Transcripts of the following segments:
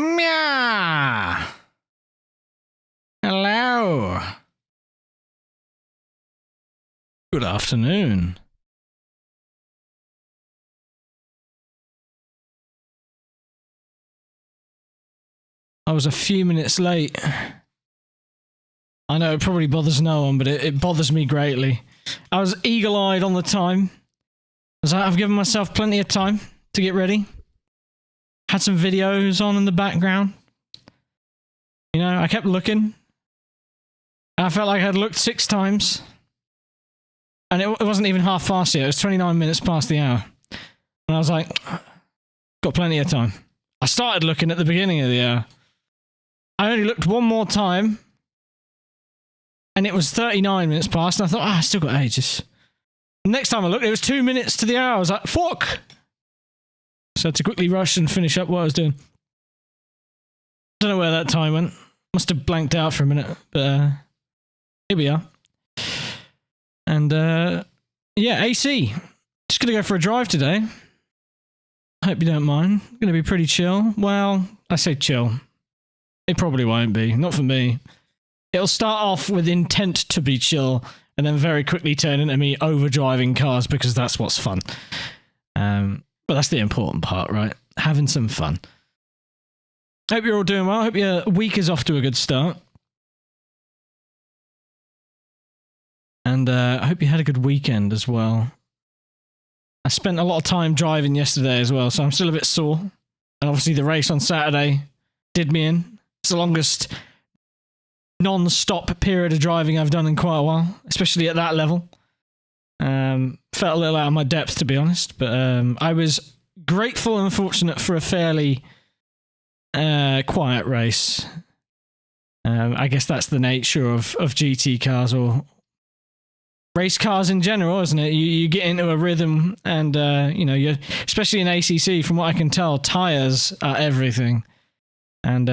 Meow. Hello. Good afternoon. I was a few minutes late. I know it probably bothers no one, but it bothers me greatly. I was eagle-eyed on the time. I've given myself plenty of time to get ready. Had some videos on in the background. You know, I kept looking. I felt like I'd looked 6 times. And it wasn't even half past yet. It was 29 minutes past the hour. And I was like, got plenty of time. I started looking at the beginning of the hour. I only looked one more time. And it was 39 minutes past. And I thought, I still got ages. Next time I looked, it was 2 minutes to the hour. I was like, fuck! So I had to quickly rush and finish up what I was doing. Don't know where that time went. Must have blanked out for a minute. But here we are. And yeah, AC. Just gonna go for a drive today. Hope you don't mind. Gonna be pretty chill. Well, I say chill. It probably won't be. Not for me. It'll start off with intent to be chill, and then very quickly turn into me overdriving cars because that's what's fun. But that's the important part, right? Having some fun. Hope you're all doing well. Hope your week is off to a good start. And I hope you had a good weekend as well. I spent a lot of time driving yesterday as well, so I'm still a bit sore. And obviously the race on Saturday did me in. It's the longest non-stop period of driving I've done in quite a while, especially at that level. Felt a little out of my depth, to be honest, but I was grateful and fortunate for a fairly quiet race. I guess that's the nature of GT cars or race cars in general, isn't it? You get into a rhythm, and you know, you're, especially in ACC, from what I can tell, tires are everything, and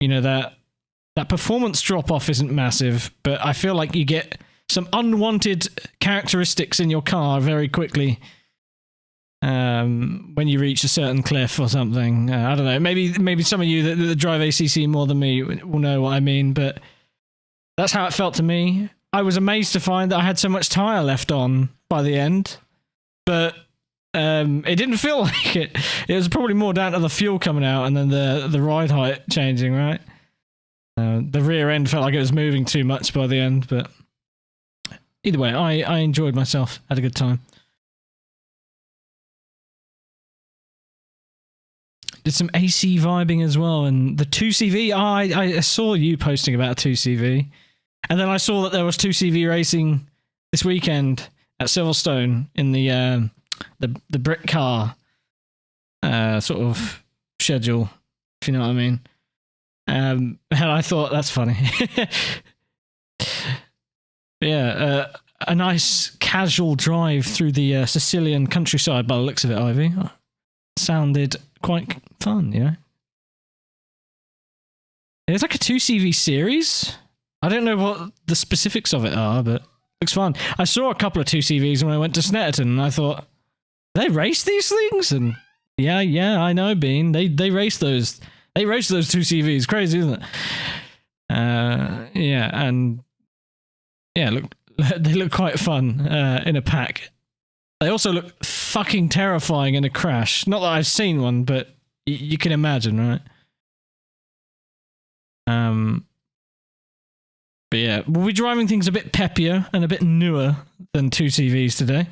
you know that performance drop off isn't massive, but I feel like you get some unwanted characteristics in your car very quickly when you reach a certain cliff or something. I don't know. Maybe some of you that drive ACC more than me will know what I mean, but that's how it felt to me. I was amazed to find that I had so much tire left on by the end, but it didn't feel like it. It was probably more down to the fuel coming out and then the ride height changing, right? The rear end felt like it was moving too much by the end, but either way, I enjoyed myself, had a good time. Did some AC vibing as well, and the 2CV, I saw you posting about 2CV, and then I saw that there was 2CV racing this weekend at Silverstone in the brick car sort of schedule, if you know what I mean. And I thought, that's funny. Yeah, a nice casual drive through the Sicilian countryside by the looks of it, Ivy. Sounded quite fun, you know? It's like a 2CV series. I don't know what the specifics of it are, but it looks fun. I saw a couple of 2CVs when I went to Snetterton, and I thought, they race these things? And yeah, I know, Bean. They race those. They race those 2CVs. Crazy, isn't it? Yeah, and yeah, look, they look quite fun in a pack. They also look fucking terrifying in a crash. Not that I've seen one, but you can imagine, right? But yeah, we'll be driving things a bit peppier and a bit newer than 2CVs today.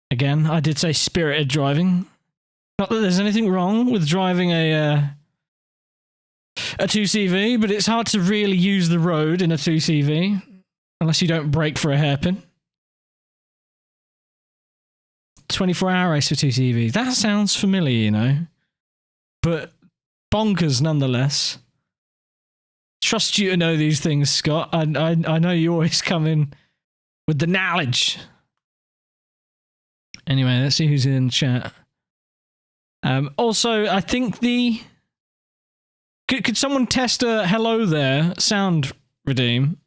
Again, I did say spirited driving. Not that there's anything wrong with driving a 2CV, but it's hard to really use the road in a 2CV unless you don't brake for a hairpin. 24-hour race for 2CVs. That sounds familiar, you know, but bonkers nonetheless. Trust you to know these things, Scott. I know you always come in with the knowledge. Anyway, let's see who's in chat. Also, I think the... Could someone test a hello there sound redeem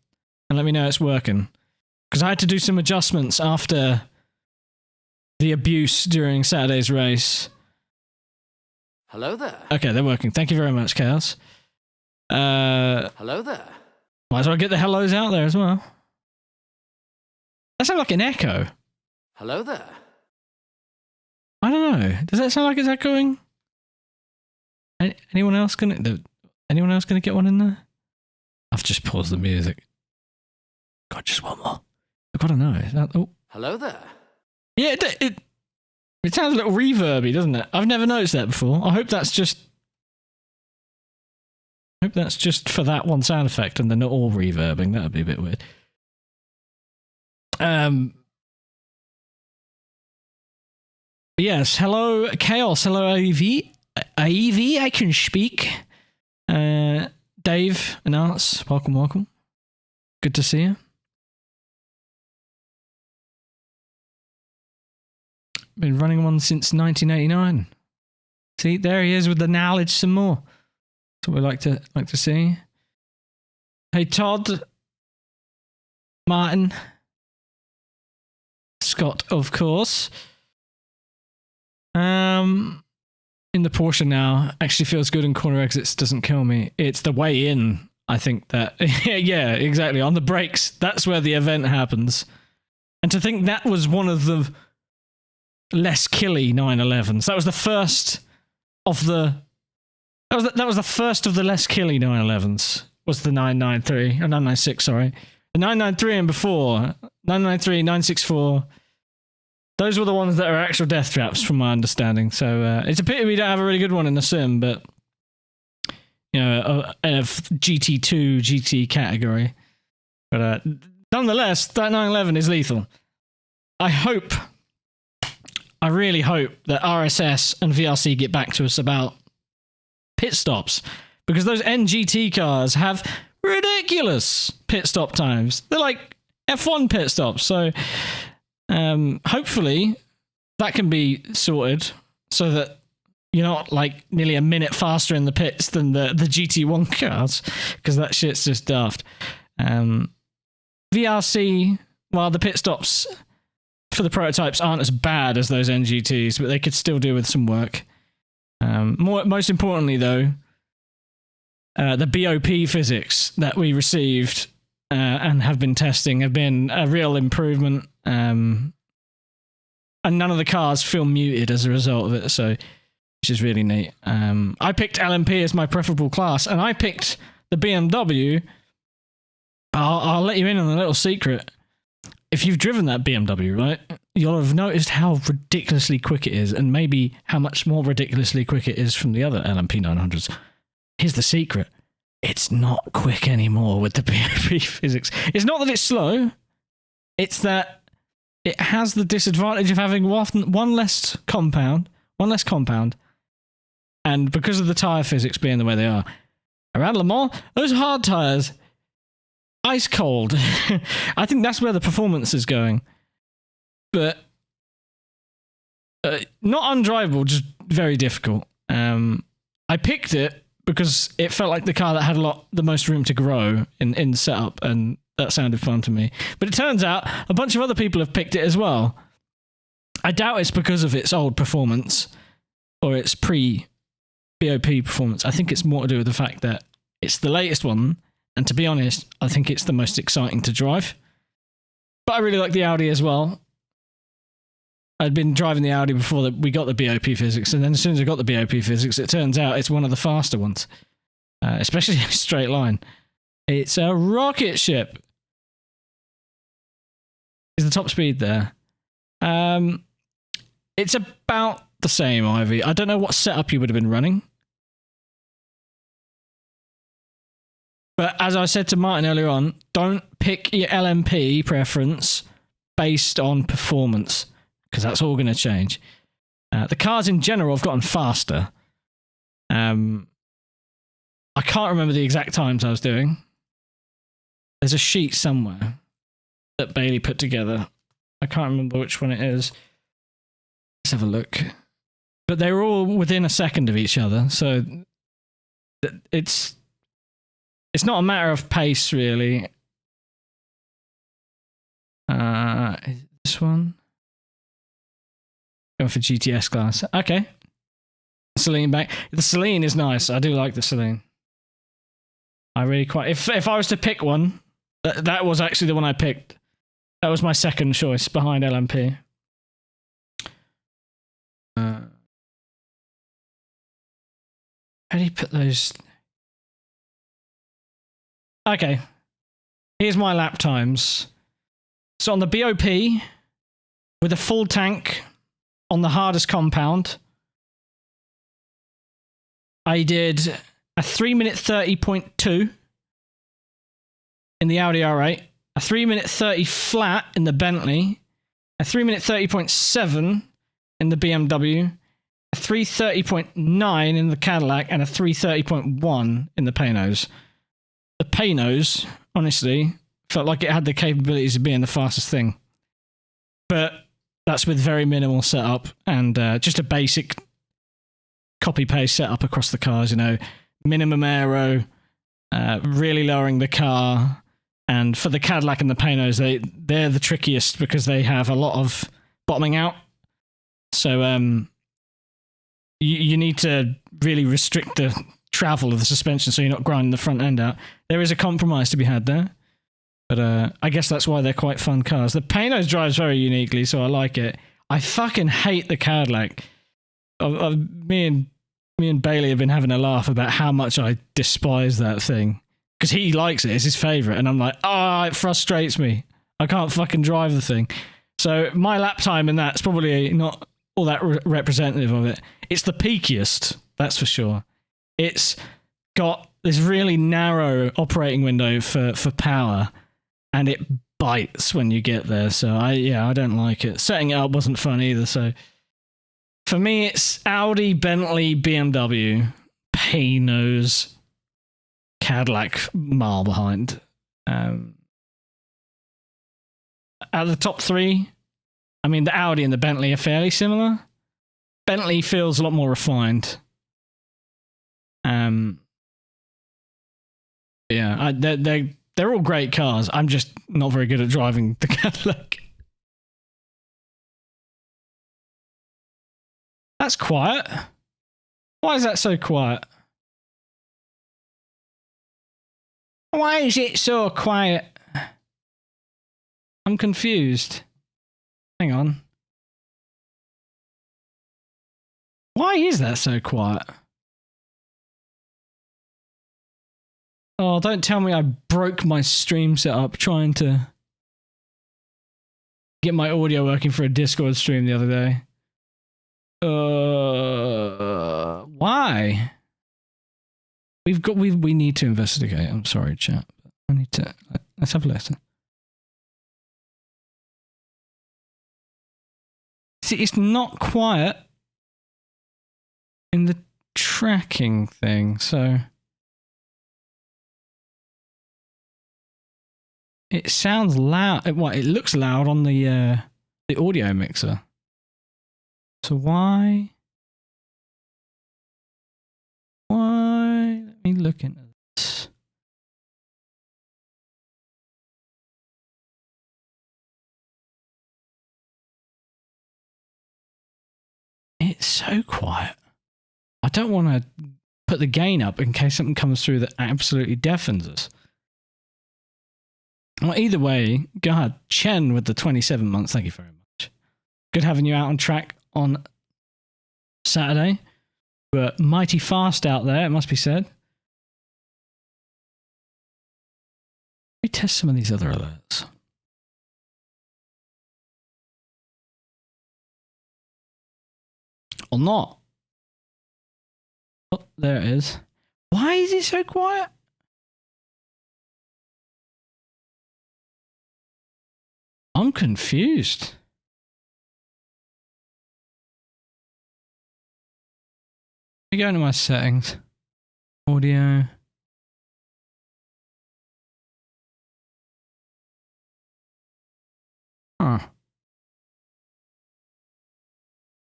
and let me know it's working? Because I had to do some adjustments after the abuse during Saturday's race. Hello there. Okay, they're working. Thank you very much, Chaos. Hello there. Might as well get the hellos out there as well. That sounds like an echo. Hello there. I don't know. Does that sound like it's echoing? Anyone else gonna get one in there? I've just paused the music. God, just one more. I've got to know. Is that, oh. Hello there. Yeah, it sounds a little reverby, doesn't it? I've never noticed that before. I hope that's just for that one sound effect and they're not all reverbing. That would be a bit weird. Yes, hello Chaos, hello AV. I can speak. Dave and Arts, welcome. Good to see you. Been running one since 1989. See, there he is with the knowledge some more. That's what we like to see. Hey Todd, Martin, Scott, of course. In the Porsche now, actually feels good in corner exits, doesn't kill me. It's the way in, I think that, yeah, exactly. On the brakes, that's where the event happens. And to think that was one of the less killy 911s. That was the first of the, that was the first of the less killy 911s, was the 993, or 996, sorry. The 993 and before, 993, 964, those were the ones that are actual death traps, from my understanding. So it's a pity we don't have a really good one in the sim, but you know, a GT2, GT category. But nonetheless, that 911 is lethal. I really hope that RSS and VRC get back to us about pit stops, because those NGT cars have ridiculous pit stop times. They're like F1 pit stops. So hopefully that can be sorted so that you're not like nearly a minute faster in the pits than the GT1 cars, because that shit's just daft. VRC, well, the pit stops for the prototypes aren't as bad as those NGTs, but they could still do with some work. Most importantly, though, the BOP physics that we received and have been testing have been a real improvement. And none of the cars feel muted as a result of it, so which is really neat. I picked LMP as my preferable class, and I picked the BMW. I'll let you in on a little secret. If you've driven that BMW, right, you'll have noticed how ridiculously quick it is, and maybe how much more ridiculously quick it is from the other LMP 900s. Here's the secret. It's not quick anymore with the BOP physics. It's not that it's slow. It's that it has the disadvantage of having one less compound, and because of the tyre physics being the way they are, around Le Mans, those hard tyres, ice cold. I think that's where the performance is going. But not undrivable, just very difficult. I picked it because it felt like the car that had the most room to grow in setup, and that sounded fun to me. But it turns out a bunch of other people have picked it as well. I doubt it's because of its old performance or its pre-BOP performance. I think it's more to do with the fact that it's the latest one, and to be honest, I think it's the most exciting to drive. But I really like the Audi as well. I'd been driving the Audi before we got the BOP physics, and then as soon as I got the BOP physics, it turns out it's one of the faster ones, especially in a straight line. It's a rocket ship. Is the top speed there? It's about the same, Ivy. I don't know what setup you would have been running. But as I said to Martin earlier on, don't pick your LMP preference based on performance, because that's all going to change. The cars in general have gotten faster. I can't remember the exact times I was doing. There's a sheet somewhere that Bailey put together. I can't remember which one it is. Let's have a look. But they were all within a second of each other, so it's not a matter of pace, really. Is this one? Going for GTS class. Okay. Celine back. The Celine is nice. I do like the Celine. I really quite. If I was to pick one, that was actually the one I picked. That was my second choice behind LMP. How do you put those? Okay. Here's my lap times. So on the BOP, with a full tank on the hardest compound, I did a 3 minute 30.2 in the Audi R8, a 3 minute 30 flat in the Bentley, a 3 minute 30.7 in the BMW, a 3:30.9 in the Cadillac, and a 3:30.1 in the Panos. The Panos, honestly, felt like it had the capabilities of being the fastest thing. But that's with very minimal setup and just a basic copy-paste setup across the cars, you know, minimum aero, really lowering the car. And for the Cadillac and the Panos, they're the trickiest because they have a lot of bottoming out. So you need to really restrict the travel of the suspension so you're not grinding the front end out. There is a compromise to be had there. But I guess that's why they're quite fun cars. The Panos drives very uniquely, so I like it. I fucking hate the Cadillac. Me and Bailey have been having a laugh about how much I despise that thing. Because he likes it, it's his favourite. And I'm like, it frustrates me. I can't fucking drive the thing. So my lap time in that's probably not all that representative of it. It's the peakiest, that's for sure. It's got this really narrow operating window for power. And it bites when you get there, so I don't like it. Setting it up wasn't fun either, so... For me, it's Audi, Bentley, BMW, Panos, Cadillac, mile behind. Out of the top three, I mean, the Audi and the Bentley are fairly similar. Bentley feels a lot more refined. They're all great cars. I'm just not very good at driving the Cadillac. That's quiet. Why is that so quiet? Why is it so quiet? I'm confused. Hang on. Why is that so quiet? Oh, don't tell me I broke my stream setup trying to get my audio working for a Discord stream the other day. Why? We need to investigate. I'm sorry, chat. I need to. Let's have a listen. See, it's not quiet in the tracking thing, so it sounds loud. It looks loud on the audio mixer. So why? Let me look into this. It's so quiet. I don't want to put the gain up in case something comes through that absolutely deafens us. Well, either way, God, Chen with the 27 months, thank you very much. Good having you out on track on Saturday. But mighty fast out there, it must be said. Let me test some of these other alerts. Or not. Oh, there it is. Why is it so quiet? I'm confused. Let me go into my settings. Audio. Huh.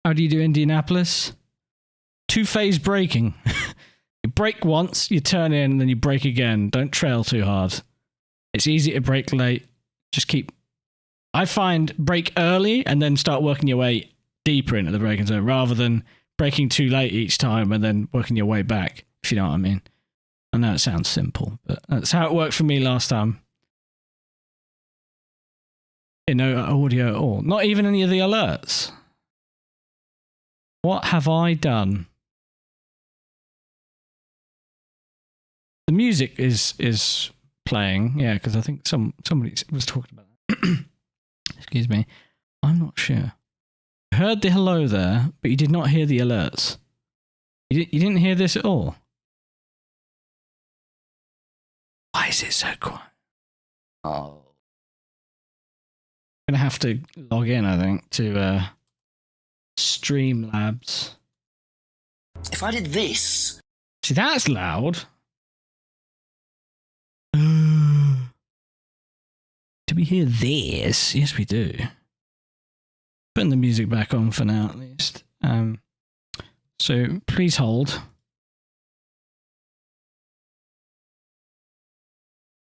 How do you do Indianapolis? Two-phase braking. You brake once, you turn in, and then you brake again. Don't trail too hard. It's easy to brake late. Just keep... I find brake early and then start working your way deeper into the braking zone rather than braking too late each time and then working your way back, if you know what I mean. I know it sounds simple, but that's how it worked for me last time. No audio at all. Not even any of the alerts. What have I done? The music is playing, yeah, because I think somebody was talking about that. Excuse me. I'm not sure. You heard the hello there, but you did not hear the alerts. You didn't hear this at all. Why is it so quiet? Oh. I'm going to have to log in, I think, to Streamlabs. If I did this... See, that's loud. Do we hear this? Yes, we do. Putting the music back on for now, at least. So, please hold.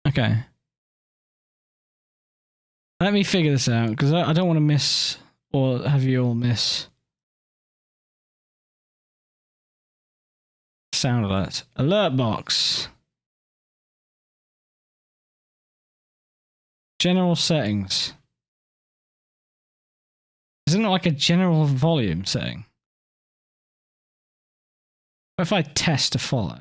Okay. Let me figure this out, because I don't want to miss, or have you all miss. Sound alert. Alert box. General settings. Isn't it like a general volume setting? What if I test to follow?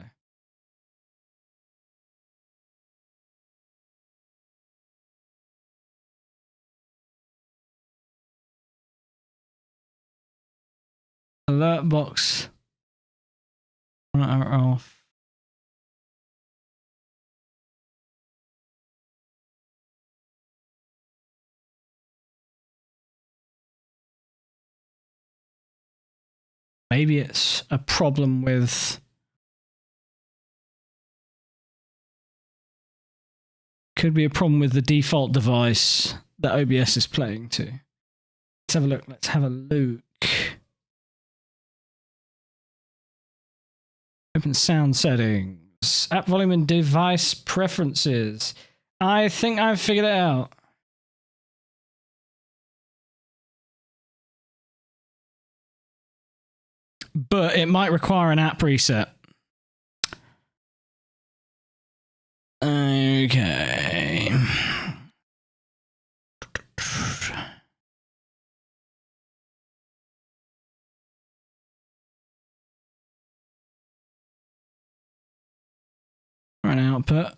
Alert box. Off. Maybe it's a problem with... Could be a problem with the default device that OBS is playing to. Let's have a look. Let's have a look. Open sound settings. App volume and device preferences. I think I've figured it out. But it might require an app reset. Okay. An output.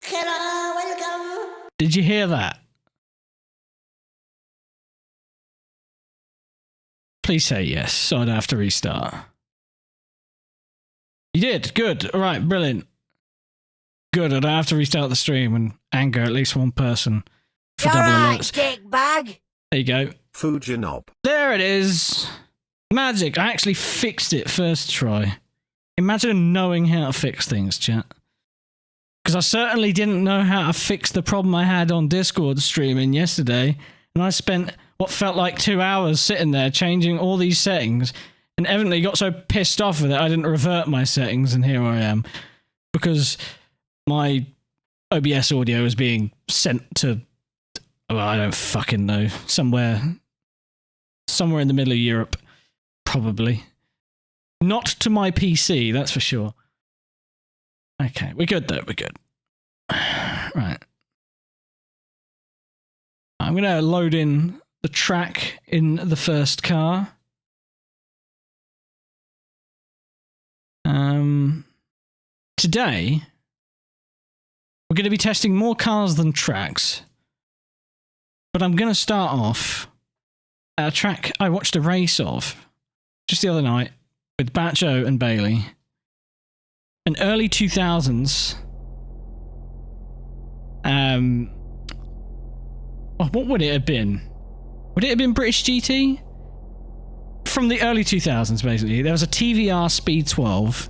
Hello, welcome. Did you hear that? Please say yes, so I don't have to restart. You did. Good. All right. Brilliant. Good. I don't have to restart the stream and anger at least one person for double alerts. Dickbag. There you go. Fujinob. There it is. Magic. I actually fixed it first try. Imagine knowing how to fix things, chat. Because I certainly didn't know how to fix the problem I had on Discord streaming yesterday. And I spent what felt like 2 hours sitting there changing all these settings. And evidently got so pissed off with it, I didn't revert my settings. And here I am. Because my OBS audio is being sent to... Well, I don't fucking know. Somewhere in the middle of Europe. Probably. Not to my PC, that's for sure. Okay, we're good though, we're good. Right. I'm going to load in the track in the first car. Today, we're going to be testing more cars than tracks. But I'm going to start off at a track I watched a race of just the other night with Batcho and Bailey. An early 2000s. What would it have been? Would it have been British GT? From the early 2000s, basically. There was a TVR Speed 12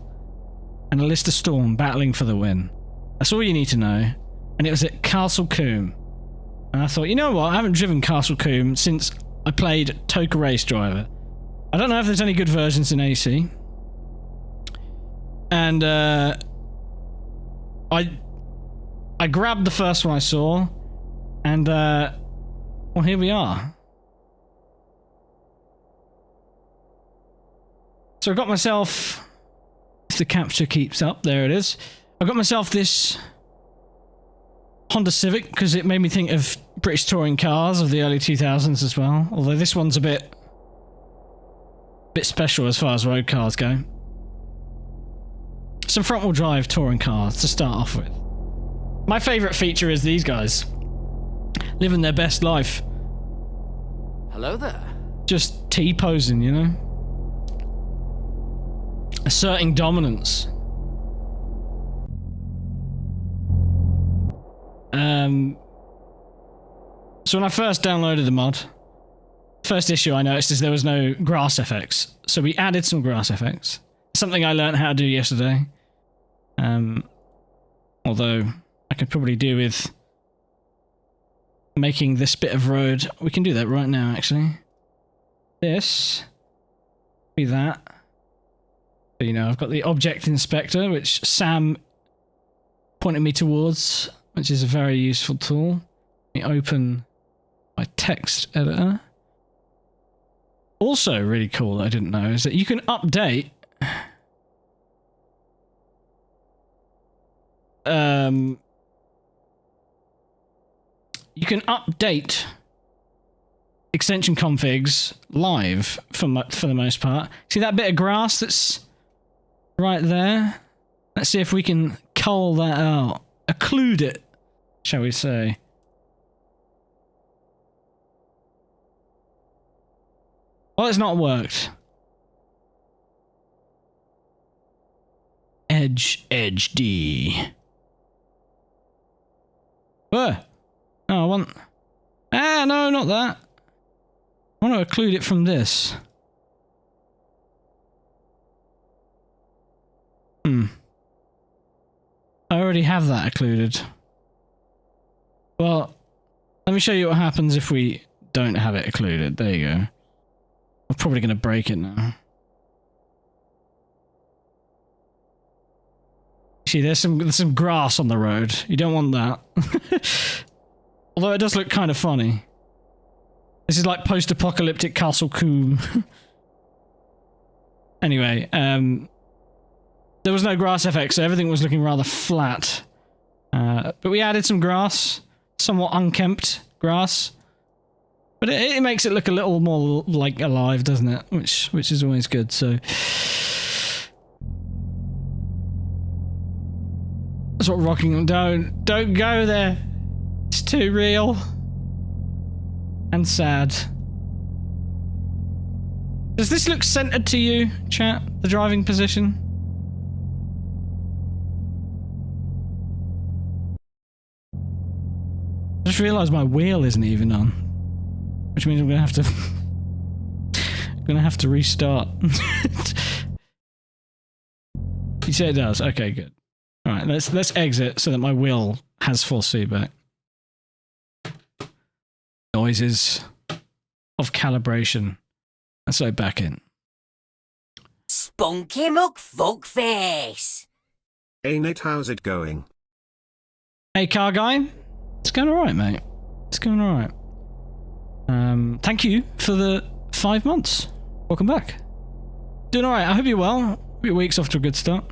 and a Lister Storm battling for the win. That's all you need to know. And it was at Castle Combe. And I thought, you know what? I haven't driven Castle Combe since I played Toka Race Driver. I don't know if there's any good versions in AC. And I grabbed the first one I saw, and well, here we are. So I got myself, if the capture keeps up, there it is. I got myself this Honda Civic because it made me think of British touring cars of the early 2000s as well. Although this one's a bit special as far as road cars go. Some front-wheel drive touring cars to start off with. My favourite feature is these guys living their best life. Hello there. Just T-posing, you know? Asserting dominance. So when I first downloaded the mod, first issue I noticed is there was no grass effects. So we added some grass effects. Something I learned how to do yesterday. Although I could probably do with making this bit of road. We can do that right now, actually. This. Be that. But, you know, I've got the object inspector, which Sam pointed me towards, which is a very useful tool. Let me open my text editor. Also really cool that I didn't know is that you can update extension configs live for the most part. See that bit of grass that's right there? Let's see if we can cull that out. Occlude it, shall we say. Well, it's not worked. Edge D. Where? Oh, I want... Ah, no, not that. I want to occlude it from this. I already have that occluded. Well, let me show you what happens if we don't have it occluded. There you go. I'm probably going to break it now. See, there's some grass on the road. You don't want that. Although it does look kind of funny. This is like post-apocalyptic Castle Coombe. Anyway, there was no grass effect, so everything was looking rather flat. But we added some grass, somewhat unkempt grass. But it makes it look a little more like alive, doesn't it? Which is always good. So that's what rocking. Don't go there. It's too real and sad. Does this look centered to you, chat? The driving position? I just realised my wheel isn't even on. Which means I'm gonna have to restart. You say it does? Okay, good. Alright, let's exit so that my wheel has full feedback. Noises of calibration. Let's go back in. Spunky muck fuckface. Hey Nate, how's it going? Hey car guy. It's going alright, mate. It's going alright. Thank you for the 5 months. Welcome back. Doing alright. I hope you're well. Hope your week's off to a good start.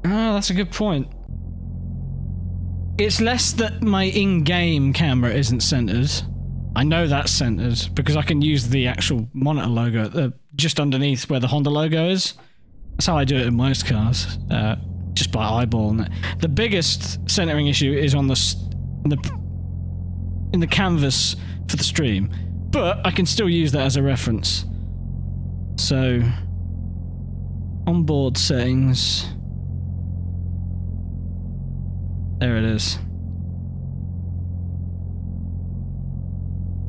Ah, that's a good point. It's less that my in-game camera isn't centered. I know that's centered because I can use the actual monitor logo just underneath where the Honda logo is. That's how I do it in most cars, just by eyeballing it. The biggest centering issue is on in the canvas for the stream, but I can still use that as a reference. So, onboard settings. There it is.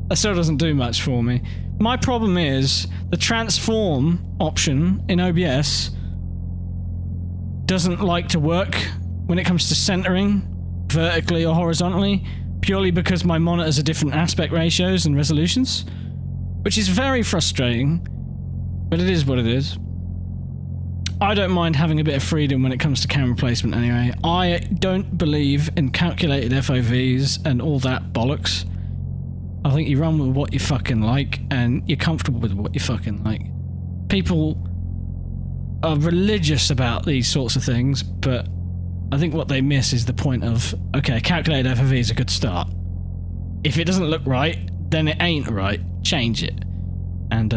That still doesn't do much for me. My problem is the transform option in OBS doesn't like to work when it comes to centering vertically or horizontally, purely because my monitors are different aspect ratios and resolutions, which is very frustrating, but it is what it is. I don't mind having a bit of freedom when it comes to camera placement anyway. I don't believe in calculated FOVs and all that bollocks. I think you run with what you fucking like, and you're comfortable with what you fucking like. People are religious about these sorts of things, but I think what they miss is the point of, okay, calculated FOV is a good start. If it doesn't look right, then it ain't right. Change it. And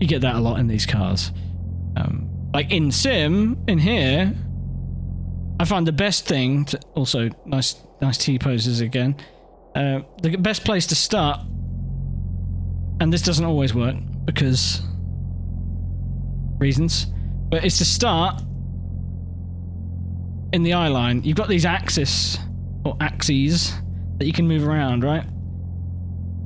you get that a lot in these cars. Like in Sim, in here, I find the best thing to, also nice T-poses again. The best place to start, and this doesn't always work because reasons, but it's to start in the eye line. You've got these axes that you can move around, right?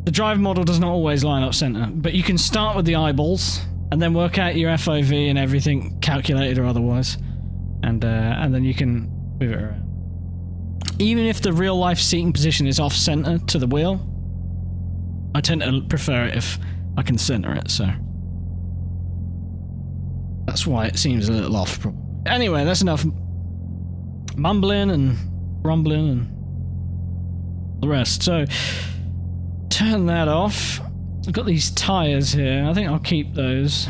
The drive model does not always line up center, but you can start with the eyeballs and then work out your FOV and everything, calculated or otherwise, and then you can move it around. Even if the real life seating position is off center to the wheel, I tend to prefer it if I can center it, so that's why it seems a little off. Anyway, that's enough mumbling and rumbling and the rest. So turn that off. I've got these tires here. I think I'll keep those.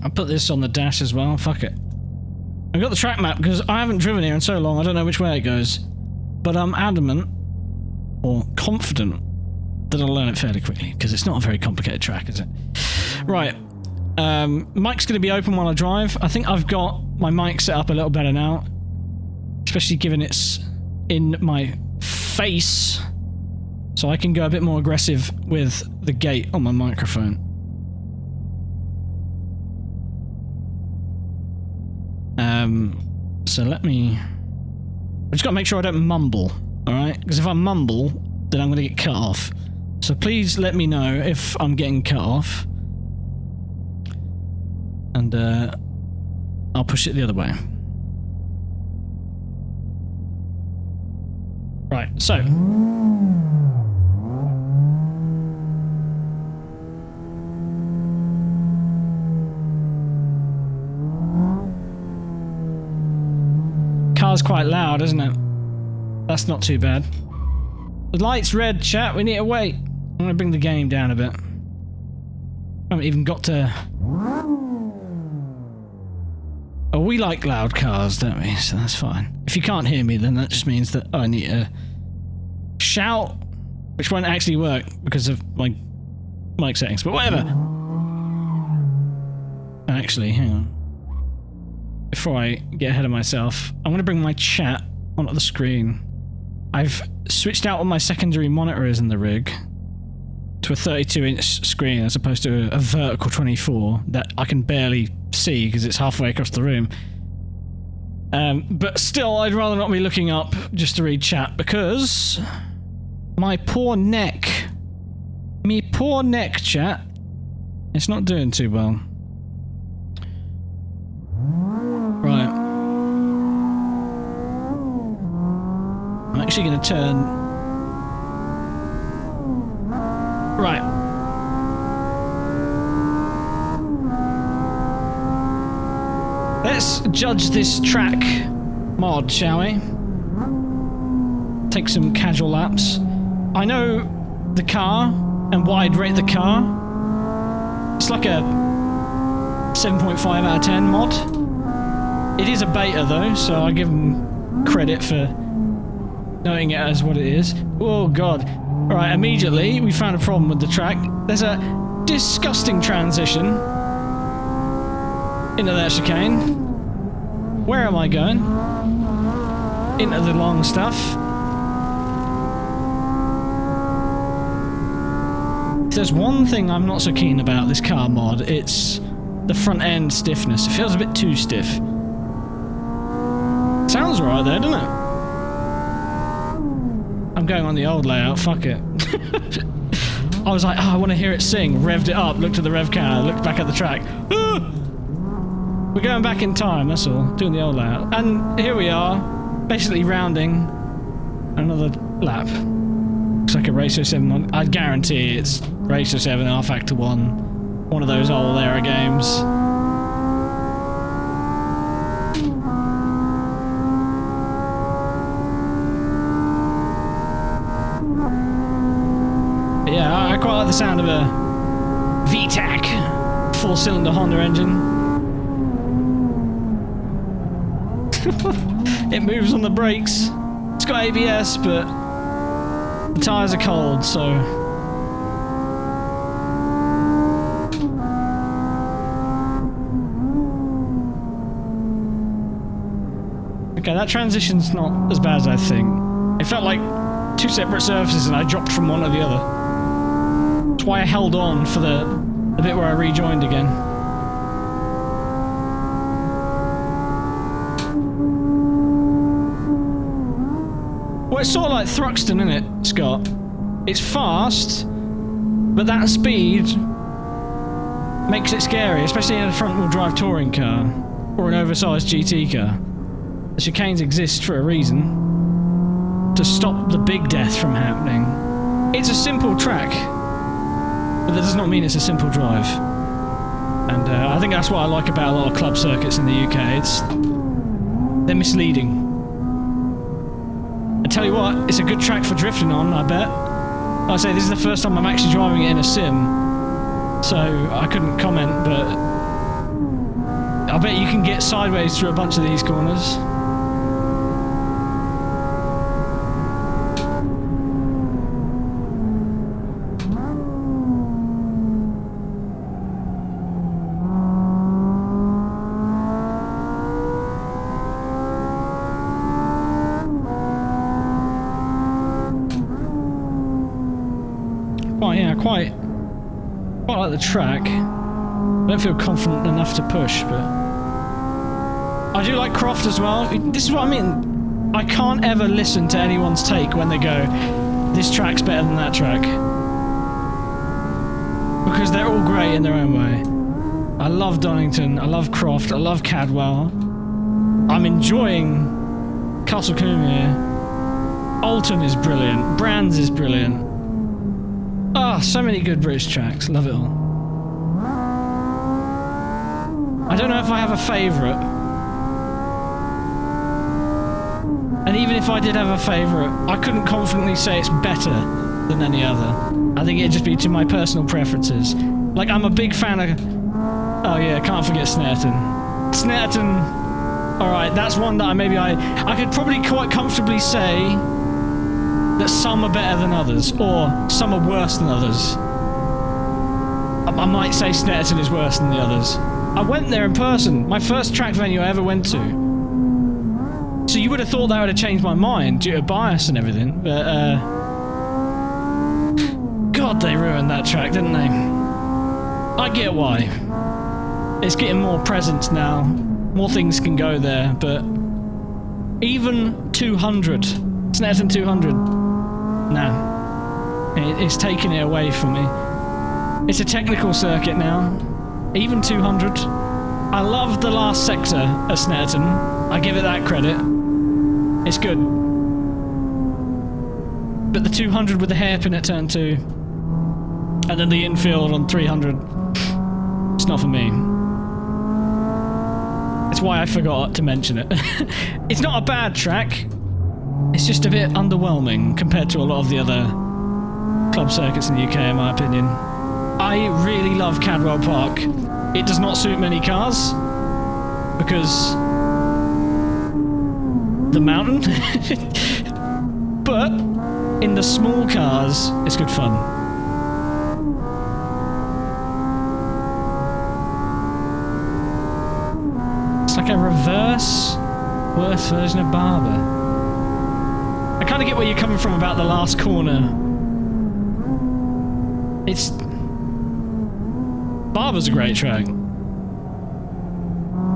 I'll put this on the dash as well. Fuck it. I've got the track map because I haven't driven here in so long. I don't know which way it goes, but I'm adamant or confident that I'll learn it fairly quickly because it's not a very complicated track, is it? Right. Mic's going to be open while I drive. I think I've got my mic set up a little better now, especially given it's in my face, so I can go a bit more aggressive with the gate on my microphone. So let me... I just got to make sure I don't mumble, alright? Because if I mumble, then I'm going to get cut off. So please let me know if I'm getting cut off. And I'll push it the other way. Right, so... Car's quite loud, isn't it? That's not too bad. The light's red, chat. We need to wait. I'm going to bring the game down a bit. I haven't even got to... Oh, we like loud cars, don't we? So that's fine. If you can't hear me, then that just means that I need to shout, which won't actually work because of my mic settings, but whatever. Actually, hang on. Before I get ahead of myself, I'm going to bring my chat onto the screen. I've switched out what my secondary monitor is in the rig to a 32-inch screen as opposed to a vertical 24 that I can barely see because it's halfway across the room. But still, I'd rather not be looking up just to read chat because my poor neck, chat, it's not doing too well. Right. I'm actually going to turn... Right. Let's judge this track mod, shall we? Take some casual laps. I know the car and what I'd rate the car. It's like a 7.5 out of 10 mod. It is a beta though, so I give them credit for knowing it as what it is. Oh god. Alright, immediately we found a problem with the track. There's a disgusting transition into that chicane. Where am I going? Into the long stuff. If there's one thing I'm not so keen about this car mod, it's the front end stiffness. It feels a bit too stiff. Sounds right there, doesn't it? I'm going on the old layout, fuck it. I was like, oh, I want to hear it sing. Revved it up, looked at the rev counter, looked back at the track. We're going back in time, that's all. Doing the old layout. And here we are, basically rounding another lap. Looks like a Ratio 7 one. I guarantee it's Ratio 7 R Factor 1. One of those old era games. quite like the sound of a VTAC 4-cylinder Honda engine. It moves on the brakes. It's got ABS, but the tyres are cold, so... Okay, that transition's not as bad as I think. It felt like two separate surfaces and I dropped from one to the other. That's why I held on for the bit where I rejoined again. Well, it's sort of like Thruxton, isn't it, Scott? It's fast, but that speed makes it scary, especially in a front-wheel drive touring car or an oversized GT car. The chicanes exist for a reason. To stop the big death from happening. It's a simple track, but that does not mean it's a simple drive. And I think that's what I like about a lot of club circuits in the UK. They're misleading. I tell you what, it's a good track for drifting on, I bet. Like I say, this is the first time I'm actually driving it in a sim, so I couldn't comment, but I bet you can get sideways through a bunch of these corners. Quite like the track. I don't feel confident enough to push, but I do like Croft as well. This is what I mean. I can't ever listen to anyone's take when they go, this track's better than that track. Because they're all great in their own way. I love Donington, I love Croft, I love Cadwell. I'm enjoying Castle Combe here. Alton is brilliant, Brands is brilliant. Ah, so many good British tracks. Love it all. I don't know if I have a favourite. And even if I did have a favourite, I couldn't confidently say it's better than any other. I think it'd just be to my personal preferences. Like, I'm a big fan of... Oh yeah, can't forget Snetterton. Snetterton... Alright, that's one that I could probably quite comfortably say... that some are better than others, or some are worse than others. I might say Snetterton is worse than the others. I went there in person, my first track venue I ever went to. So you would have thought that would have changed my mind due to bias and everything, but God, they ruined that track, didn't they? I get why. It's getting more presence now, more things can go there, but even 200, Snetterton 200, nah, it's taking it away from me. It's a technical circuit now, even 200. I love the last sector at Snetterton, I give it that credit, it's good. But the 200 with the hairpin at turn 2, and then the infield on 300, it's not for me. It's why I forgot to mention it. It's not a bad track, it's just a bit underwhelming compared to a lot of the other club circuits in the UK, in my opinion. I really love Cadwell Park. It does not suit many cars because the mountain. But in the small cars, it's good fun. It's like a reverse, worse version of Barber. I kind of get where you're coming from about the last corner. Barber's a great track.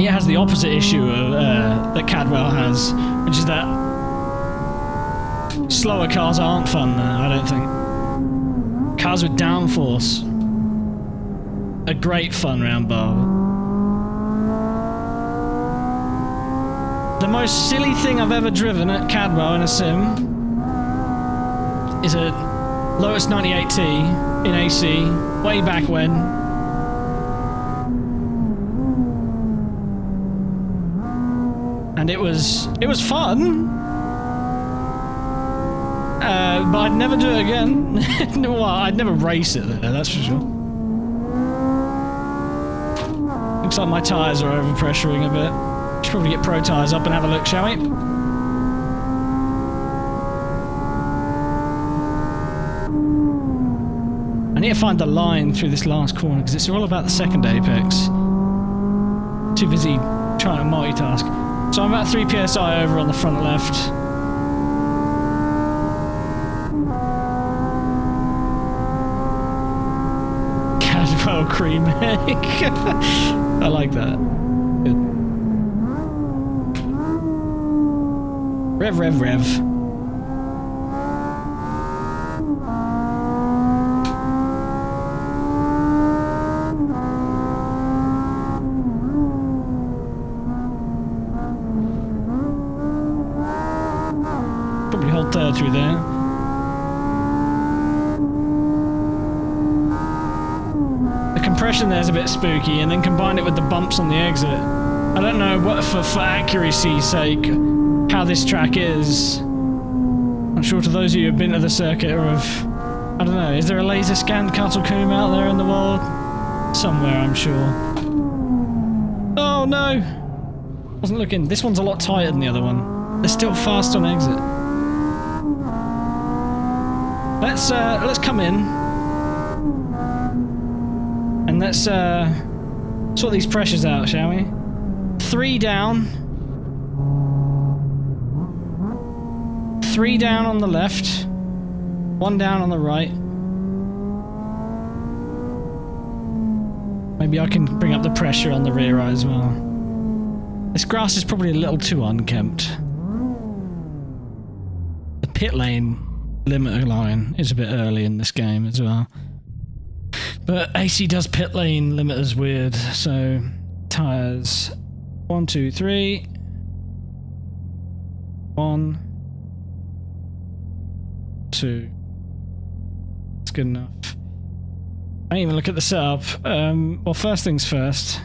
It has the opposite issue of, that Cadwell has, which is that slower cars aren't fun there, I don't think. Cars with downforce are great fun round Barber. The most silly thing I've ever driven at Cadwell in a sim is a Lotus 98T in AC, way back when. And it was fun. but I'd never do it again. Well, I'd never race it there, that's for sure. Looks like my tyres are overpressuring a bit. Should probably get pro tyres up and have a look, shall we? I need to find the line through this last corner because it's all about the second apex. Too busy trying to multitask. So I'm about 3 psi over on the front left. Cadwell cream egg. I like that. Good. Rev, rev, rev. Probably hold third through there. The compression there's a bit spooky, and then combine it with the bumps on the exit. I don't know what, for accuracy's sake, how this track is. I'm sure to those of you who've been to the circuit or have... I don't know, is there a laser scanned Castle Coombe out there in the world? Somewhere, I'm sure. Oh no! Wasn't looking. This one's a lot tighter than the other one. They're still fast on exit. Let's come in. And let's sort these pressures out, shall we? 3 down. 3 down on the left. 1 down on the right. Maybe I can bring up the pressure on the rear eye as well. This grass is probably a little too unkempt. The pit lane limiter line is a bit early in this game as well. But AC does pit lane limiters weird, so tyres 1, 2, 3. 1, 2. That's good enough. I didn't even look at the setup. Well, first things first.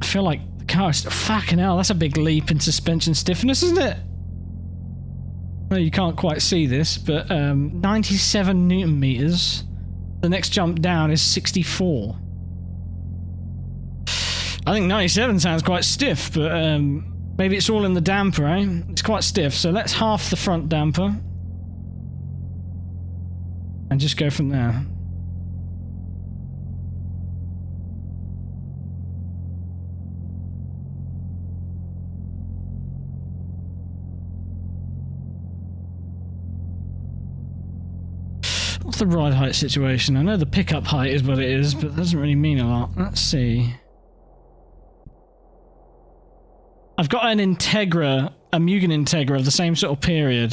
I feel like the car is... Fucking hell, that's a big leap in suspension stiffness, isn't it? Well, you can't quite see this, but 97 Newton meters. The next jump down is 64. I think 97 sounds quite stiff, but maybe it's all in the damper, eh? It's quite stiff, so let's half the front damper. And just go from there. What's the ride height situation? I know the pickup height is what it is, but it doesn't really mean a lot. Let's see. I've got an Integra, a Mugen Integra of the same sort of period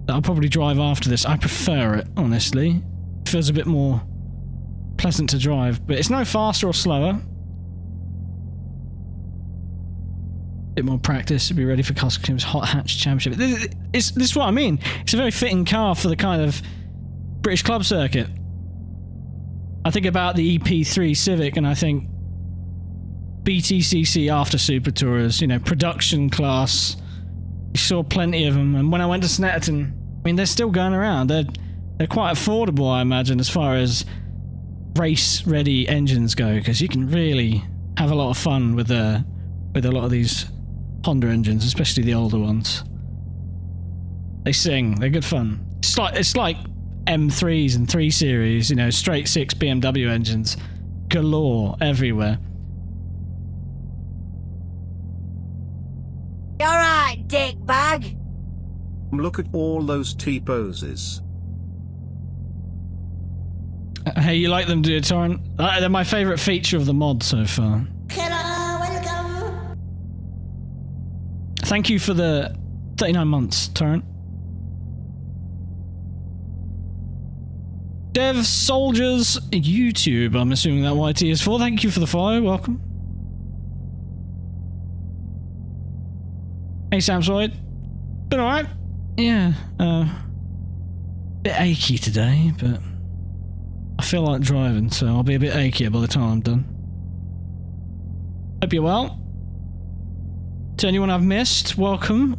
that I'll probably drive after this. I prefer it, honestly. It feels a bit more pleasant to drive, but it's no faster or slower. Bit more practice to be ready for Castle Coombe's Hot Hatch Championship. This is what I mean. It's a very fitting car for the kind of British club circuit. I think about the EP3 Civic and I think BTCC after Super Tourers, you know, production class. You saw plenty of them, and when I went to Snetterton, I mean, they're still going around. They're quite affordable, I imagine, as far as race-ready engines go, because you can really have a lot of fun with a lot of these Honda engines, especially the older ones. They sing. They're good fun. It's like M3s and 3 Series, you know, straight 6 BMW engines galore everywhere. You alright, dickbag? Look at all those T-poses. Hey, you like them, do you, Torrent? They're my favourite feature of the mod so far. Hello, welcome. Thank you for the 39 months, Torrent. Dev Soldiers YouTube, I'm assuming that YT is for. Thank you for the follow, welcome. Hey Samsoid. Been alright? Yeah, bit achy today, but I feel like driving, so I'll be a bit achier by the time I'm done. Hope you're well. To anyone I've missed, welcome.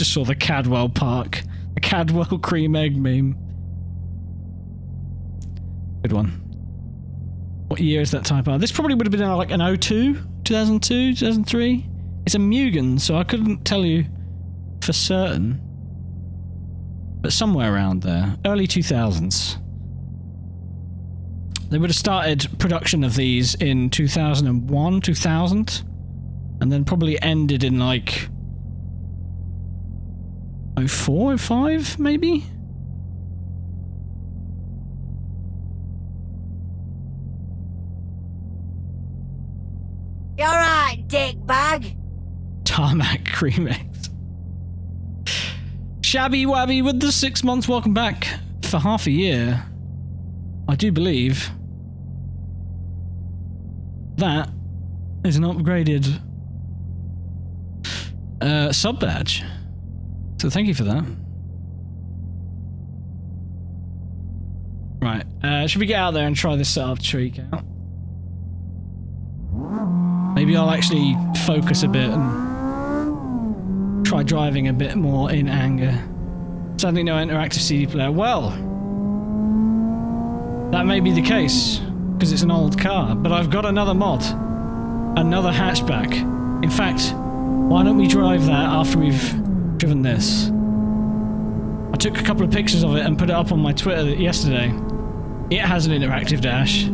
just saw the Cadwell Park. The Cadwell cream egg meme. Good one. What year is that type R? This probably would have been like an 02? 2002? 2003? It's a Mugen, so I couldn't tell you for certain. But somewhere around there. Early 2000s. They would have started production of these in 2001, 2000. And then probably ended in like 04, 05, maybe? You alright, dickbag? Tarmac cream eggs. Shabby Wabby with the 6 months. Welcome back for half a year. I do believe that is an upgraded sub badge. So thank you for that. Right, should we get out there and try this setup tweak out? Maybe I'll actually focus a bit and try driving a bit more in anger. Sadly, no interactive CD player. Well, that may be the case, because it's an old car, but I've got another mod. Another hatchback. In fact, why don't we drive that after we've driven this? I took a couple of pictures of it and put it up on my Twitter yesterday. It has an interactive dash.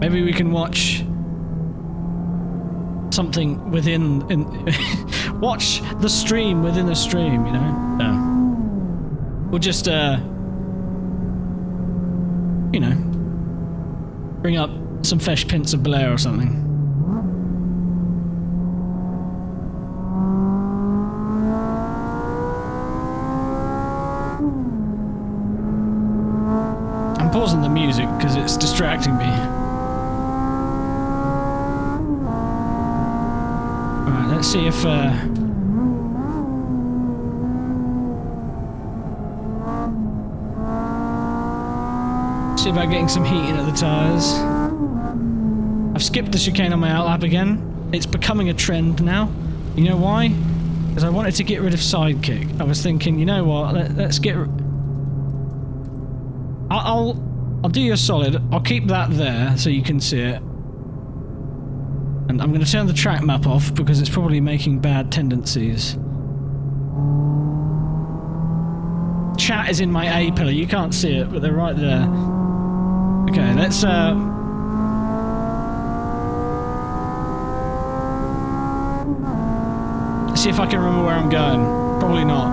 Maybe we can watch something within... watch the stream within the stream, you know? No. We'll just, you know, bring up some fresh pints of Blair or something. I'm pausing the music because it's distracting me. Alright, let's see if see about getting some heating at the tyres. I've skipped the chicane on my outlap again. It's becoming a trend now. You know why? Because I wanted to get rid of sidekick. I was thinking, you know what? Let's get. I'll do you a solid. I'll keep that there so you can see it. And I'm going to turn the track map off because it's probably making bad tendencies. Chat is in my A pillar. You can't see it, but they're right there. Okay, let's see if I can remember where I'm going. Probably not.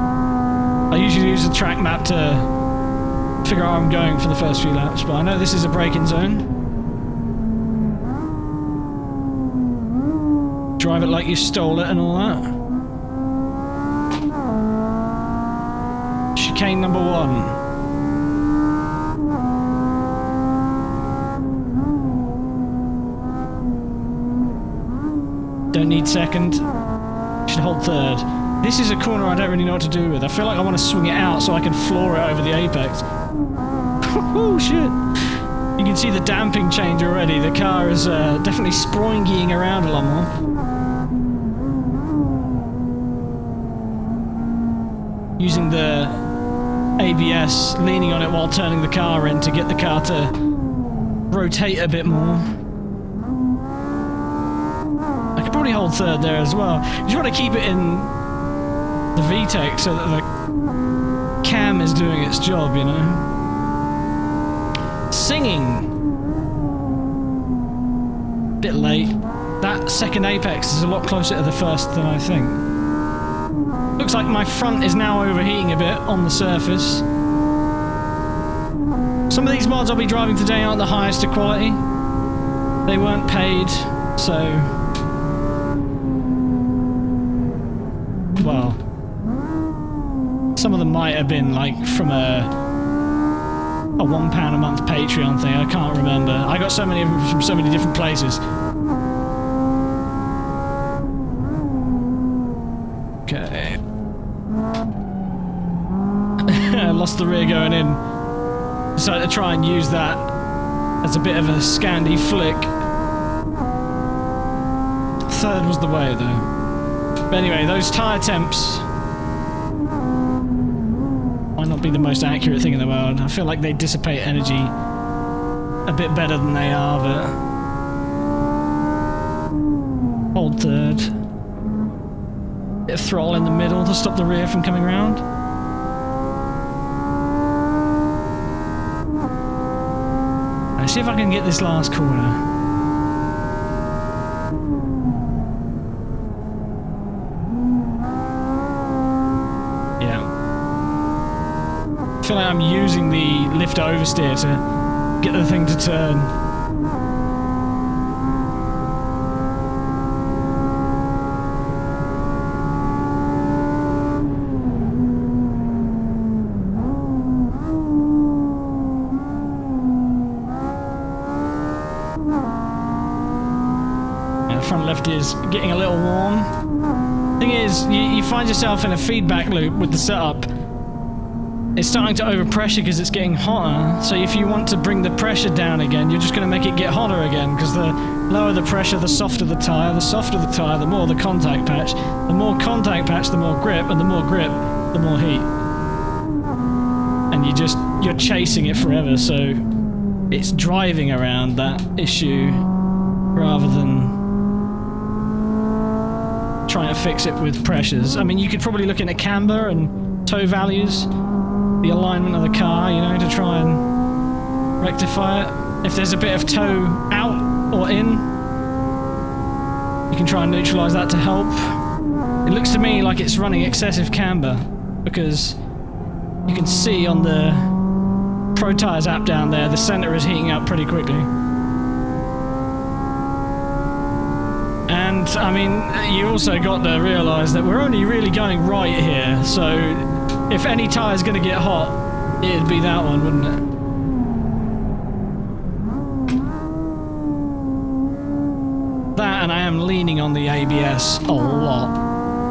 I usually use the track map to figure out where I'm going for the first few laps, but I know this is a braking zone. Drive it like you stole it and all that. Chicane number 1. Don't need second. Should hold third. This is a corner I don't really know what to do with. I feel like I want to swing it out so I can floor it over the apex. Oh shit! You can see the damping change already. The car is definitely sproingying around a lot more. Using the ABS, leaning on it while turning the car in to get the car to rotate a bit more. I could probably hold third there as well. You just want to keep it in the VTEC so that the cam is doing its job, you know? Singing! Bit late. That second apex is a lot closer to the first than I think. Looks like my front is now overheating a bit on the surface. Some of these mods I'll be driving today aren't the highest of quality. They weren't paid, so... well, some of them might have been like from a £1 a month Patreon thing. I can't remember. I got so many of them from so many different places. Okay. I lost the rear going in. Decided to try and use that as a bit of a Scandi flick. Third was the way though. But anyway, those tyre temps not be the most accurate thing in the world. I feel like they dissipate energy a bit better than they are, but... Hold third. Bit of throttle in the middle to stop the rear from coming round. Let's see if I can get this last corner. I feel like I'm using the lift oversteer to get the thing to turn. Yeah, the front left is getting a little warm. Thing is, you find yourself in a feedback loop with the setup. It's starting to overpressure because it's getting hotter, so if you want to bring the pressure down again, you're just going to make it get hotter again, because the lower the pressure, the softer the tyre, the more the contact patch. The more contact patch, the more grip, and the more grip, the more heat. And you're chasing it forever, so it's driving around that issue rather than trying to fix it with pressures. I mean, you could probably look into camber and toe values, the alignment of the car, you know, to try and rectify it. If there's a bit of toe out or in, you can try and neutralise that to help. It looks to me like it's running excessive camber, because you can see on the Pro Tyres app down there, the centre is heating up pretty quickly. And, I mean, you also got to realise that we're only really going right here, so if any tyre's going to get hot, it'd be that one, wouldn't it? That, and I am leaning on the ABS a lot.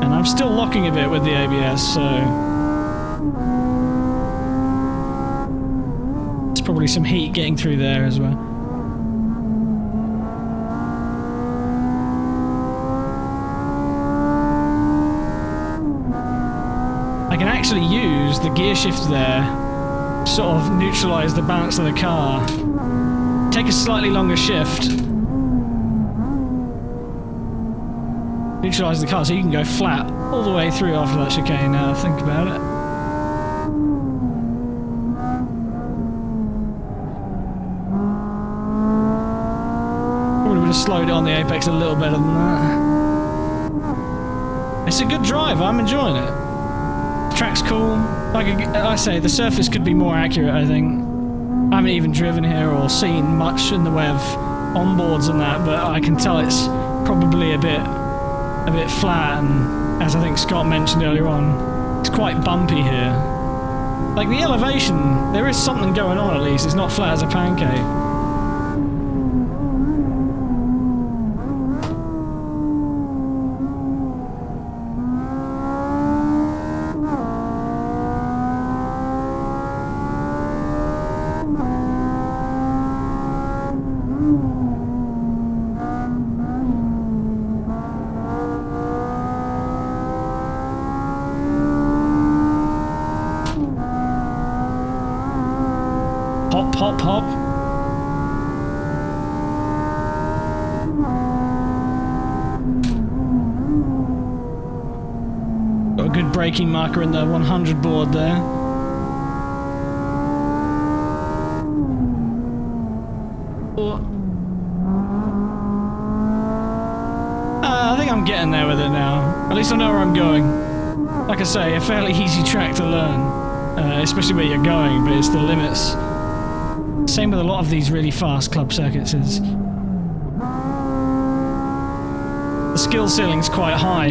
And I'm still locking a bit with the ABS, so... there's probably some heat getting through there as well. I can actually use the gear shift there to sort of neutralise the balance of the car. Take a slightly longer shift. Neutralise the car so you can go flat all the way through after that chicane, now that I think about it. Probably would have slowed it on the apex a little better than that. It's a good drive, I'm enjoying it. Track's cool. Like I say, the surface could be more accurate, I think. I haven't even driven here or seen much in the way of onboards and that, but I can tell it's probably a bit flat, and as I think Scott mentioned earlier on, it's quite bumpy here. Like the elevation, there is something going on at least, it's not flat as a pancake. Hop, hop, hop. Got a good braking marker in the 100 board there. I think I'm getting there with it now. At least I know where I'm going. Like I say, a fairly easy track to learn, especially where you're going, but it's the limits. Same with a lot of these really fast club circuits is the skill ceiling's quite high,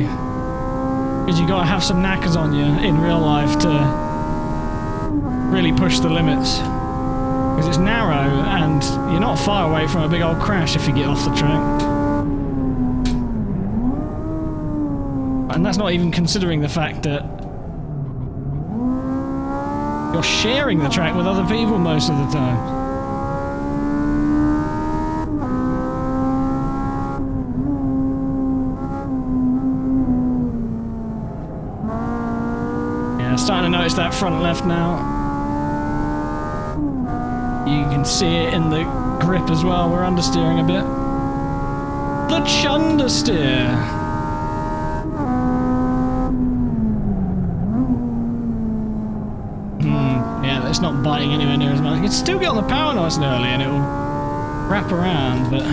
because you got to have some knackers on you in real life to really push the limits, because it's narrow and you're not far away from a big old crash if you get off the track. And that's not even considering the fact that you're sharing the track with other people most of the time. Starting to noticed that front left now. You can see it in the grip as well. We're understeering a bit. The chundersteer. Yeah, it's not biting anywhere near as much. You can still get on the power nice and early and it will wrap around, but...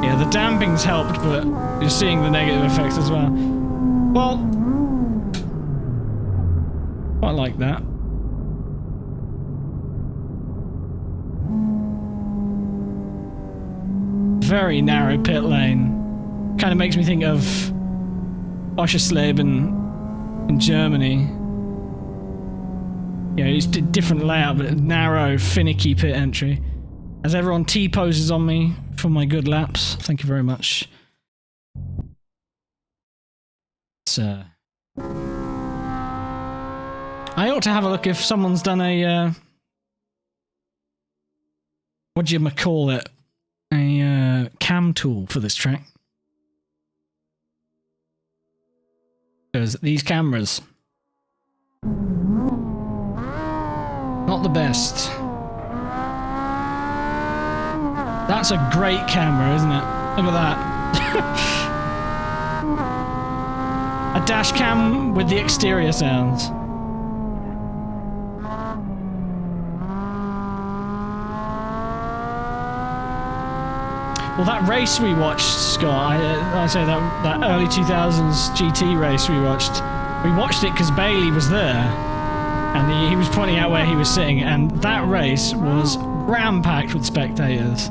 yeah, the damping's helped, but you're seeing the negative effects as well. Well, quite like that. Very narrow pit lane. Kind of makes me think of Oschersleben in Germany. Yeah, it's a different layout, but a narrow, finicky pit entry. As everyone T-poses on me for my good laps. Thank you very much. So, I ought to have a look if someone's done a... what do you call it? A cam tool for this track. Because these cameras... not the best. That's a great camera, isn't it? Look at that. A dash cam with the exterior sounds. Well, that race we watched, Scott, I say that early 2000s GT race we watched it because Bailey was there, and he was pointing out where he was sitting, and that race was ram-packed with spectators.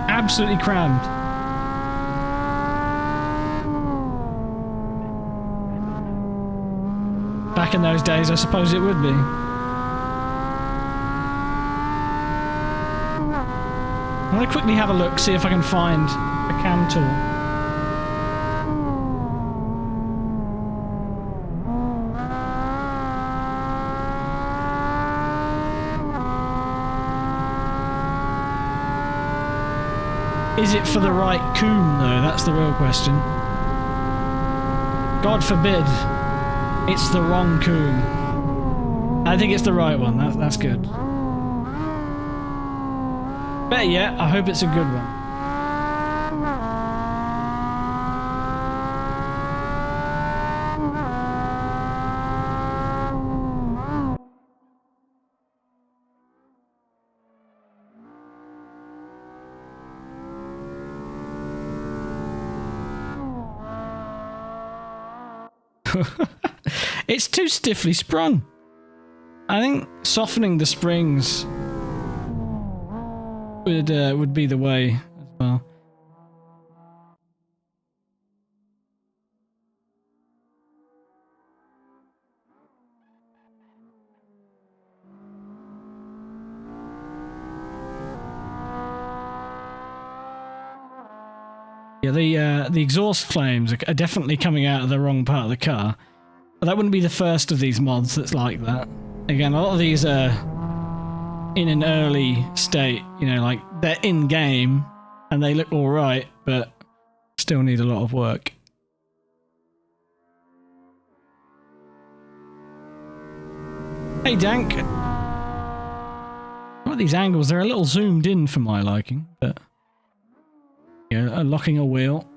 Absolutely crammed. Back in those days, I suppose it would be. I'm going to quickly have a look, see if I can find a cam tool. Is it for the right coon, though? That's the real question. God forbid it's the wrong coon. I think it's the right one. That's good. Better yet, I hope it's a good one. It's too stiffly sprung. I think softening the springs would be the way as well. Yeah, the exhaust flames are definitely coming out of the wrong part of the car. But that wouldn't be the first of these mods that's like that. Again, a lot of these are in an early state, you know, like they're in game and they look alright, but still need a lot of work. Hey Dank! What are these angles? They're a little zoomed in for my liking, but yeah, locking a wheel.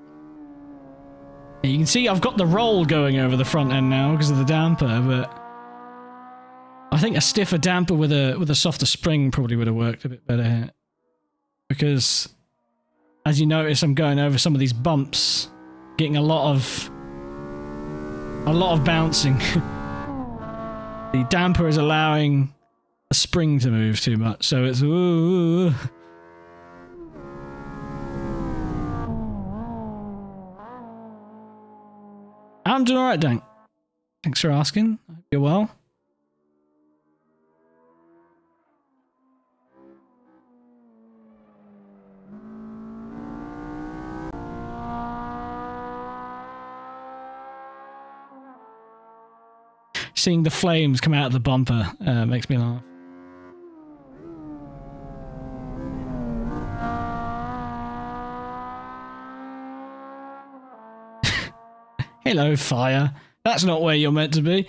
You can see I've got the roll going over the front end now because of the damper, but I think a stiffer damper with a softer spring probably would have worked a bit better here. Because as you notice, I'm going over some of these bumps, getting a lot of bouncing. The damper is allowing a spring to move too much, so it's ooh. I'm doing alright, Dank. Thanks for asking. I hope you're well. Seeing the flames come out of the bumper makes me laugh. Hello, fire. That's not where you're meant to be.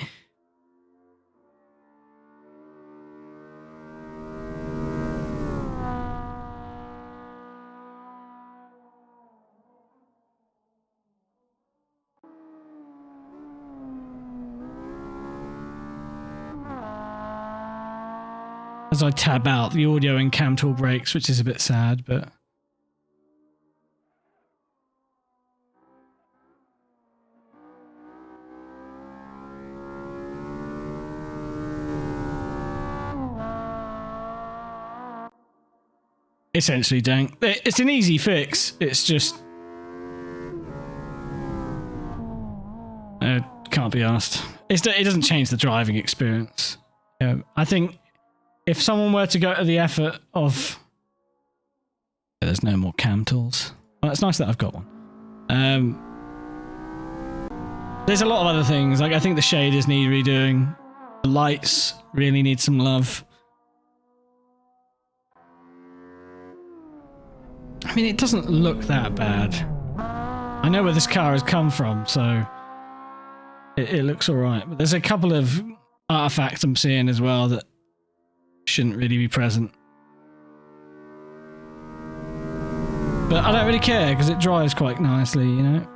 As I tab out, the audio in cam tool breaks, which is a bit sad, but... essentially, dang. It's an easy fix. It's just... can't be asked. It doesn't change the driving experience. I think if someone were to go to the effort of... there's no more cam tools. Well, it's nice that I've got one. There's a lot of other things. Like, I think the shaders need redoing. The lights really need some love. I mean, it doesn't look that bad. I know where this car has come from, so it looks alright. But there's a couple of artifacts I'm seeing as well that shouldn't really be present. But I don't really care because it drives quite nicely, you know?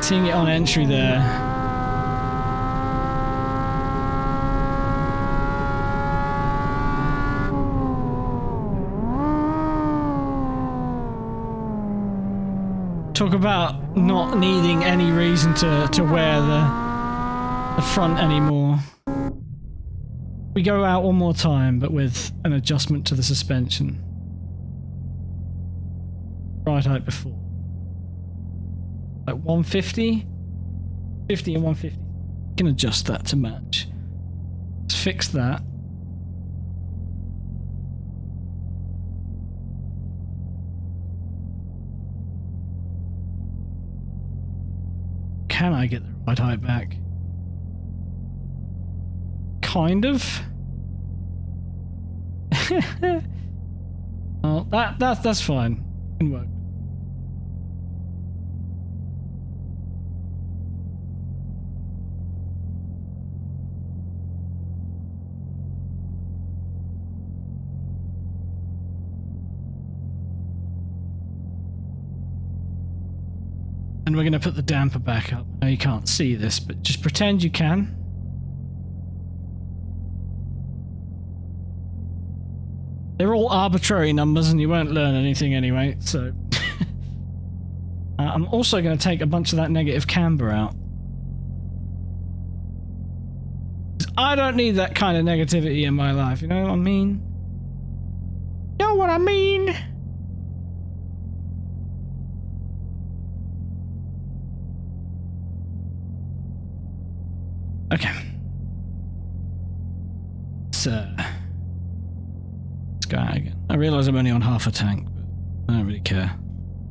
Seeing it on entry there. Talk about not needing any reason to wear the front anymore. We go out one more time, but with an adjustment to the suspension. Right out before. Like 150? 50 and 150. You can adjust that to match. Let's fix that. Can I get the right height back? Kind of. Well, that's fine. Can work. And we're going to put the damper back up. Now you can't see this, but just pretend you can. They're all arbitrary numbers and you won't learn anything anyway, so... I'm also going to take a bunch of that negative camber out. I don't need that kind of negativity in my life, you know what I mean? You know what I mean? Okay. So... let's go out again. I realise I'm only on half a tank, but I don't really care.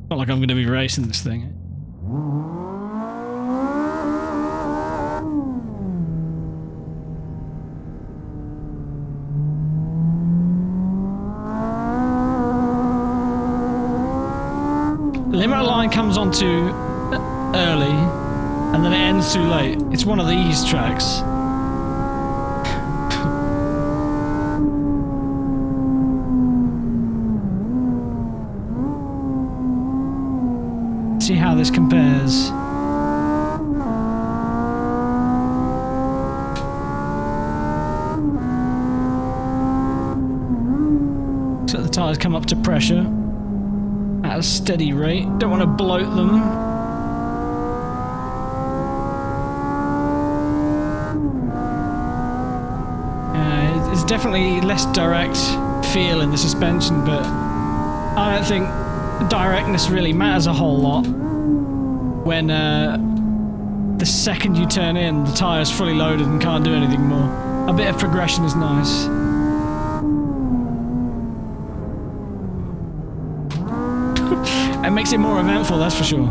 Not like I'm going to be racing this thing. The limiter line comes on too early, and then it ends too late. It's one of these tracks. See how this compares. So the tyres come up to pressure at a steady rate. Don't want to bloat them. It's definitely less direct feel in the suspension, but I don't think directness really matters a whole lot when the second you turn in, the tyre's fully loaded and can't do anything more. A bit of progression is nice. It makes it more eventful, that's for sure.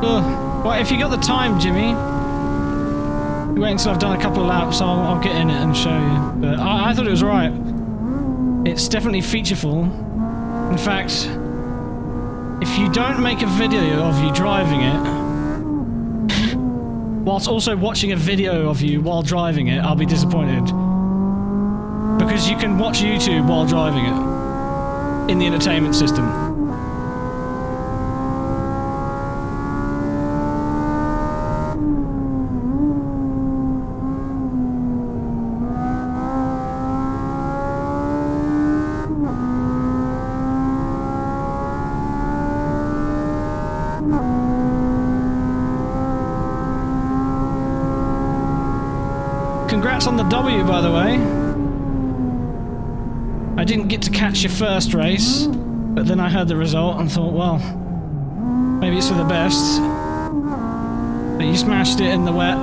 Well, if you got the time, Jimmy, wait until I've done a couple of laps, I'll get in it and show you. But I thought it was alright. It's definitely featureful. In fact, if you don't make a video of you driving it, whilst also watching a video of you while driving it, I'll be disappointed. Because you can watch YouTube while driving it in the entertainment system. Congrats on the W, by the way. I didn't get to catch your first race, but then I heard the result and thought, well, maybe it's for the best. But you smashed it in the wet.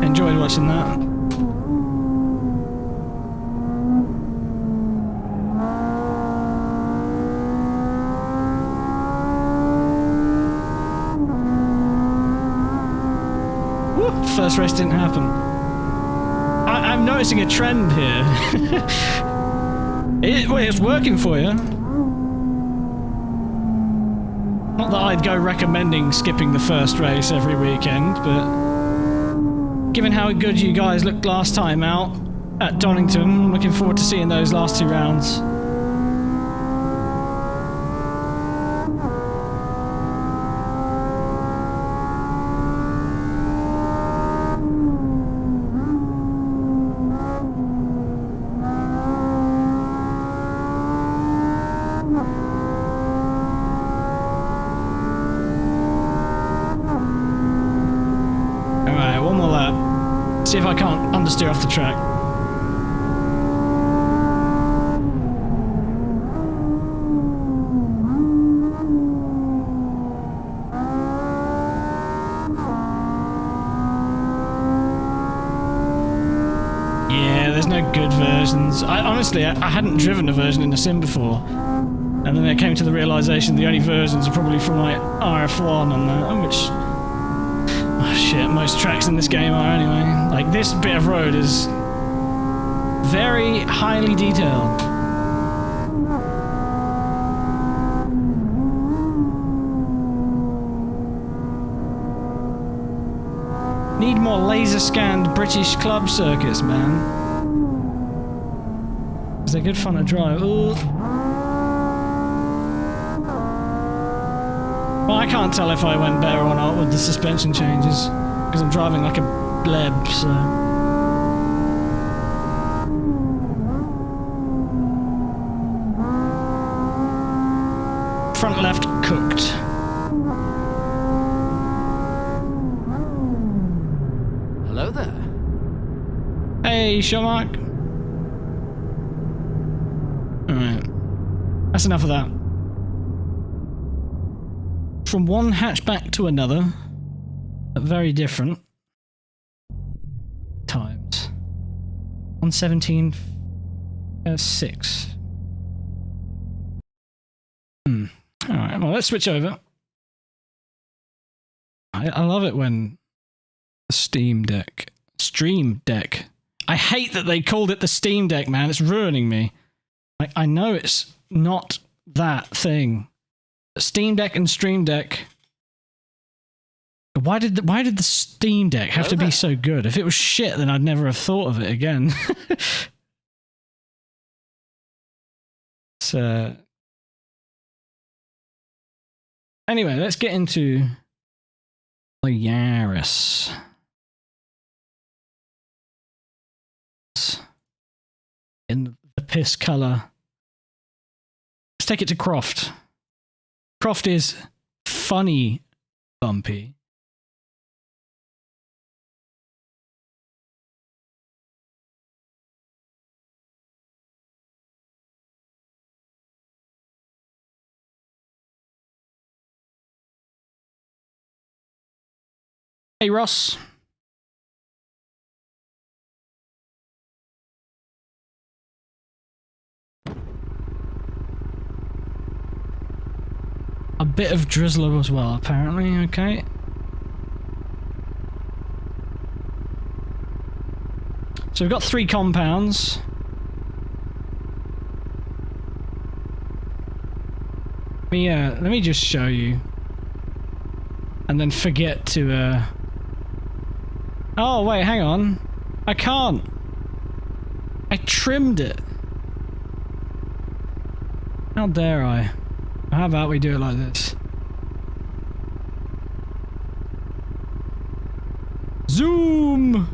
Enjoyed watching that. First race didn't happen. I'm noticing a trend here. It's working for you. Not that I'd go recommending skipping the first race every weekend, but given how good you guys looked last time out at Donington, I'm looking forward to seeing those last 2 rounds. See if I can't understeer off the track. Yeah, there's no good versions. Honestly, I hadn't driven a version in the sim before. And then I came to the realization the only versions are probably from like RF1 and that, which... Oh shit, most tracks in this game are anyway. Like, this bit of road is very highly detailed. Need more laser-scanned British club circuits, man. Because they're good fun to drive. Ooh. Well, I can't tell if I went better or not with the suspension changes, because I'm driving like a bleb, so... Front left cooked. Hello there. Hey, Showmark. Alright. That's enough of that. From one hatchback to another, at very different times. 117, 6. Alright, well, let's switch over. I love it when the Stream Deck. I hate that they called it the Steam Deck, man. It's ruining me. I know it's not that thing. Steam Deck and Stream Deck. Why did the Steam Deck have to be so good? If it was shit, then I'd never have thought of it again. So anyway, let's get into the Yaris. In the piss color. Let's take it to Croft. Croft is funny bumpy. Hey, Ross. A bit of drizzler as well, apparently. Okay. So we've got 3 compounds. Let me just show you. And then forget to, Oh, wait, hang on. I can't. I trimmed it. How dare I? How about we do it like this? Zoom!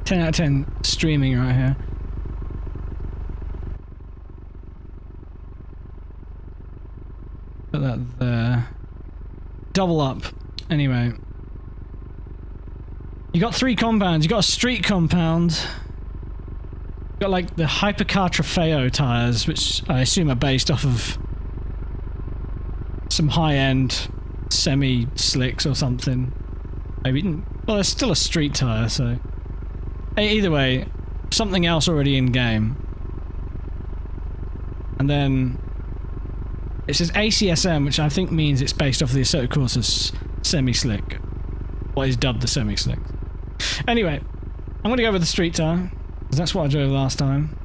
10 out of 10 streaming right here. Put that there. Double up. Anyway. You got 3 compounds. You got a street compound. You got like the Hypercar Trofeo tires, which I assume are based off of some high-end semi-slicks or something. Maybe. Well, it's still a street tire, so. Either way, something else already in game. And then it says ACSM, which I think means it's based off the Assetto Corsa semi-slick. What is dubbed the semi-slick. Anyway, I'm going to go with the street tire, because that's what I drove last time.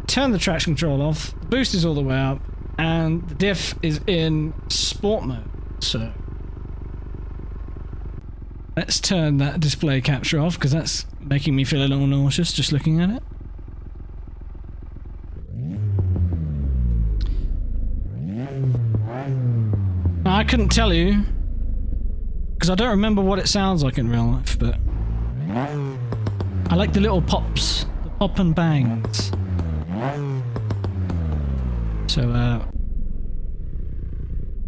Turn the traction control off, the boost is all the way up, and the diff is in sport mode, so. Let's turn that display capture off, because that's making me feel a little nauseous just looking at it. Now, I couldn't tell you, because I don't remember what it sounds like in real life, but I like the little pops, the pop and bangs. So,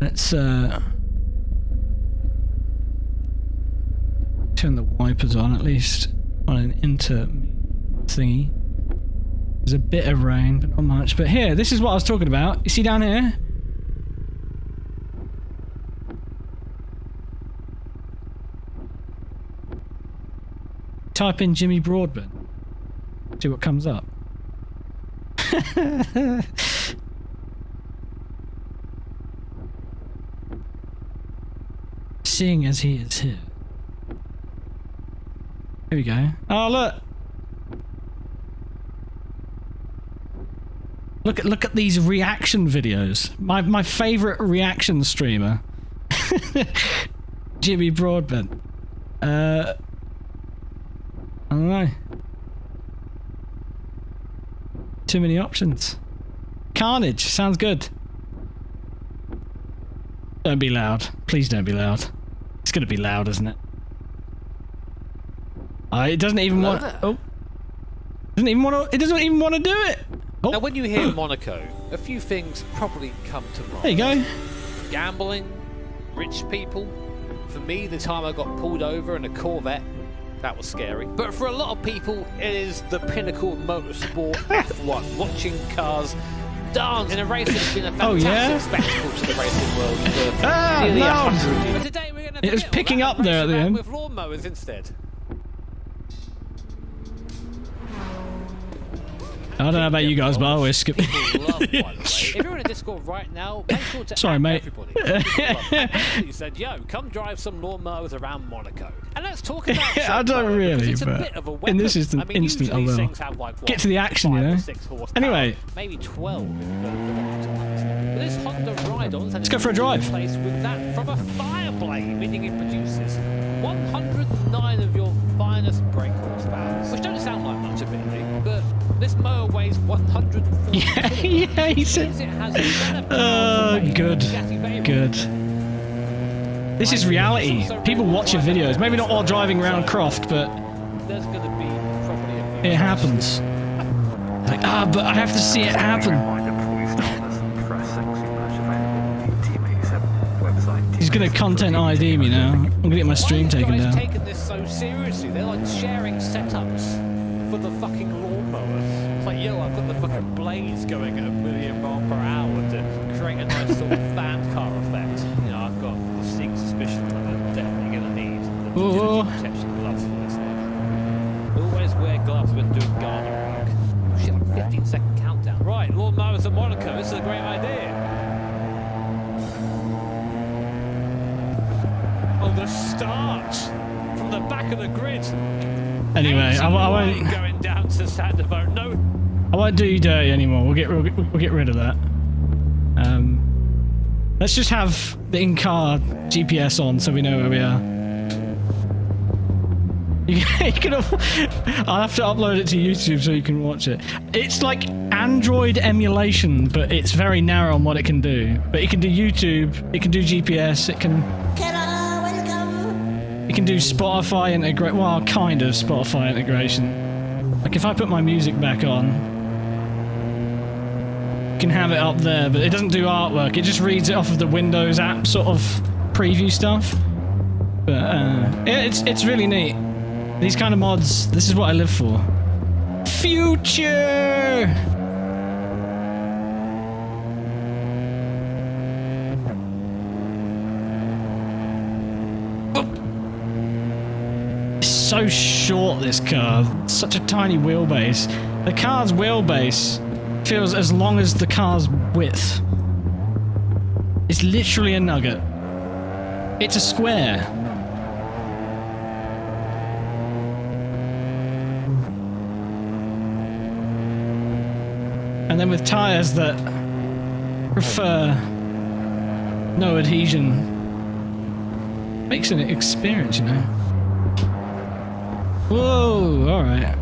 let's turn the wipers on, at least on an inter thingy. There's a bit of rain, but not much. But here, this is what I was talking about. You see down here? Type in Jimmy Broadbent. See what comes up. Seeing as he is here. Here we go. Oh, look! Look at these reaction videos. My favorite reaction streamer. Jimmy Broadbent. I don't know. Too many options. Carnage sounds good. Don't be loud. Please don't be loud. It's gonna be loud, isn't it? It doesn't even want. Oh, doesn't even want to. It doesn't even want to do it. Oh. Now, when you hear Monaco, a few things probably come to mind. There you go. Gambling, rich people. For me, the time I got pulled over in a Corvette, that was scary. But for a lot of people, it is the pinnacle of motorsport, F1, watching cars dance in a race that's been a fantastic spectacle to the racing world for nearly 100 years. But today we're going to it was picking up there at the end. With lawnmowers instead. I don't know about you guys, but I always skip. If you're in a Discord right now, make sure to Sorry, mate. Everybody. You said, yo, come drive some lawnmowers around Monaco. And let's talk about I don't really, it's but a bit of a weapon. in this instant, I will. Like, Get to the action, you know. Anyway. Maybe 12. But this Honda Ride-On, let's go for a drive. With that from a Fireblade, meaning it produces 109 of your finest brake horsepower, which don't sound like much admittedly, but this mower weighs 140 yeah, he said. Good. This is reality. People watch your videos. Maybe not while driving around Croft, but it happens. Like, but I have to see it happen. He's gonna content ID me now. I'm gonna get my stream taken down. Taking this so seriously, they're like sharing setups for the fucking lawnmower. It's like, yo, I've got the fucking blades going at 1 million miles per hour to create a nice sort of fan car effect. You know, I've got a sneaking suspicion that I'm definitely gonna need the protection gloves for this one. Always wear gloves when doing garden work. Oh shit, like 15-second countdown. Right, lawnmowers in Monaco. This is a great idea. Oh, the start from the back of the grid. Anyway, I won't. Going down to Sandovo. No. I won't do you dirty anymore. We'll get rid of that. Let's just have the in-car GPS on so we know where we are. I'll have to upload it to YouTube so you can watch it. It's like Android emulation, but it's very narrow on what it can do. But it can do YouTube, it can do GPS, it can do Spotify integration. Well, kind of Spotify integration. Like if I put my music back on, can have it up there, but it doesn't do artwork. It just reads it off of the Windows app sort of preview stuff. But it's really neat. These kind of mods, this is what I live for. Future! It's so short, this car. It's such a tiny wheelbase. The car's wheelbase feels as long as the car's width. It's literally a nugget. It's a square. And then with tyres that prefer no adhesion, makes an experience, you know. Whoa, alright.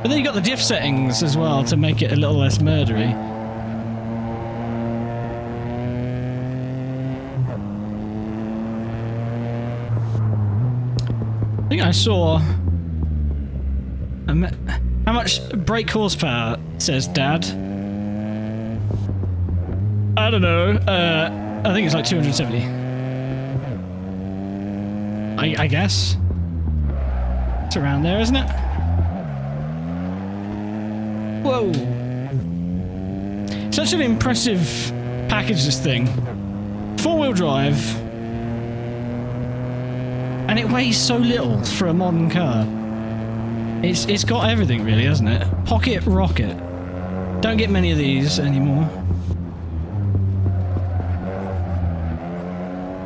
But then you got the diff settings as well to make it a little less murdery. I think I saw how much brake horsepower, says Dad. I don't know. I think it's like 270. I guess. It's around there, isn't it? Whoa. Such an impressive package, this thing. 4-wheel drive. And it weighs so little for a modern car. It's got everything, really, hasn't it? Pocket rocket. Don't get many of these anymore.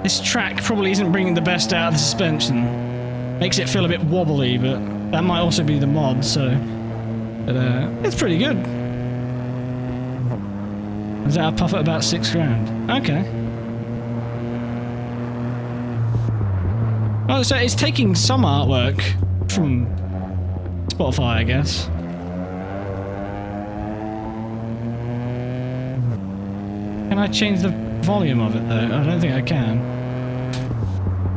This track probably isn't bringing the best out of the suspension. Makes it feel a bit wobbly, but that might also be the mod, so... But, it's pretty good. Is that a puff at about $6,000? Okay. Oh, so it's taking some artwork from Spotify, I guess. Can I change the volume of it, though? I don't think I can.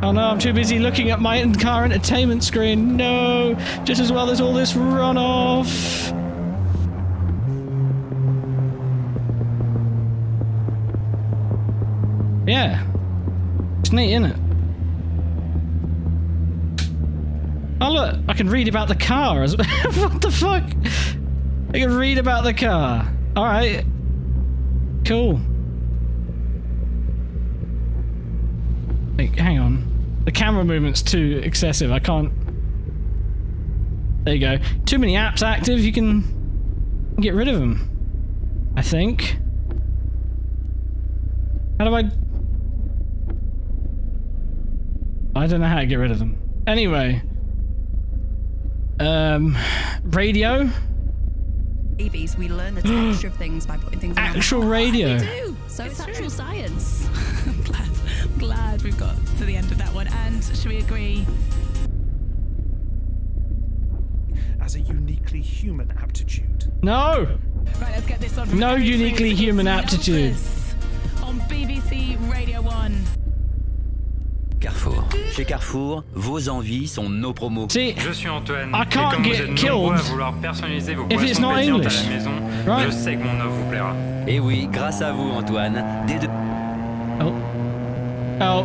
Oh no, I'm too busy looking at my in-car entertainment screen. No! Just as well there's all this runoff. Yeah. It's neat, isn't it? Oh look, I can read about the car as well. What the fuck? I can read about the car. Alright. Cool. Wait, hang on. The camera movement's too excessive. I can't... There you go. Too many apps active, you can get rid of them. I think. How do I don't know how to get rid of them. Anyway. Radio? Babies, we learn the texture of things by putting things in our Actual mouth. radio. We do. So it's actual science. I'm glad we've got to the end of that one. And should we agree? As a uniquely human aptitude. No! Right, let's get this on. No uniquely human aptitude. On BBC Radio 1. Carrefour. Chez Carrefour, vos envies sont nos promos. See, Je suis Antoine. I et can't comme vous get êtes killed nombreux à vouloir personnaliser vos if it's boissons not pétillantes English. à la maison, Right. je sais que mon offre vous plaira. Et oui, grâce à vous, Antoine, dès Oh.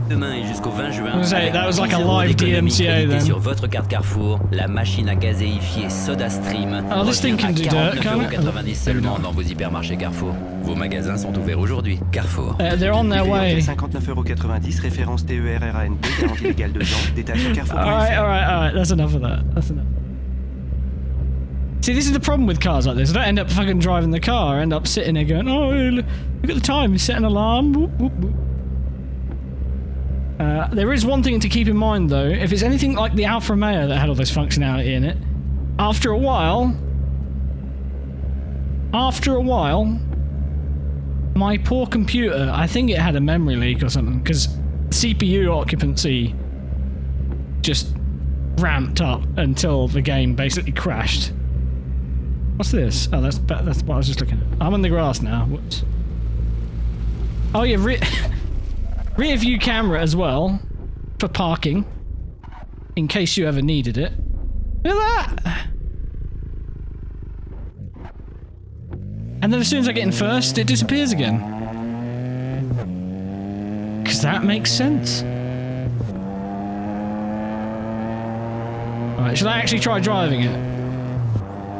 demain et jusqu'au 20 juin, I was gonna say, avec that was like a 10 € live d'économie DMCA créditée then. sur votre carte Carrefour, la machine à gazéifier SodaStream Oh, this thing can do dirt, can't it? 49,90 € seulement dans vos hypermarchés Carrefour. Vos magasins sont ouverts aujourd'hui. Carrefour. They're on their way. 59,90 €, référence TER RANP, garantie légale 2 ans, détail sur Carrefour. Alright. That's enough of that. That's enough. See, this is the problem with cars like this. I don't end up fucking driving the car. I end up sitting there going, oh, look at the time. Set an alarm. Whoop, whoop, whoop. There is one thing to keep in mind, though. If it's anything like the Alfa Romeo that had all this functionality in it, after a while, my poor computer, I think it had a memory leak or something, because CPU occupancy just ramped up until the game basically crashed. What's this? Oh, that's what I was just looking at. I'm on the grass now. Whoops. Oh yeah, rear view camera as well for parking, in case you ever needed it. Look at that! And then as soon as I get in first, it disappears again. Because that makes sense. Alright, should I actually try driving it?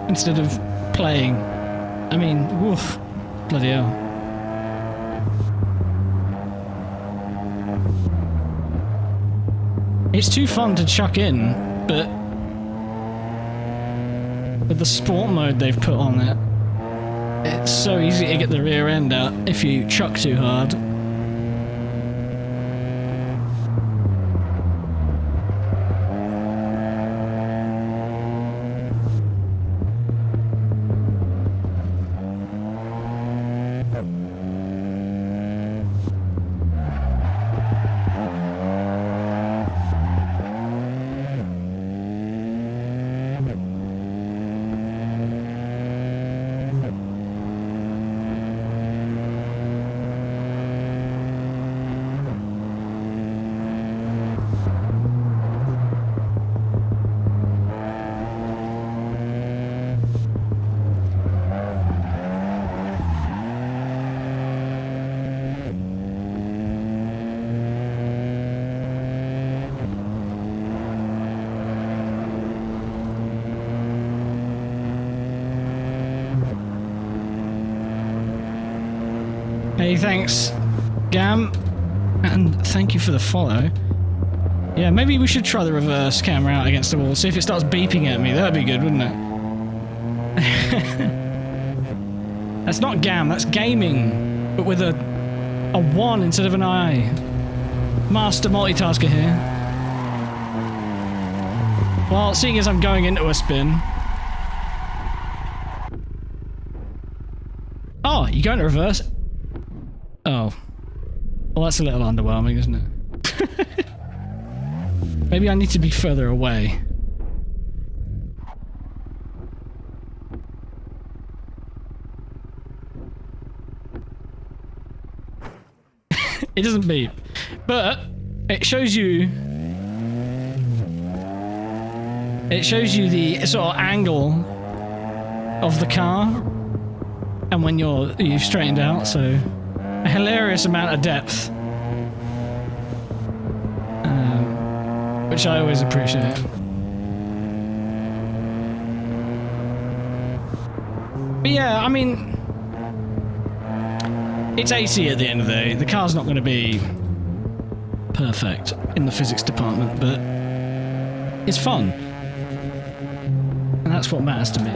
Instead of playing? I mean, woof. Bloody hell. It's too fun to chuck in, but with the sport mode they've put on it, it's so easy to get the rear end out if you chuck too hard. Hey, thanks, Gam, and thank you for the follow. Yeah, maybe we should try the reverse camera out against the wall, see if it starts beeping at me. That'd be good, wouldn't it? That's not Gam, that's gaming, but with a 1 instead of an I. Master multitasker here. Well, seeing as I'm going into a spin. Oh, you go into reverse? Oh. Well, that's a little underwhelming, isn't it? Maybe I need to be further away. It doesn't beep. But it shows you... It shows you the sort of angle of the car. And when you've straightened out, so... A hilarious amount of depth. Which I always appreciate. But yeah, I mean... It's AC at the end of the day. The car's not going to be perfect in the physics department, but it's fun. And that's what matters to me.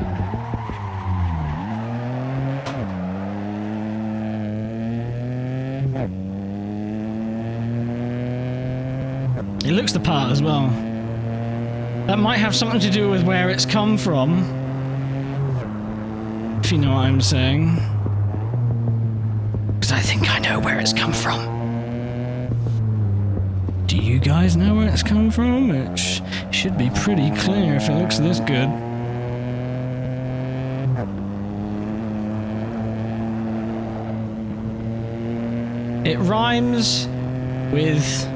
It looks the part as well. That might have something to do with where it's come from. If you know what I'm saying. Because I think I know where it's come from. Do you guys know where it's come from? It should be pretty clear if it looks this good. It rhymes with...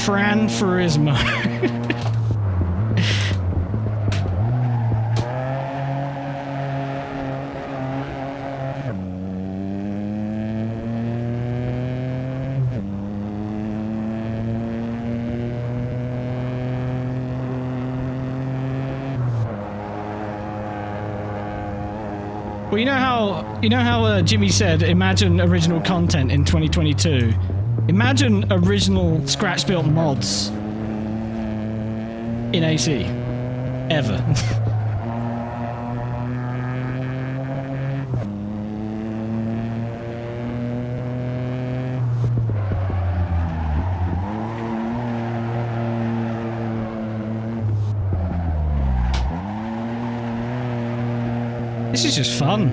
Fran Furismo. Well, you know how Jimmy said, imagine original content in 2022. Imagine original scratch-built mods in AC. ever. This is just fun.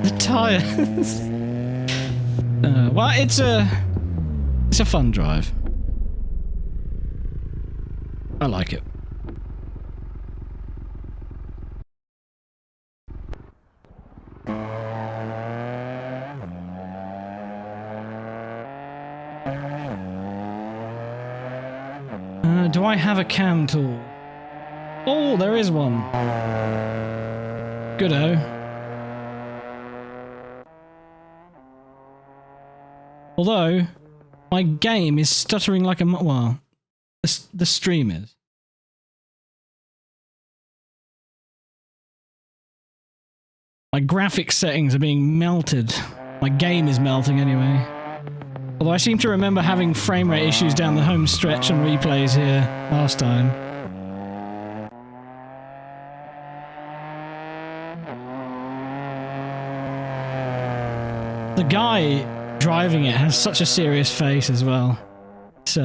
The tires. Well, it's a fun drive. I like it. Do I have a cam tool? Oh, there is one. Good-o. Although, my game is stuttering like a... Well, the stream is. My graphics settings are being melted. My game is melting anyway. Although I seem to remember having frame rate issues down the home stretch and replays here last time. The guy driving it has such a serious face as well. It's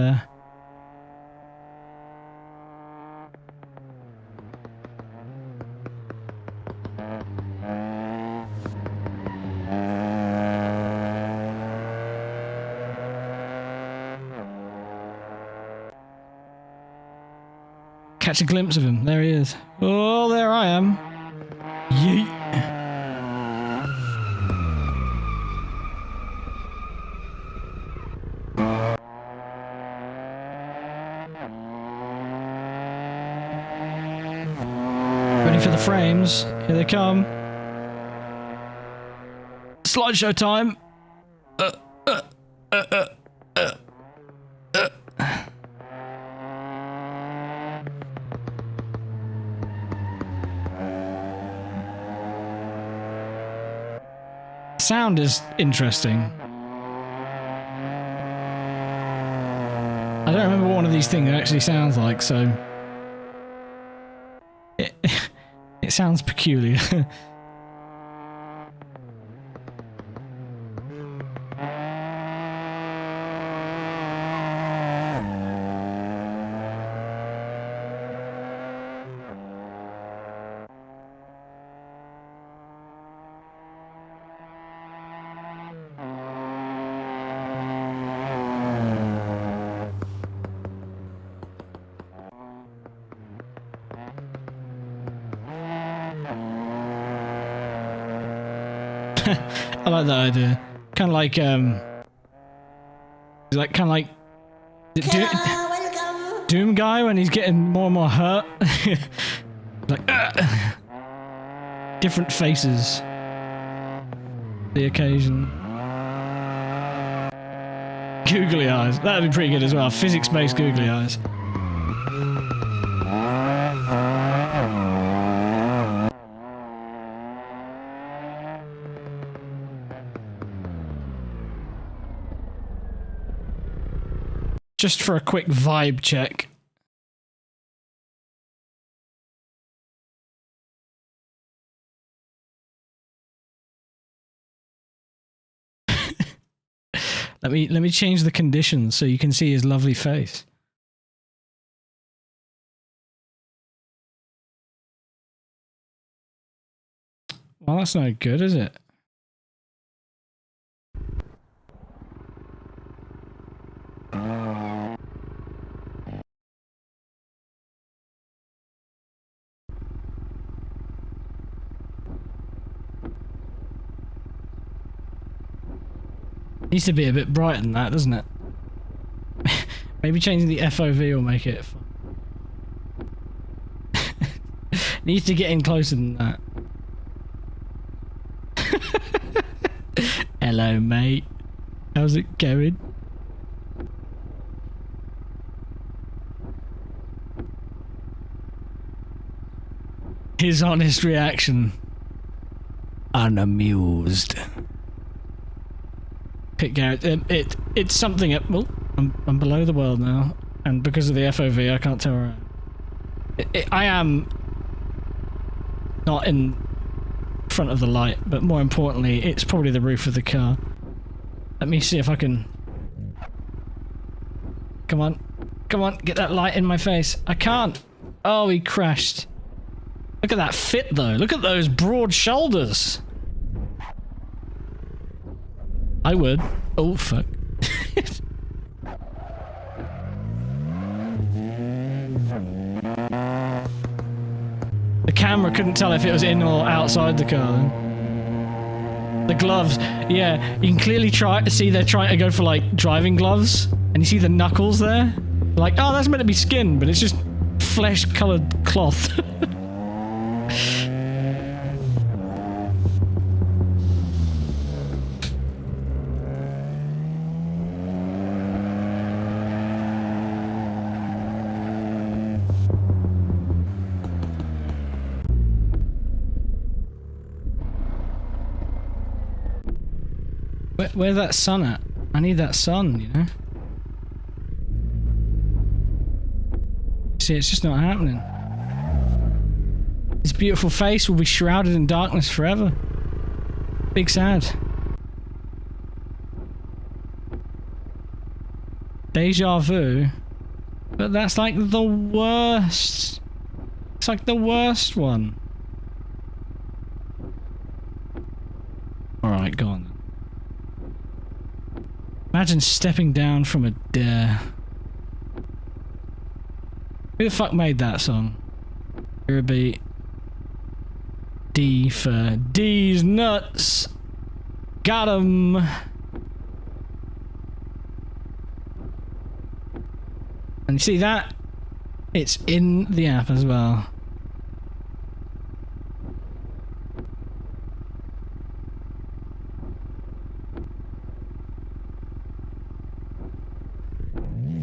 catch a glimpse of him. There he is. Oh, there I am. Yeet. Ready for the frames. Here they come. Slideshow time. Sound is interesting. I don't remember what one of these things actually sounds like, so it sounds peculiar. I like that idea. Kind of like Doom guy when he's getting more and more hurt. Like different faces. The occasion. Googly eyes. That'd be pretty good as well. Physics-based googly eyes. Just for a quick vibe check. Let me change the conditions so you can see his lovely face. Well, that's not good, is it? Needs to be a bit brighter than that, doesn't it? Maybe changing the FOV will make it fun. Needs to get in closer than that. Hello, mate. How's it going? His honest reaction. Unamused. pit garage. It's something at... Well, I'm below the world now. And because of the FOV, I can't tell where I am not in front of the light, but more importantly, it's probably the roof of the car. Let me see if I can... Come on. Come on, get that light in my face. I can't. Oh, he crashed. Look at that fit, though. Look at those broad shoulders. I would. Oh, fuck. The camera couldn't tell if it was in or outside the car then. The gloves, yeah, you can clearly see they're trying to go for like driving gloves, and you see the knuckles there. Like, oh, that's meant to be skin, but it's just flesh-colored cloth. Where's that sun at? I need that sun, you know? See, it's just not happening. His beautiful face will be shrouded in darkness forever. Big sad. Deja vu. But that's like the worst. It's like the worst one. Alright, go on then. Imagine stepping down from a dare. Who the fuck made that song? Here a beat. D for D's nuts. Got 'em. And you see that? It's in the app as well.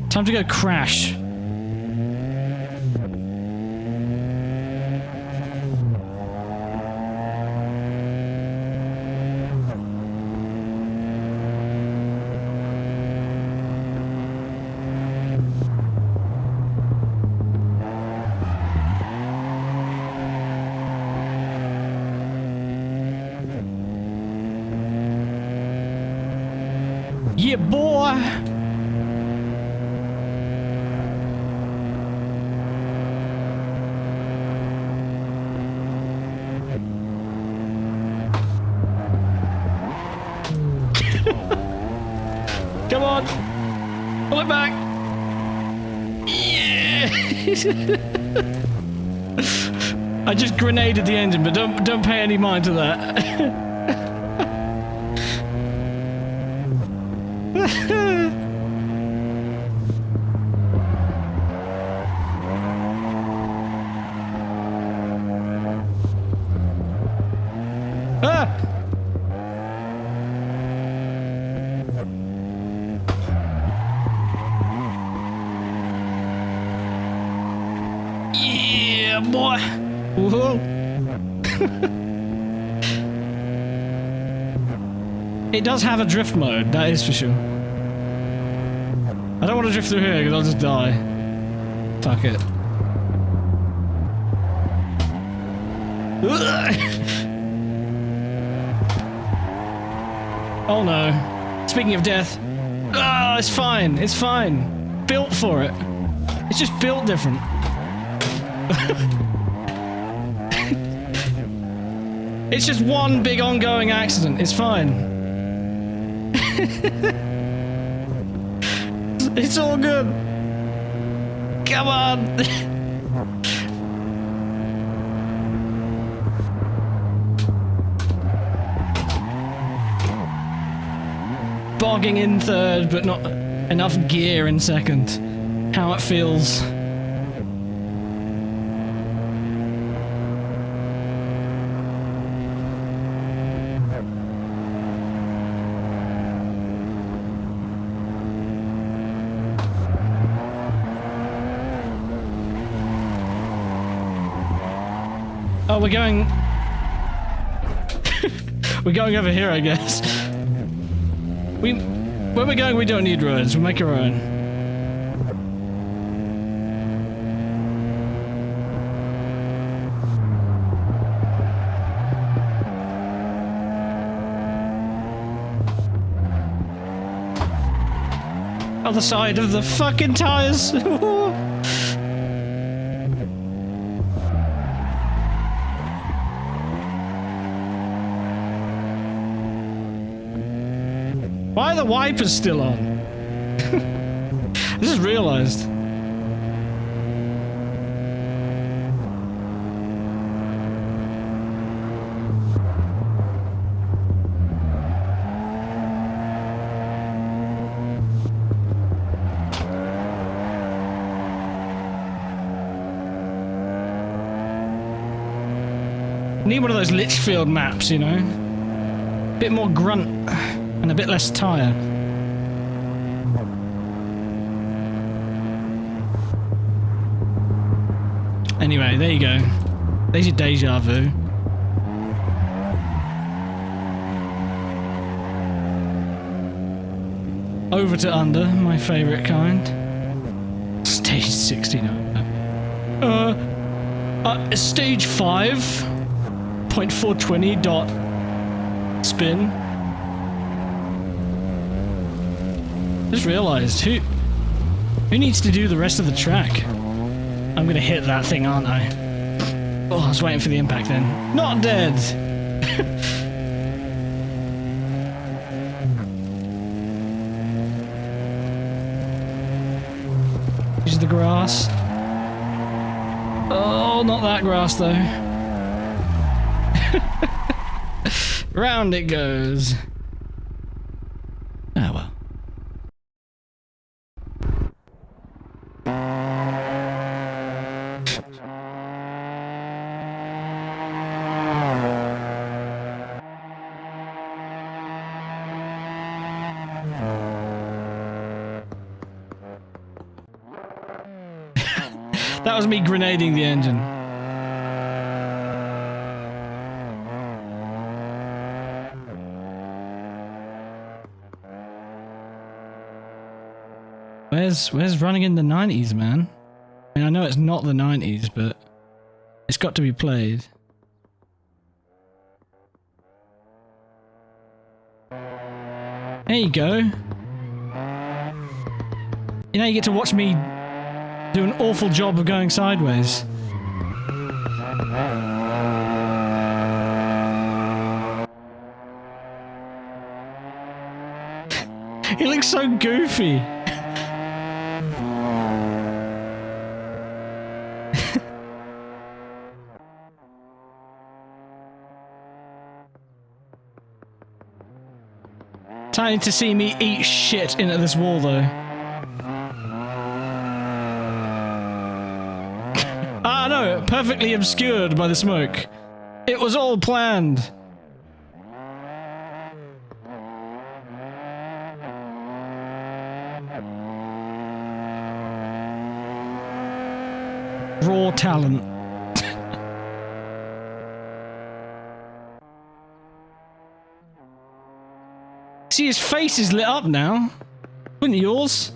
Time to go crash. Yeah, boy. Come on! Pull it back! Yeah! I just grenaded the engine, but don't pay any mind to that. Ah! Yeah, boy. Whoa. It does have a drift mode, that is for sure. I don't want to drift through here because I'll just die. Fuck it. Oh no. Speaking of death. Oh, it's fine. It's fine. Built for it. It's just built different. It's just one big ongoing accident. It's fine. It's all good. Come on. Bogging in third, but not enough gear in second. How it feels. Oh, we're going... we're going over here, I guess. Where we're going, we don't need roads. We'll make our own. Other side of the fucking tires. Why are the wipers still on? I just realized. Need one of those Litchfield maps, you know? Bit more grunt and a bit less tire. Anyway, there you go. There's your deja vu. Over to under, my favourite kind. Stage 69. Stage 5. 0.420 dot spin. Just realized who needs to do the rest of the track? I'm gonna hit that thing, aren't I? Oh, I was waiting for the impact then. Not dead. Use the grass. Oh, not that grass though. Round it goes. Ah, well. That was me grenading the engine. Where's running in the 90s, man? I mean, I know it's not the 90s, but it's got to be played. There you go. You know, you get to watch me do an awful job of going sideways. He looks so goofy. Time to see me eat shit into this wall, though. Ah, no, perfectly obscured by the smoke. It was all planned. Raw talent. See, his face is lit up now. Wouldn't yours?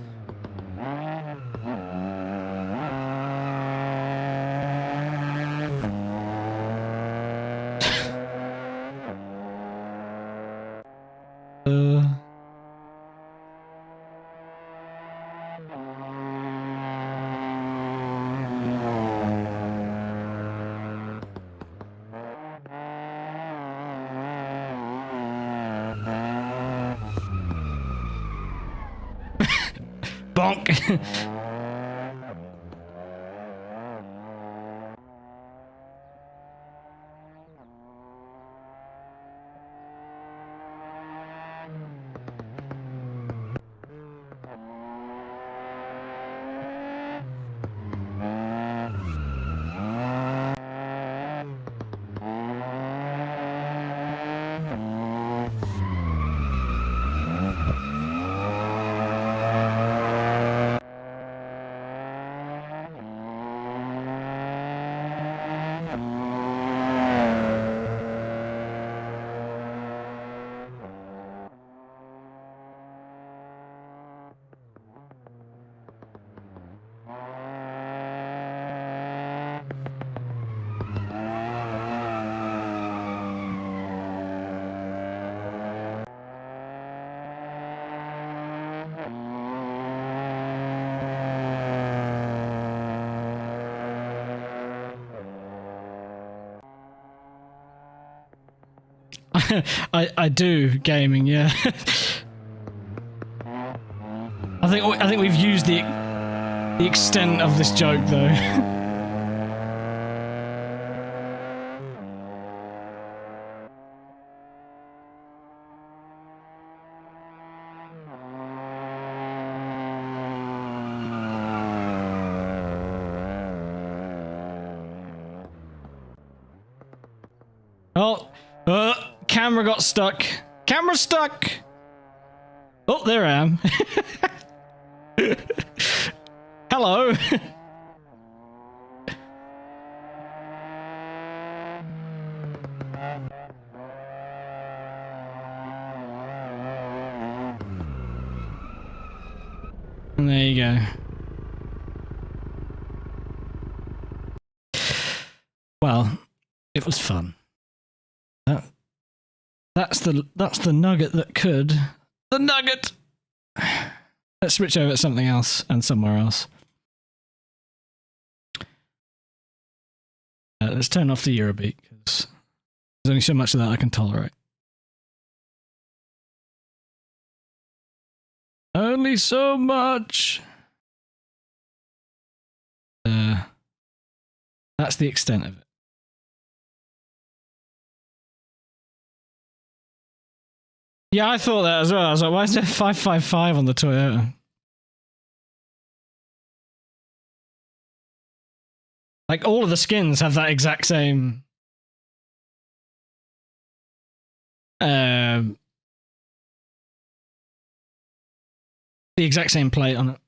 Bonk. I do gaming, yeah. I think we've used the extent of this joke though. Oh, camera got stuck. Camera stuck. Oh, there I am. Hello. And there you go. Well, it was fun. That's the nugget that could. The nugget. Let's switch over to something else and somewhere else. Let's turn off the Eurobeat because there's only so much of that I can tolerate. Only so much. That's the extent of it. Yeah, I thought that as well. I was like, why is there 555 on the Toyota? Like, all of the skins have that exact same... the exact same plate on it.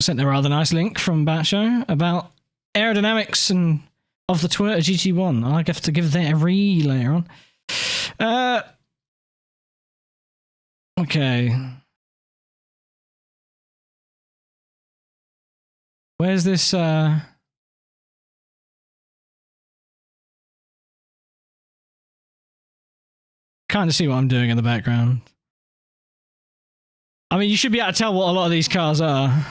Sent a rather nice link from Batshow about aerodynamics and of the Toyota GT1. I'll have to give that a read later on. Okay. Where's this? Kind of see what I'm doing in the background. I mean, you should be able to tell what a lot of these cars are.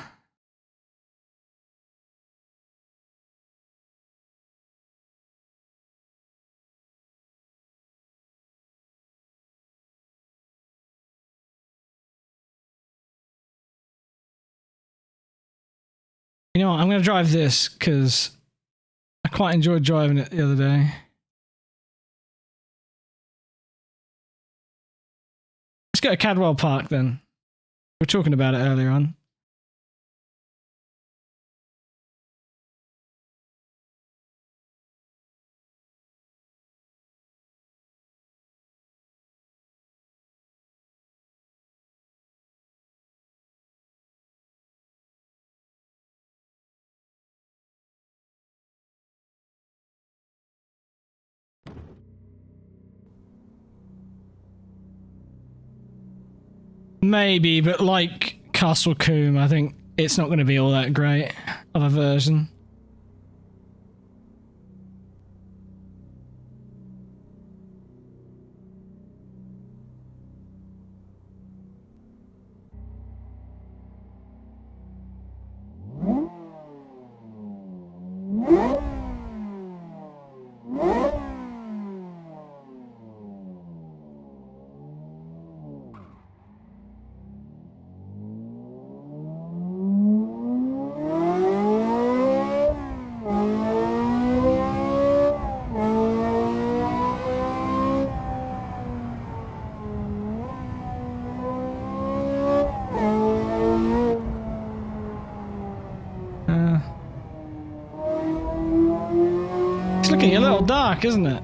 You know what, I'm going to drive this because I quite enjoyed driving it the other day. Let's go to Cadwell Park then. We were talking about it earlier on. Maybe, but like Castle Combe, I think it's not going to be all that great of a version. It's looking a little dark, isn't it?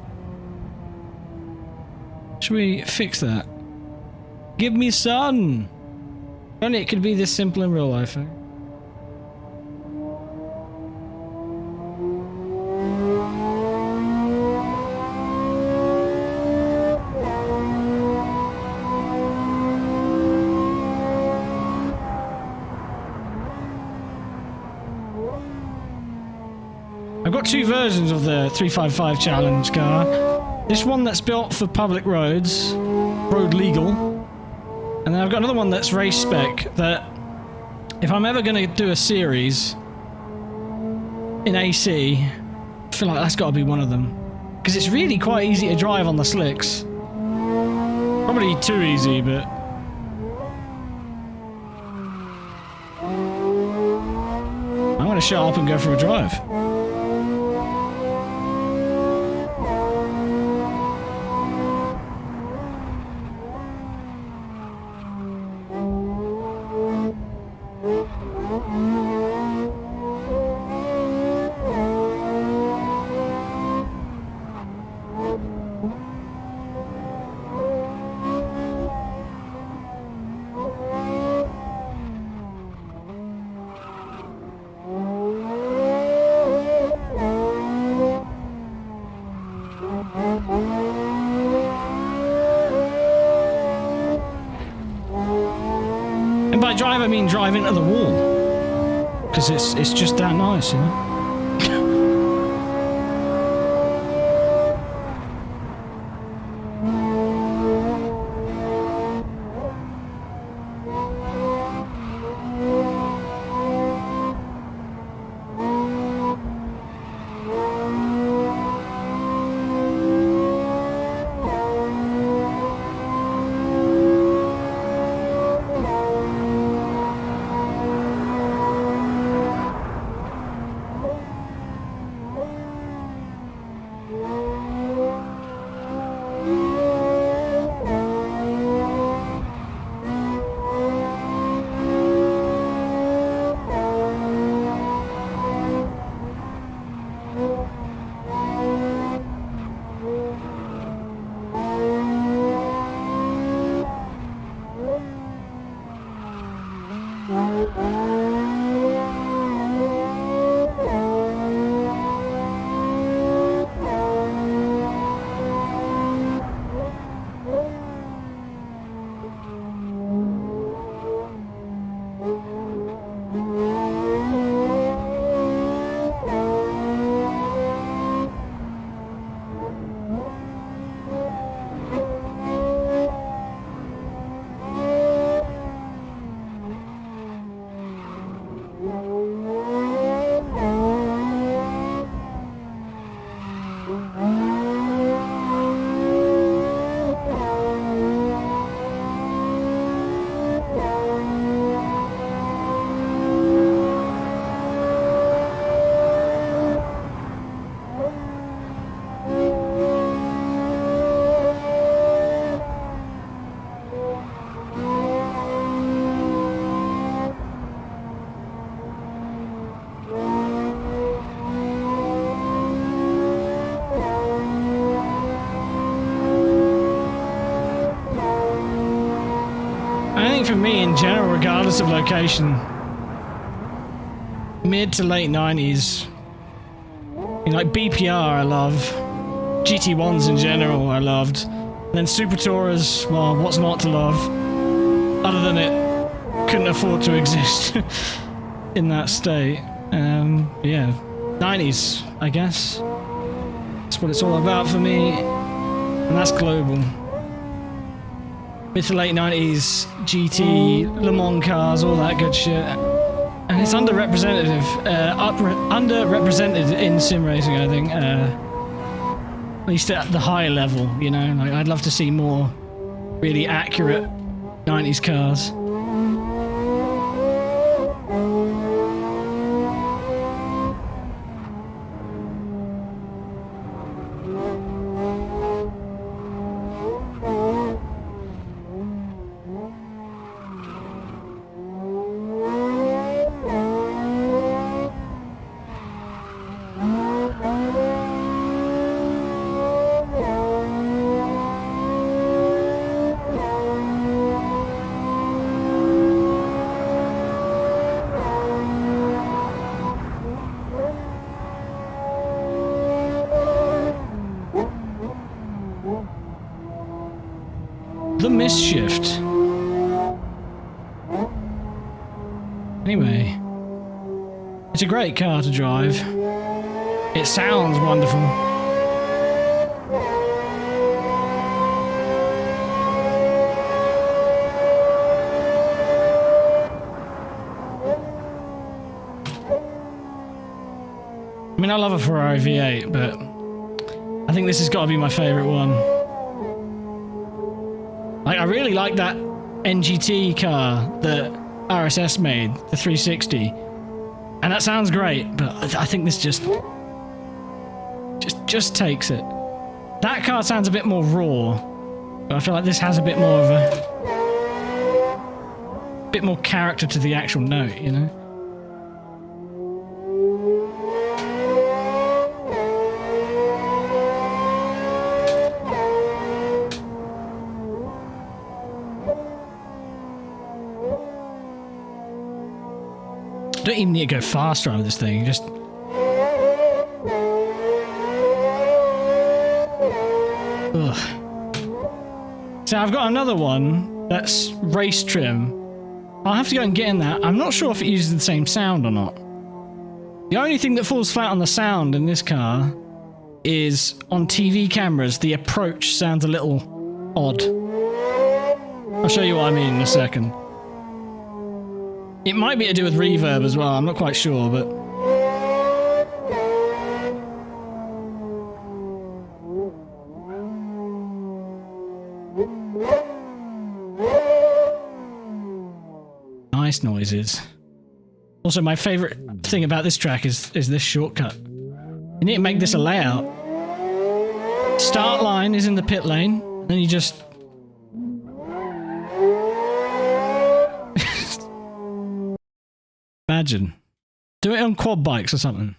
Should we fix that? Give me sun! Only it could be this simple in real life, eh? I've got two versions of the 355 challenge car. This one that's built for public roads, road legal, and then I've got another one that's race spec that if I'm ever going to do a series in AC, I feel like that's got to be one of them. Because it's really quite easy to drive on the slicks. Probably too easy, but... I'm going to shut up and go for a drive. And by drive, I mean drive into the wall. Because it's just that nice, you know? For me in general, regardless of location, mid to late 90s, you know, like BPR I love, GT1s in general I loved, and then Super Tourers, well, what's not to love, other than it couldn't afford to exist in that state. Yeah, 90s, I guess. That's what it's all about for me, and that's global. Mid to late 90s, GT, Le Mans cars, all that good shit. And it's underrepresented in sim racing, I think. At least at the high level, you know? Like, I'd love to see more really accurate 90s cars. The mist shift. Anyway, it's a great car to drive. It sounds wonderful. I mean, I love a Ferrari V8, but I think this has got to be my favourite one. Like, I really like that NGT car that RSS made, the 360. And that sounds great, but I think this just takes it. That car sounds a bit more raw, but I feel like this has a bit more of a bit more character to the actual note, you know? Don't even need to go faster on this thing, just... Ugh. So I've got another one that's race trim. I'll have to go and get in that. I'm not sure if it uses the same sound or not. The only thing that falls flat on the sound in this car is on TV cameras, the approach sounds a little odd. I'll show you what I mean in a second. It might be to do with reverb as well, I'm not quite sure, but... Nice noises. Also, my favourite thing about this track is this shortcut. You need to make this a layout. Start line is in the pit lane, and then you just... Imagine. Do it on quad bikes or something.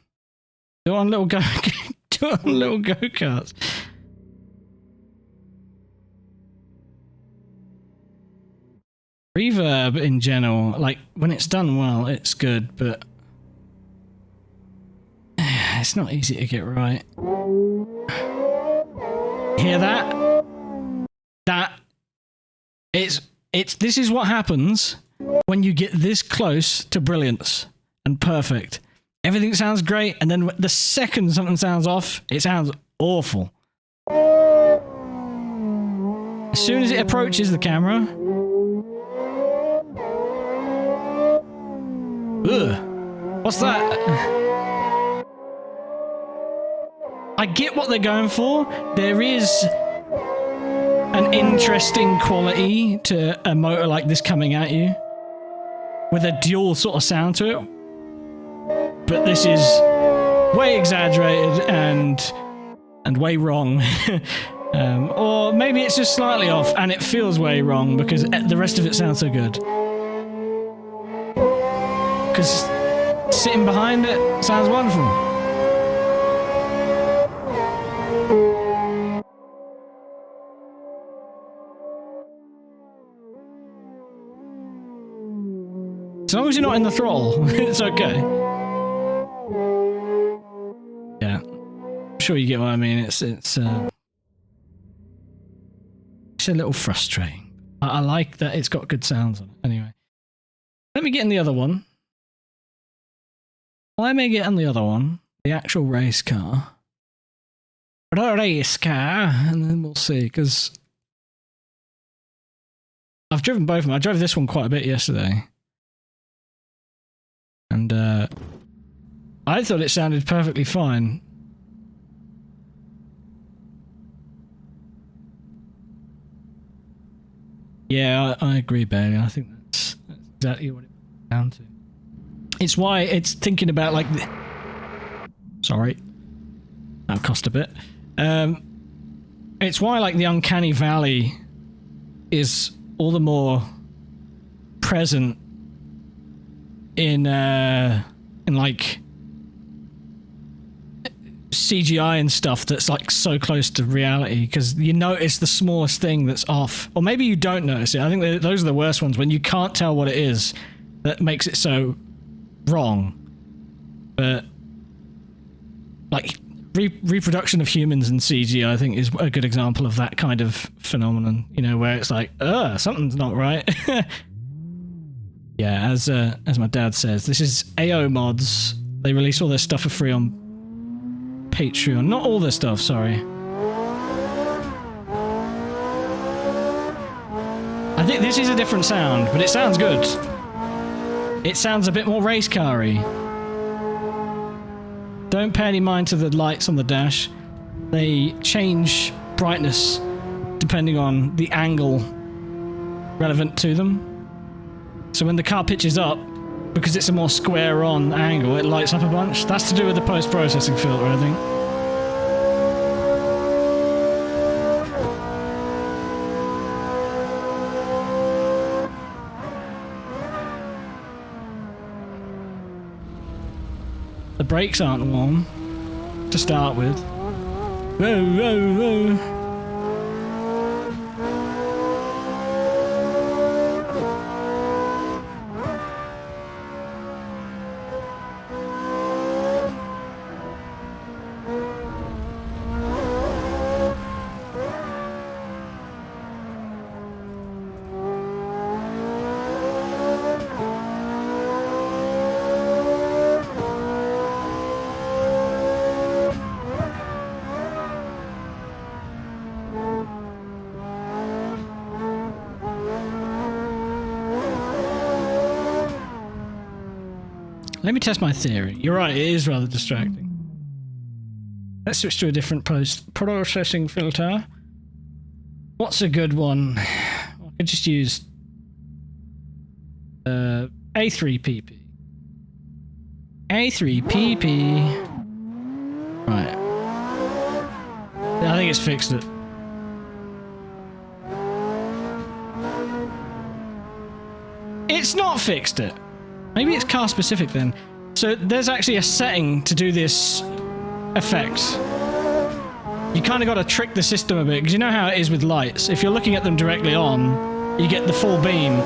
Do it on little go-karts. Reverb in general, like when it's done well, it's good, but it's not easy to get right. Hear that? This is what happens when you get this close to brilliance and perfect. Everything sounds great, and then the second something sounds off, it sounds awful. As soon as it approaches the camera... Ugh. What's that? I get what they're going for. There is an interesting quality to a motor like this coming at you, with a dual sort of sound to it. But this is way exaggerated and way wrong. Or maybe it's just slightly off and it feels way wrong because the rest of it sounds so good. Because sitting behind it sounds wonderful. As long as you're not in the throttle, it's okay. Yeah, I'm sure you get what I mean. It's a little frustrating. I like that it's got good sounds on it. Anyway, let me get in the other one. Let me get in the other one, the actual race car. The race car, and then we'll see, because I've driven both of them. I drove this one quite a bit yesterday. And I thought it sounded perfectly fine. Yeah, I agree, Bailey. I think that's exactly what it comes down to. It's why it's thinking about like... Sorry. That cost a bit. It's why like the Uncanny Valley is all the more present in like CGI and stuff that's like so close to reality, because you notice the smallest thing that's off, or maybe you don't notice it. I think those are the worst ones, when you can't tell what it is that makes it so wrong. But like reproduction of humans in CG, I think, is a good example of that kind of phenomenon, you know, where it's like, something's not right. Yeah, as my dad says, this is AO Mods. They release all their stuff for free on Patreon. Not all their stuff, sorry. I think this is a different sound, but it sounds good. It sounds a bit more race car-y. Don't pay any mind to the lights on the dash. They change brightness depending on the angle relevant to them. So when the car pitches up, because it's a more square on angle, it lights up a bunch. That's to do with the post-processing filter, I think. The brakes aren't warm to start with. Whoa, whoa, whoa. Let me test my theory. You're right, it is rather distracting. Let's switch to a different post-processing filter. What's a good one? I could just use A3PP. A3PP. Right. I think it's fixed it. It's not fixed it. Maybe it's car specific then. So there's actually a setting to do this effect. You kind of got to trick the system a bit, because you know how it is with lights. If you're looking at them directly on, you get the full beam.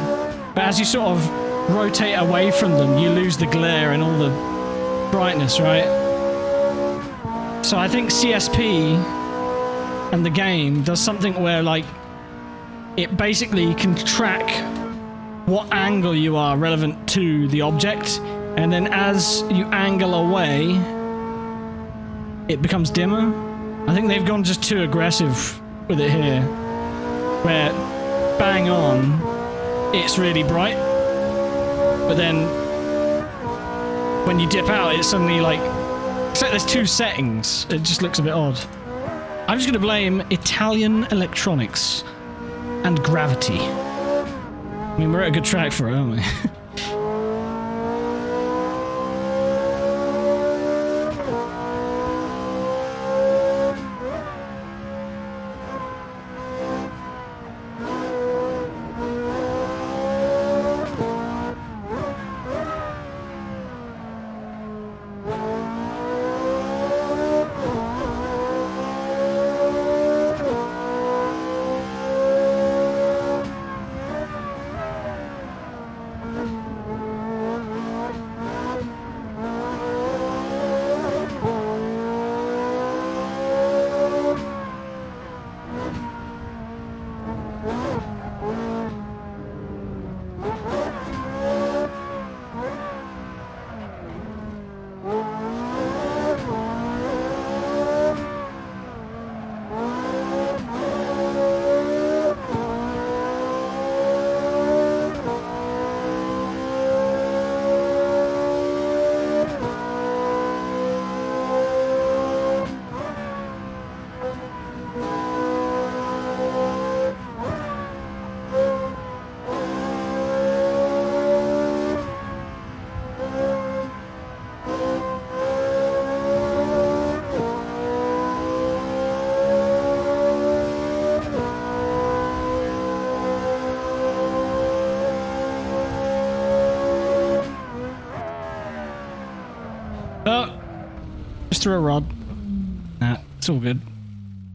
But as you sort of rotate away from them, you lose the glare and all the brightness, right? So I think CSP and the game does something where, like, it basically can track what angle you are relevant to the object, and then as you angle away, it becomes dimmer. I think they've gone just too aggressive with it here, where bang on, it's really bright, but then when you dip out, it's suddenly like, it's like there's two settings. It just looks a bit odd. I'm just going to blame Italian electronics and gravity. I mean, we're at a good track for it, aren't we? Through a rod. Nah, it's all good.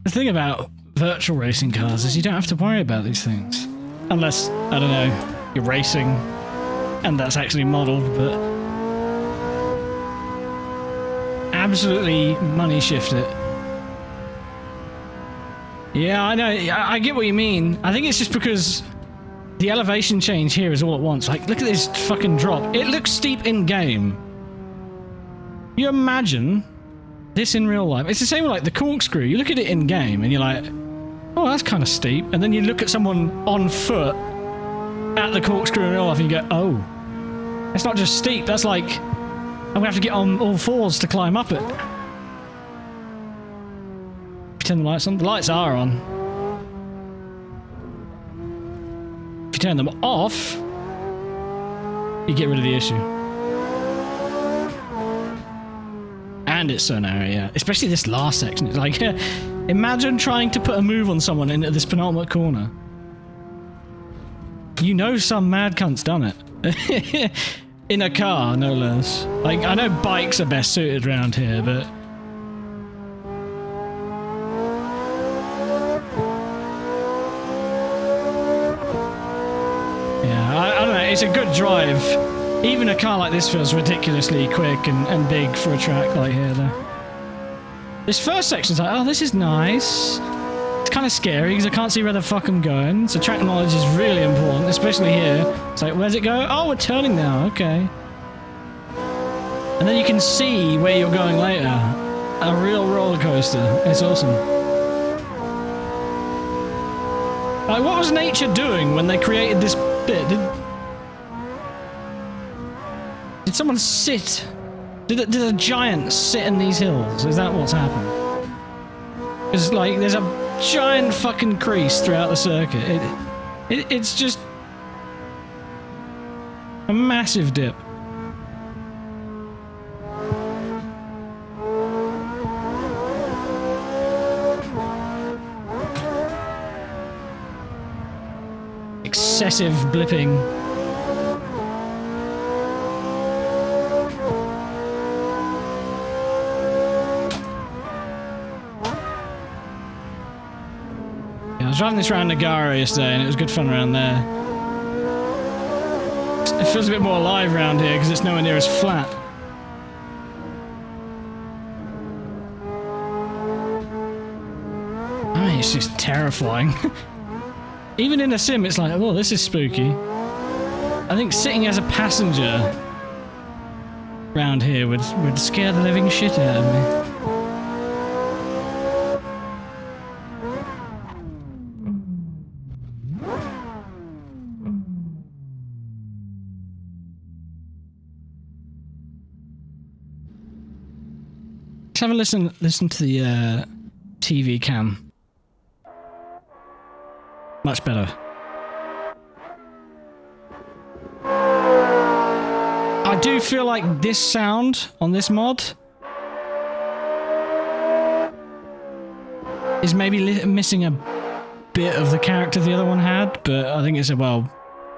The thing about virtual racing cars is you don't have to worry about these things. Unless, I don't know, you're racing and that's actually modeled, but absolutely money shift it. Yeah, I know. I get what you mean. I think it's just because the elevation change here is all at once. Like, look at this fucking drop. It looks steep in game. You imagine this in real life. It's the same with like the corkscrew. You look at it in game and you're like, oh, that's kind of steep. And then you look at someone on foot at the corkscrew in real life and you go, oh, it's not just steep. That's like I'm gonna have to get on all fours to climb up it. Turn the lights on. The lights are on. If you turn them off, you get rid of the issue. And it's so narrow, yeah. Especially this last section. It's like, imagine trying to put a move on someone into this penultimate corner. You know some mad cunt's done it. In a car, no less. Like, I know bikes are best suited around here, but... yeah, I don't know, it's a good drive. Even a car like this feels ridiculously quick and big for a track like here, though. This first section's like, oh, this is nice. It's kind of scary because I can't see where the fuck I'm going. So track knowledge is really important, especially here. It's like, where's it go? Oh, we're turning now, okay. And then you can see where you're going later. A real roller coaster. It's awesome. Like, what was nature doing when they created this bit? Did someone sit? Did a giant sit in these hills? Is that what's happened? Because, like, there's a giant fucking crease throughout the circuit. It's just a massive dip. Excessive blipping. I was driving this around Nagara yesterday and it was good fun around there. It feels a bit more alive around here because it's nowhere near as flat. I mean, it's just terrifying. Even in a sim, it's like, oh, this is spooky. I think sitting as a passenger around here would scare the living shit out of me. Let's have a listen to the TV cam. Much better. I do feel like this sound on this mod is maybe missing a bit of the character the other one had, but I think it's a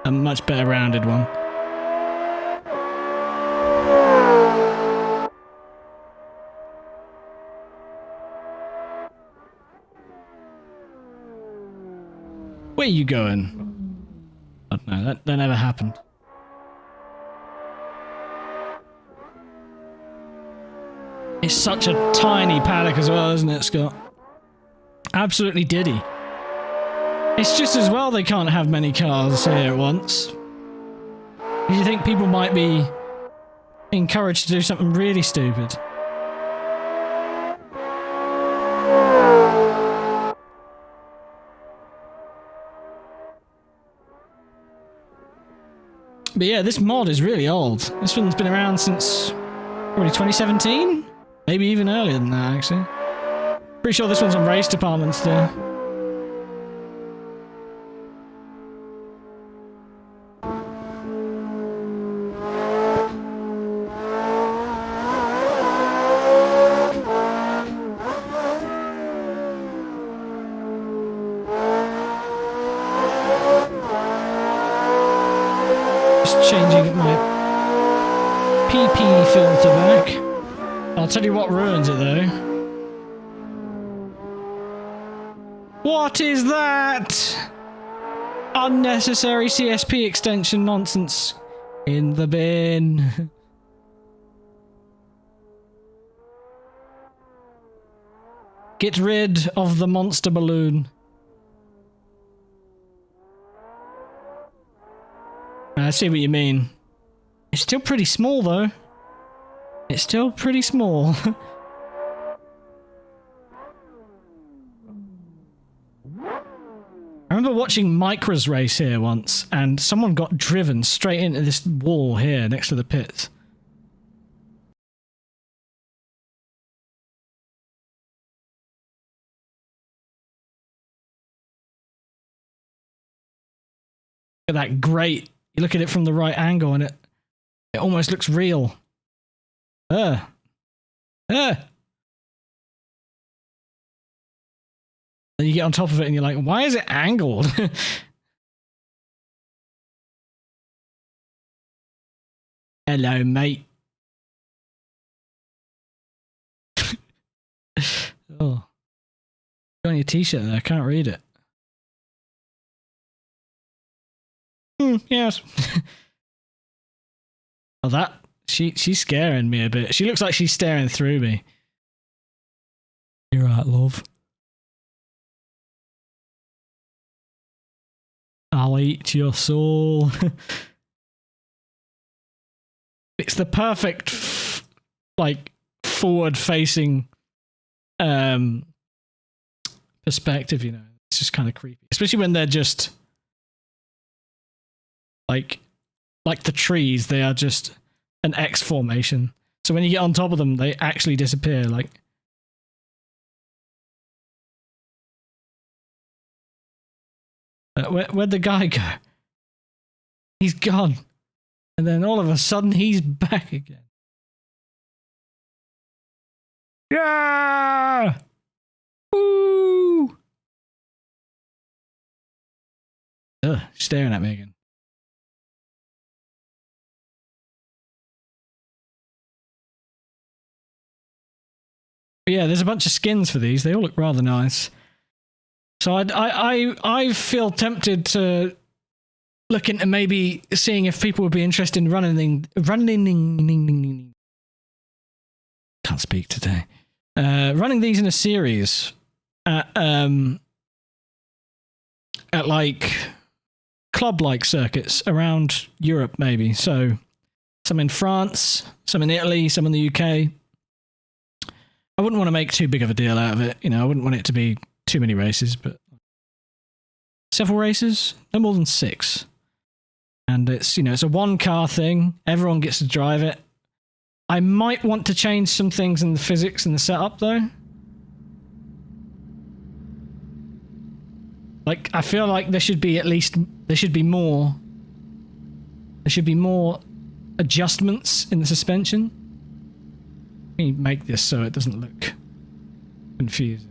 much better rounded one. Where are you going? I don't know, that never happened. It's such a tiny paddock as well, isn't it, Scott? Absolutely diddy. It's just as well they can't have many cars here at once. Do you think people might be encouraged to do something really stupid? But yeah, this mod is really old. This one's been around since probably 2017? Maybe even earlier than that, actually. Pretty sure this one's on race department still. Changing my PP filter back. I'll tell you what ruins it though. What is that? Unnecessary CSP extension nonsense. In the bin. Get rid of the monster balloon. I see what you mean. It's still pretty small though. It's still pretty small. I remember watching Micra's race here once, and someone got driven straight into this wall here next to the pits. Look at that great. You look at it from the right angle and it almost looks real. Then you get on top of it and you're like, why is it angled? Hello, mate. Oh. On your t-shirt there, I can't read it. Yes. Oh, that she's scaring me a bit. She looks like she's staring through me. You're right, love. I'll eat your soul. It's the perfect, like, forward-facing perspective, you know. It's just kind of creepy, especially when they're just like the trees. They are just an X formation. So when you get on top of them, they actually disappear. Like, where'd the guy go? He's gone, and then all of a sudden he's back again. Yeah. Woo! Ugh, staring at me again. But yeah, there's a bunch of skins for these. They all look rather nice. So I feel tempted to look into maybe seeing if people would be interested in running. Can't speak today. Running these in a series at like club-like circuits around Europe, maybe. So some in France, some in Italy, some in the UK. I wouldn't want to make too big of a deal out of it. You know, I wouldn't want it to be too many races, but several races, no more than 6. And it's, you know, it's a one-car thing. Everyone gets to drive it. I might want to change some things in the physics and the setup, though. Like, I feel like there should be more adjustments in the suspension. Let me make this so it doesn't look confusing.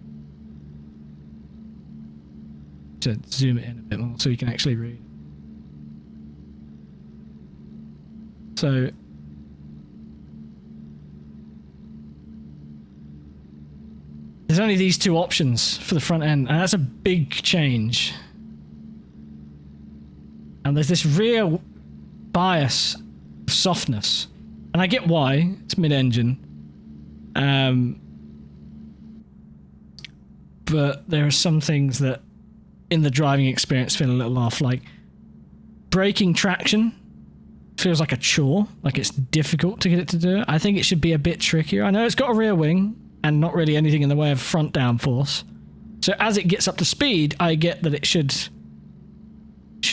To zoom it in a bit more so you can actually read. So there's only these 2 options for the front end, and that's a big change. And there's this real bias of softness. And I get why, it's mid-engine. But there are some things that in the driving experience feel a little off, like braking traction feels like a chore, like it's difficult to get it to do it. I think it should be a bit trickier. I know it's got a rear wing and not really anything in the way of front downforce. So as it gets up to speed, I get that it should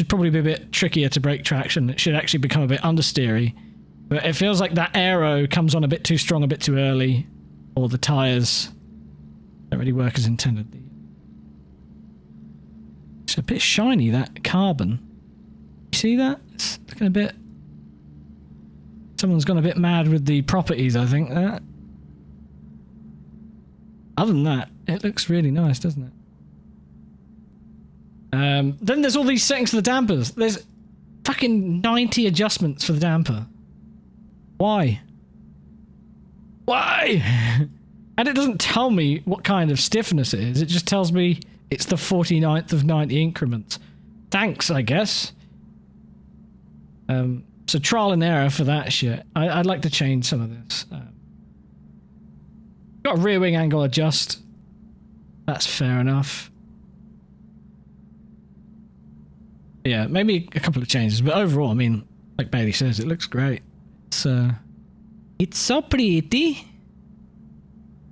probably be a bit trickier to brake traction. It should actually become a bit understeery. But it feels like that aero comes on a bit too strong, a bit too early, or the tyres don't really work as intended. It's a bit shiny, that carbon. You see that? It's looking a bit... Someone's gone a bit mad with the properties, I think, that. Other than that, it looks really nice, doesn't it? Then there's all these settings for the dampers. There's fucking 90 adjustments for the damper. Why? Why? And it doesn't tell me what kind of stiffness it is. It just tells me it's the 49th of 90 increments. Thanks, I guess. So trial and error for that shit. I'd like to change some of this. Got a rear wing angle adjust. That's fair enough. Yeah, maybe a couple of changes, but overall, I mean, like Bailey says, it looks great. It's so pretty.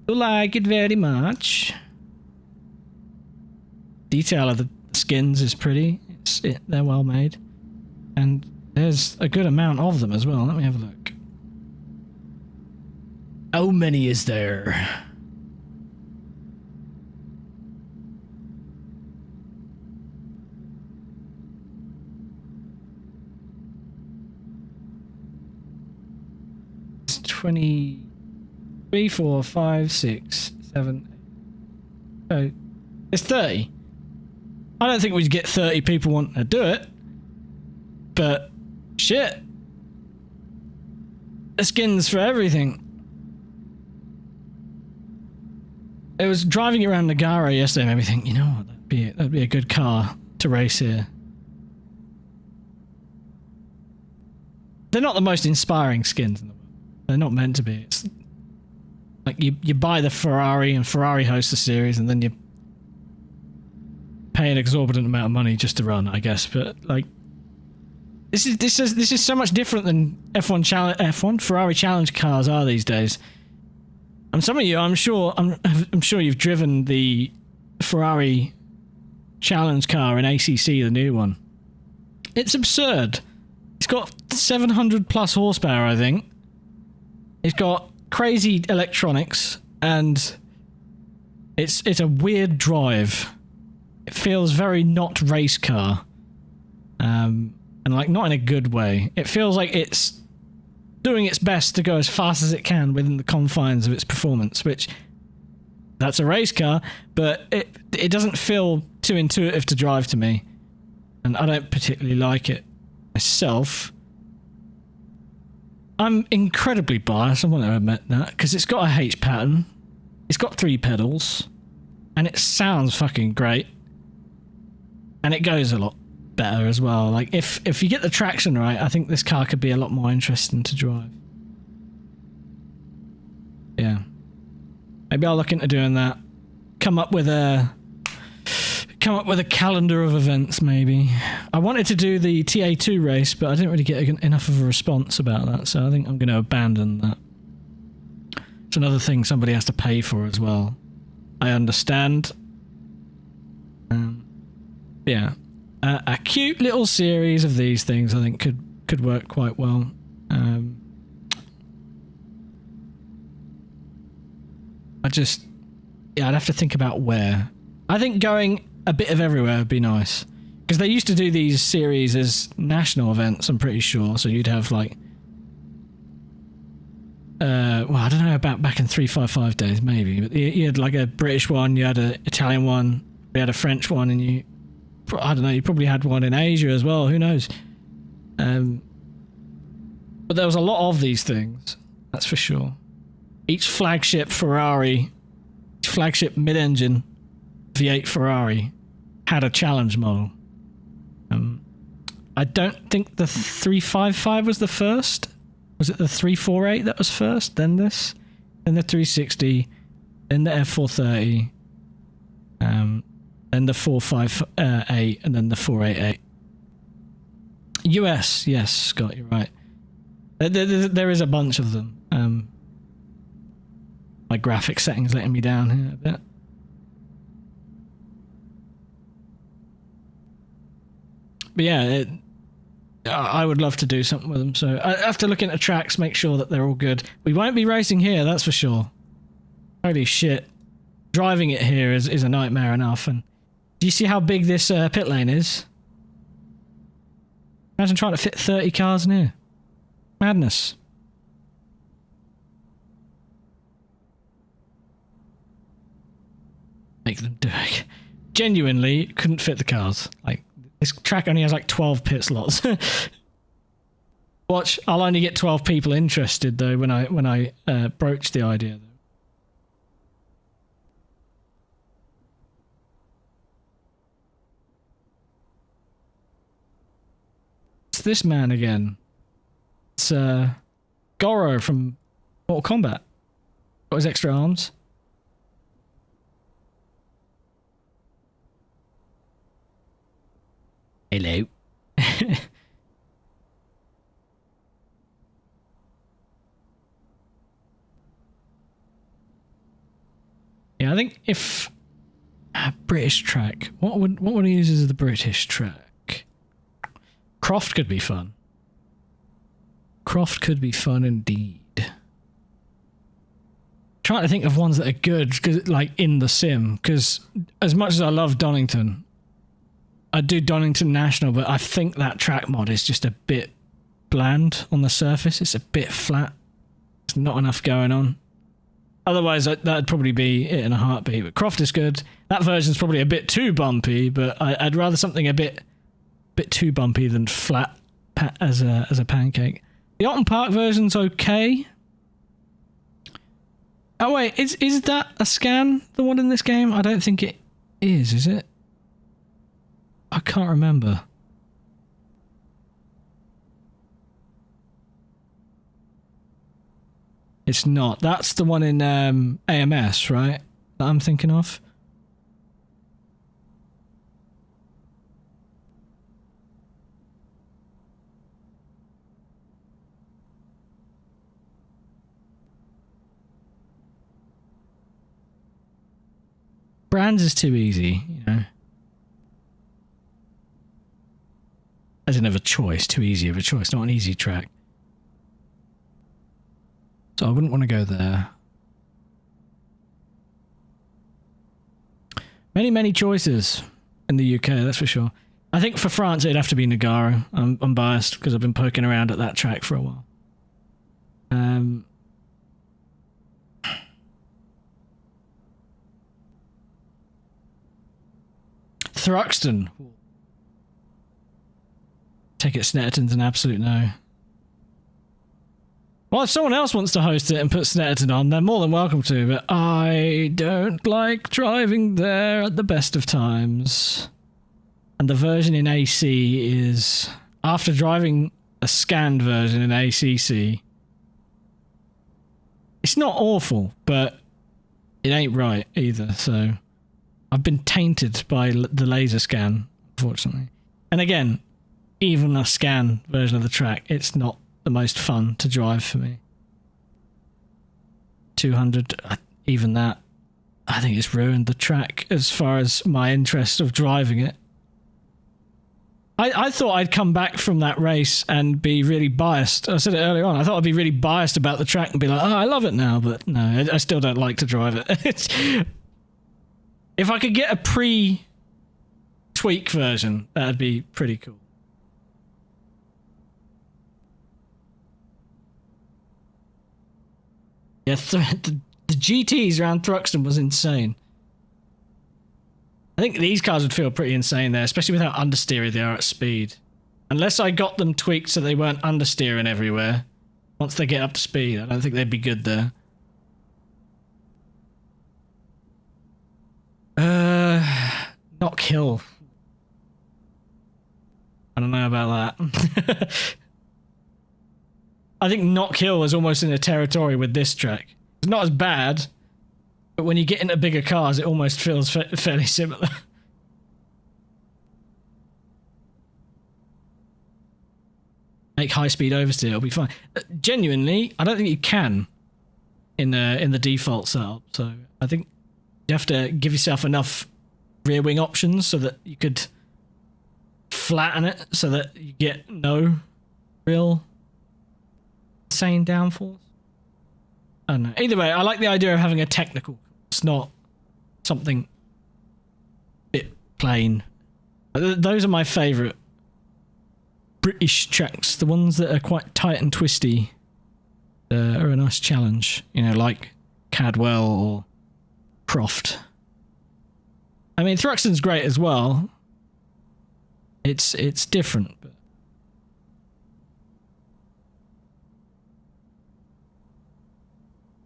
I like it very much. Detail of the skins is pretty. They're well made. And there's a good amount of them as well. Let me have a look. How many is there? 23, 4, 5, 6, 7. So it's 30. I don't think we'd get 30 people wanting to do it, but shit. The skins for everything. It was driving around Nagara yesterday made me think, you know what, that'd be a good car to race here. They're not the most inspiring skins in the world. They're not meant to be. It's like you buy the Ferrari and Ferrari hosts the series and then you pay an exorbitant amount of money just to run, I guess. But like, this is so much different than F1 Ferrari Challenge cars are these days. And some of you, I'm sure you've driven the Ferrari Challenge car in ACC, the new one. It's absurd. It's got 700 plus horsepower, I think. It's got crazy electronics, and it's a weird drive. It feels very not race car, and like not in a good way. It feels like it's doing its best to go as fast as it can within the confines of its performance, which that's a race car, but it doesn't feel too intuitive to drive to me, and I don't particularly like it myself. I'm incredibly biased, I want to admit that, because it's got a H pattern, it's got 3 pedals, and it sounds fucking great, and it goes a lot better as well. Like, if you get the traction right, I think this car could be a lot more interesting to drive. Yeah. Maybe I'll look into doing that. Come up with a calendar of events, maybe. I wanted to do the TA2 race, but I didn't really get enough of a response about that, so I think I'm going to abandon that. It's another thing somebody has to pay for as well. I understand. Yeah. A cute little series of these things, I think, could work quite well. I'd have to think about where. I think going a bit of everywhere would be nice, because they used to do these series as national events, I'm pretty sure. So you'd have like, well, I don't know about back in 355 days, maybe, but you had like a British one, you had an Italian one, you had a French one, and I don't know, you probably had one in Asia as well, who knows. But there was a lot of these things, that's for sure. Each flagship Ferrari, each flagship mid-engine V8 Ferrari had a challenge model. I don't think the 355 was the first. Was it the 348 that was first? Then this? Then the 360, then the F430, then the 458, and then the 488. US, yes, Scott, you're right. There is a bunch of them. My graphic settings letting me down here a bit. But yeah, I would love to do something with them. So I have to look into tracks, make sure that they're all good. We won't be racing here, that's for sure. Holy shit. Driving it here is a nightmare enough. And do you see how big this pit lane is? Imagine trying to fit 30 cars in here. Madness. Make them do it. Genuinely couldn't fit the cars. Like, this track only has like 12 pit slots. Watch, I'll only get 12 people interested though when I broach the idea though. It's this man again. It's Goro from Mortal Kombat. Got his extra arms. Hello. Yeah, I think if a British track, what would I use as the British track? Croft could be fun. Croft could be fun indeed. Trying to think of ones that are good, cause, like in the sim, because as much as I love Donington, I do Donington National, but I think that track mod is just a bit bland on the surface. It's a bit flat. not enough going on. Otherwise, that'd probably be it in a heartbeat. But Croft is good. That version's probably a bit too bumpy, but I'd rather something a bit too bumpy than flat as a pancake. The Otten Park version's okay. Oh wait, is that a scan, the one in this game? I don't think it is it? I can't remember. It's not. That's the one in AMS, right? That I'm thinking of. Brands is too easy, you know. As in of a choice, too easy of a choice, not an easy track. So I wouldn't want to go there. Many choices in the UK, that's for sure. I think for France it'd have to be Nogaro. I'm biased because I've been poking around at that track for a while. Thruxton. Take it Snetterton's an absolute no. Well, if someone else wants to host it and put Snetterton on, they're more than welcome to, but I don't like driving there at the best of times. And the version in AC is... After driving a scanned version in ACC, it's not awful, but it ain't right either, so... I've been tainted by the laser scan, unfortunately. And again, even a scan version of the track, it's not the most fun to drive for me. 200, even that, I think it's ruined the track as far as my interest of driving it. I thought I'd come back from that race and be really biased. I said it earlier on. I thought I'd be really biased about the track and be like, oh, I love it now, but no, I still don't like to drive it. If I could get a pre-tweak version, that'd be pretty cool. Yeah, the GTs around Thruxton was insane. I think these cars would feel pretty insane there, especially with how understeery they are at speed. Unless I got them tweaked so they weren't understeering everywhere. Once they get up to speed, I don't think they'd be good there. Not kill. I don't know about that. I think not kill is almost in a territory with this track. It's not as bad, but when you get into bigger cars, it almost feels fairly similar. Make high-speed oversteer, it'll be fine. Genuinely, I don't think you can in the default setup. So I think you have to give yourself enough rear wing options so that you could flatten it so that you get no real insane downfalls. I don't know. Either way, I like the idea of having a technical. It's not something a bit plain. Those are my favourite British tracks. The ones that are quite tight and twisty are a nice challenge. You know, like Cadwell or Croft. I mean, Thruxton's great as well. It's different, but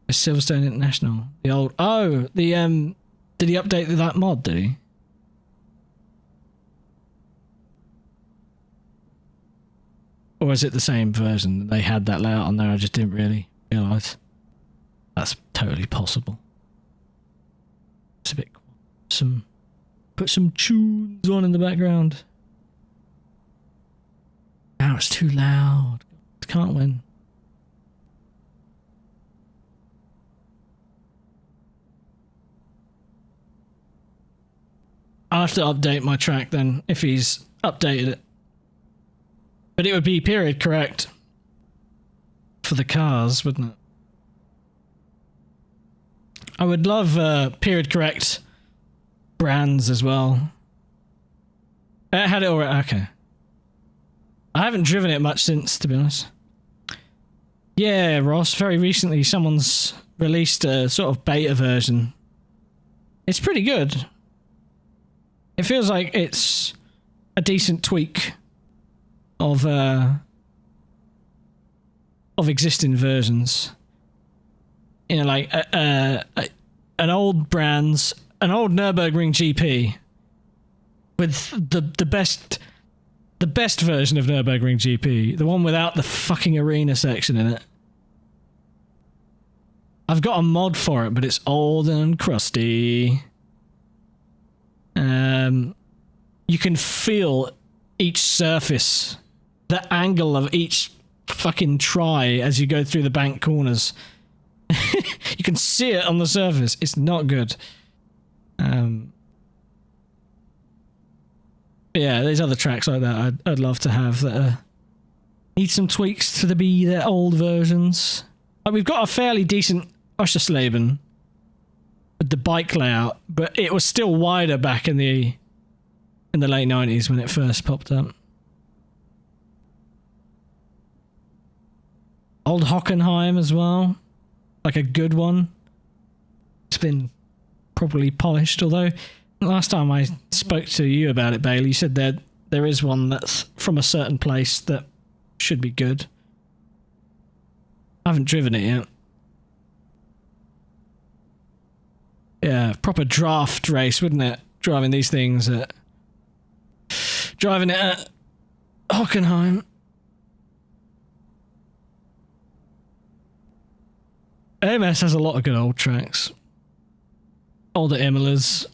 Silverstone International. The old did he update that mod, did he? Or is it the same version? They had that layout on there, I just didn't really realise. That's totally possible. It's a bit put some tunes on in the background. Now it's too loud. Can't win. I'll have to update my track then, if he's updated it. But it would be period correct for the cars, wouldn't it? I would love period correct brands as well. It had it already. Okay. I haven't driven it much since, to be honest. Yeah, Ross, very recently someone's released a sort of beta version. It's pretty good. It feels like it's a decent tweak of existing versions. You know, like an old Nürburgring GP with the best version of Nürburgring GP, the one without the fucking arena section in it. I've got a mod for it, but it's old and crusty. You can feel each surface, the angle of each fucking try as you go through the bank corners. You can see it on the surface. It's not good. Yeah, there's other tracks like that I'd love to have that need some tweaks to be their old versions. Like, we've got a fairly decent Oschersleben with the bike layout, but it was still wider back in the late 90s when it first popped up. Old Hockenheim as well, like a good one. It's been properly polished, although last time I spoke to you about it, Bailey, you said that there is one that's from a certain place that should be good. I haven't driven it yet. Yeah, proper draft race, wouldn't it? Driving these things at... Driving it at Hockenheim. AMS has a lot of good old tracks. Older Imolas.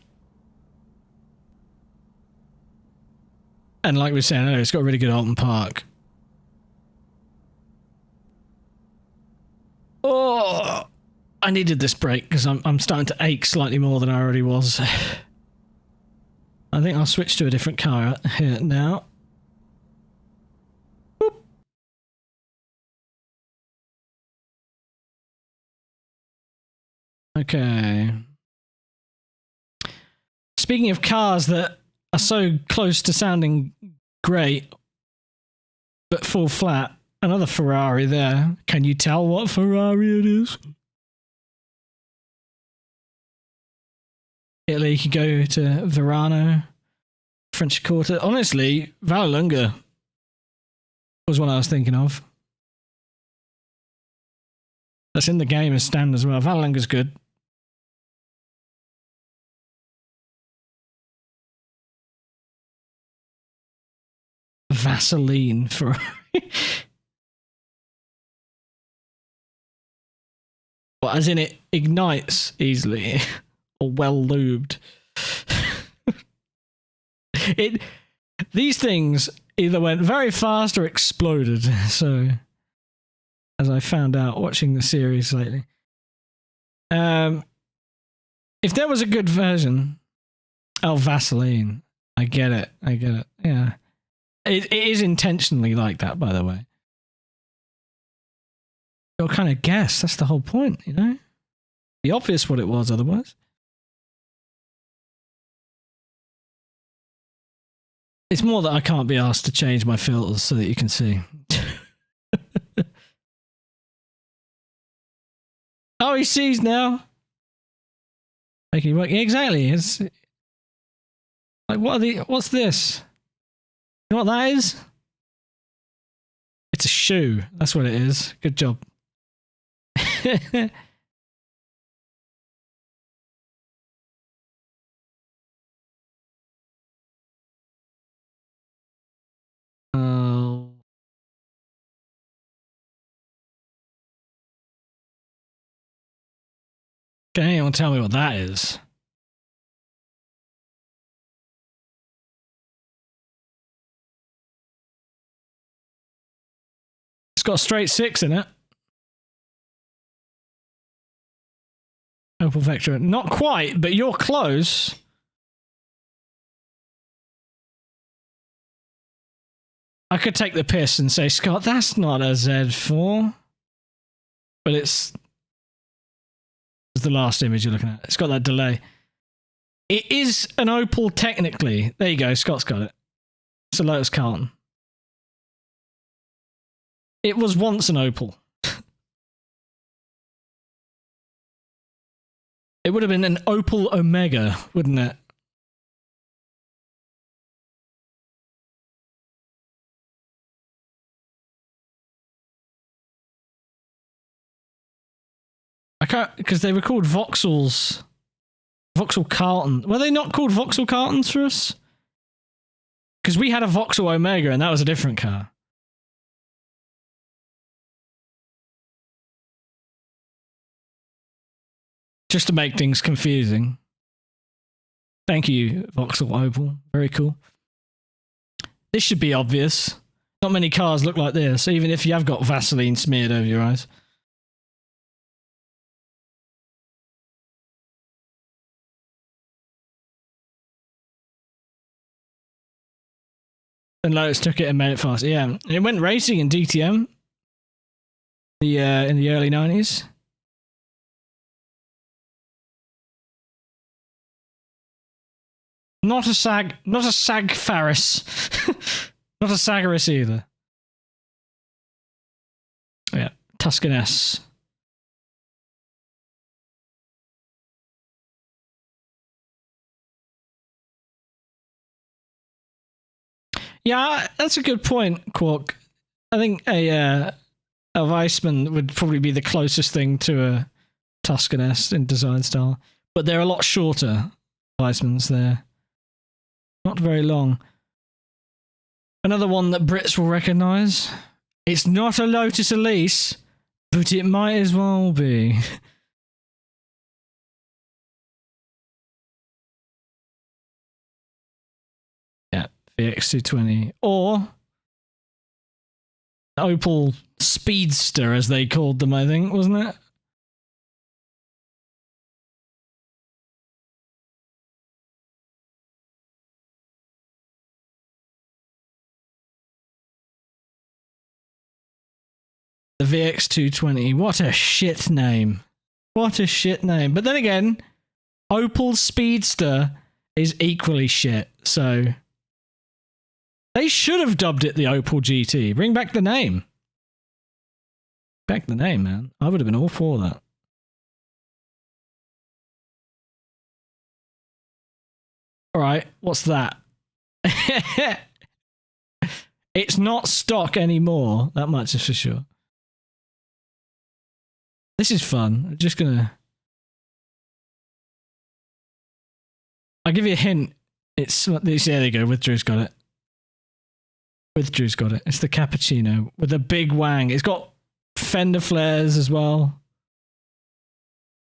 And like we were saying earlier, it's got a really good Alton Park. Oh, I needed this break because I'm starting to ache slightly more than I already was. I think I'll switch to a different car here now. Boop. Okay. Speaking of cars that are so close to sounding great, but fall flat, another Ferrari there. Can you tell what Ferrari it is? Italy, you could go to Verano, French Quarter. Honestly, Vallelunga was what I was thinking of. That's in the game as stand as well. Vallelunga's good. Vaseline Ferrari. Well, as in it ignites easily. Or well lubed. These things either went very fast or exploded. So, as I found out watching the series lately, if there was a good version, Vaseline. I get it. Yeah, it is intentionally like that, by the way. You'll kind of guess. That's the whole point, you know. Be obvious what it was otherwise. It's more that I can't be asked to change my filters so that you can see. Oh, he sees now. Okay, well, exactly. It's like, what's this? You know what that is? It's a shoe. That's what it is. Good job. Can anyone tell me what that is? It's got a straight 6 in it. Opel Vectra. Not quite, but you're close. I could take the piss and say, Scott, that's not a Z4. But it's the last image you're looking at. It's got that delay. It is an Opel technically. There you go, Scott's got it. It's a Lotus Carlton. It was once an Opel. It would have been an Opel Omega, wouldn't it? I can't, because they were called Vauxhalls. Vauxhall Carlton. Were they not called Vauxhall Carltons for us? Because we had a Vauxhall Omega and that was a different car. Just to make things confusing. Thank you, Vauxhall Opel. Very cool. This should be obvious. Not many cars look like this, even if you have got Vaseline smeared over your eyes. And Lotus took it and made it fast. Yeah, it went racing in DTM. In the early 90s. Not a Sag Faris. Not a Sagaris either. Yeah, Tuscan S. Yeah, that's a good point, Quark. I think a Weissman would probably be the closest thing to a Tuscan S in design style, but they're a lot shorter. Weissmans there, not very long. Another one that Brits will recognise. It's not a Lotus Elise, but it might as well be. Yeah, VX220 or Opel Speedster, as they called them, I think, wasn't it? The VX220. What a shit name. What a shit name. But then again, Opel Speedster is equally shit, so they should have dubbed it the Opel GT. Bring back the name. Back the name, man. I would have been all for that. Alright, what's that? It's not stock anymore. That much is for sure. This is fun. I'm just gonna... I'll give you a hint. It's... Yeah, there you go. Withdrew's got it. Withdrew's got it. It's the Cappuccino with a big wang. It's got fender flares as well.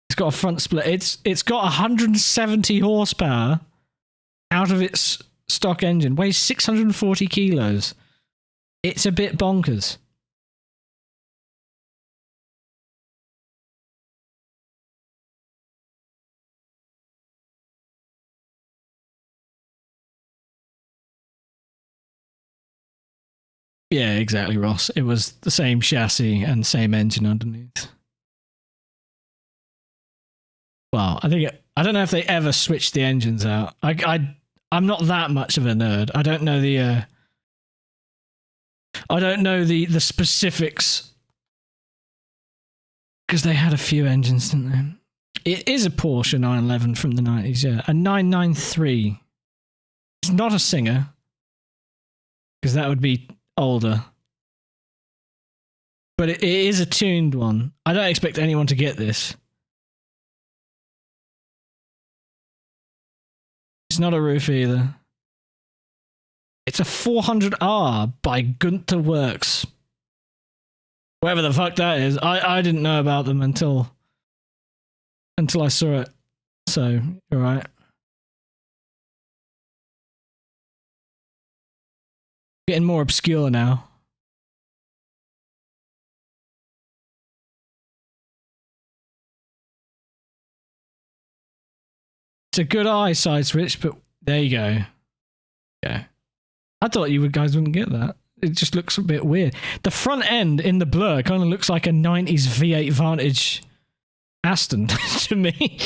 It's got a front split. It's got 170 horsepower out of its stock engine. Weighs 640 kilos. It's a bit bonkers. Yeah, exactly, Ross. It was the same chassis and same engine underneath. Well, I don't know if they ever switched the engines out. I'm not that much of a nerd. I don't know the specifics, because they had a few engines, didn't they? It is a Porsche 911 from the 90s, yeah. A 993. It's not a Singer, because that would be older. But it is a tuned one. I don't expect anyone to get this. It's not a roof either. It's a 400R by Gunther Works. Whatever the fuck that is. I didn't know about them until I saw it. So, you're right. Getting more obscure now. It's a good eye side switch, but there you go. Yeah. I thought you guys wouldn't get that. It just looks a bit weird. The front end in the blur kind of looks like a 90s V8 Vantage Aston to me.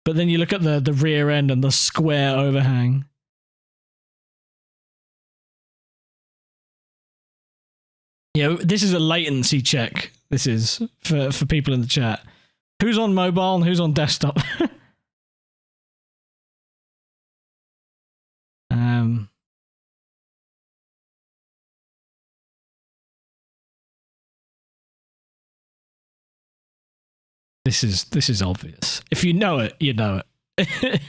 But then you look at the rear end and the square overhang. Yeah, this is a latency check. This is for people in the chat. Who's on mobile and who's on desktop? This is obvious. If you know it, you know it.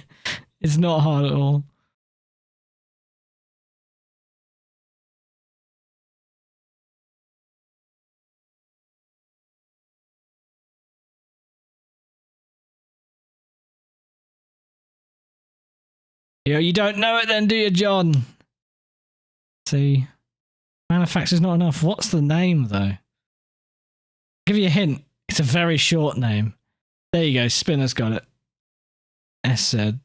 It's not hard at all. You don't know it then, do you, John? See, manufacturer's not enough. What's the name though? I'll give you a hint. It's a very short name. There you go. Spinner's got it. Assetto.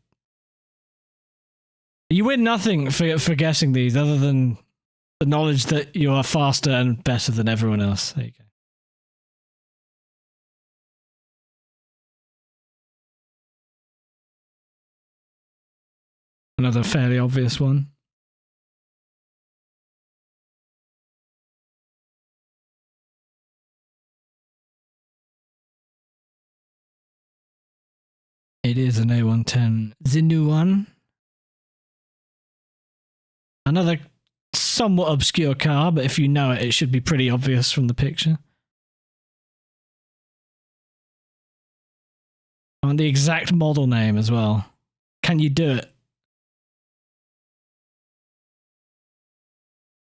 You win nothing for guessing these, other than the knowledge that you are faster and better than everyone else. There you go. Another fairly obvious one. It is an A110. The new one. Another somewhat obscure car, but if you know it, it should be pretty obvious from the picture. I want the exact model name as well. Can you do it?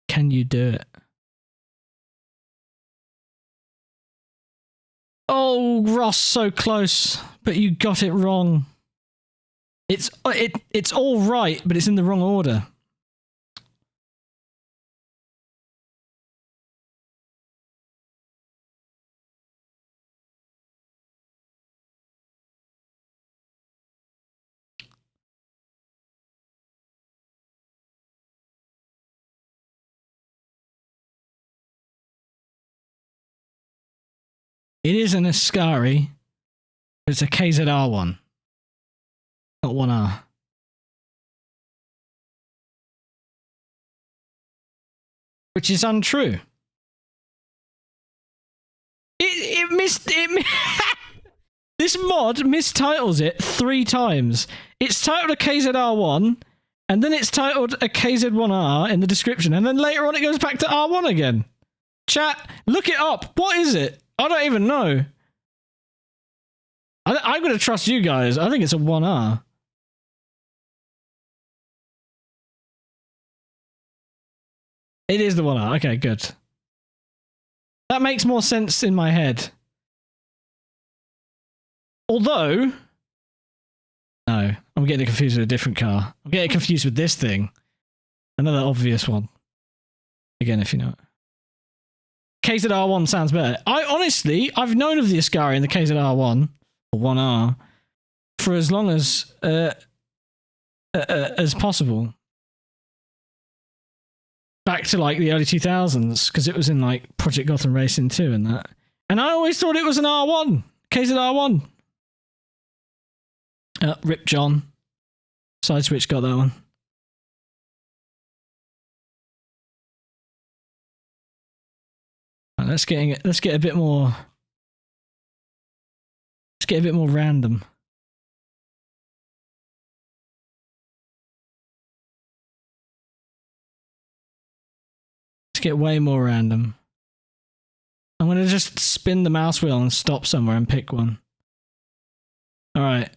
Can you do it? Oh, Ross, so close, but you got it wrong. It's all right, but it's in the wrong order. It is an Ascari. It's a KZR one. Not 1R. Which is untrue. It missed it. This mod mistitles it 3 times. It's titled a KZR1, and then it's titled a KZ1R in the description, and then later on it goes back to R1 again. Chat, look it up. What is it? I don't even know. I'm going to trust you guys. I think it's a 1R. It is the 1R. Okay, good. That makes more sense in my head. Although... No, I'm getting confused with a different car. I'm getting confused with this thing. Another obvious one. Again, if you know it. KZR1 sounds better. I've known of the Ascari and the KZR1, or 1R, for as long as possible. Back to like the early 2000s, because it was in like Project Gotham Racing 2 and that. And I always thought it was an R1, KZR1. Rip John. Side switch got that one. Let's get a bit more. Let's get a bit more random. Let's get way more random. I'm gonna just spin the mouse wheel and stop somewhere and pick one. All right.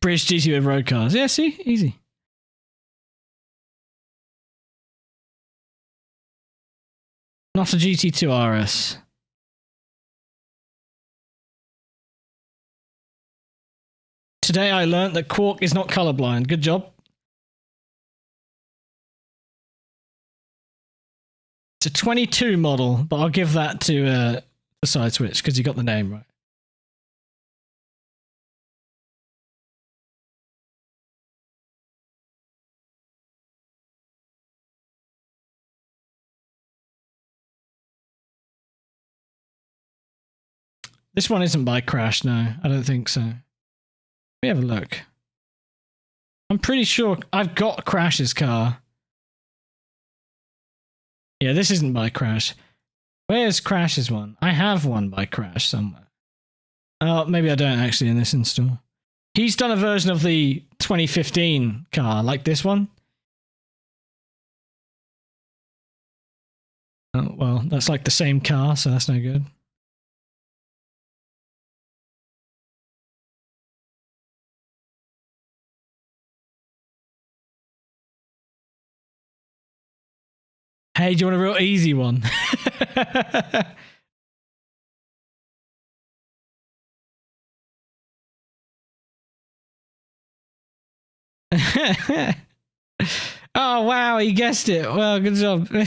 British GT with road cars. Yeah, see? Easy. Not a GT2 RS. Today I learnt that Quark is not colorblind. Good job. It's a 22 model, but I'll give that to the side switch because you got the name right. This one isn't by Crash, no. I don't think so. Let me have a look. I'm pretty sure I've got Crash's car. Yeah, this isn't by Crash. Where's Crash's one? I have one by Crash somewhere. Oh, maybe I don't actually in this install. He's done a version of the 2015 car, like this one. Oh, well, that's like the same car, so that's no good. Hey, do you want a real easy one? Oh, wow, he guessed it. Well, good job. I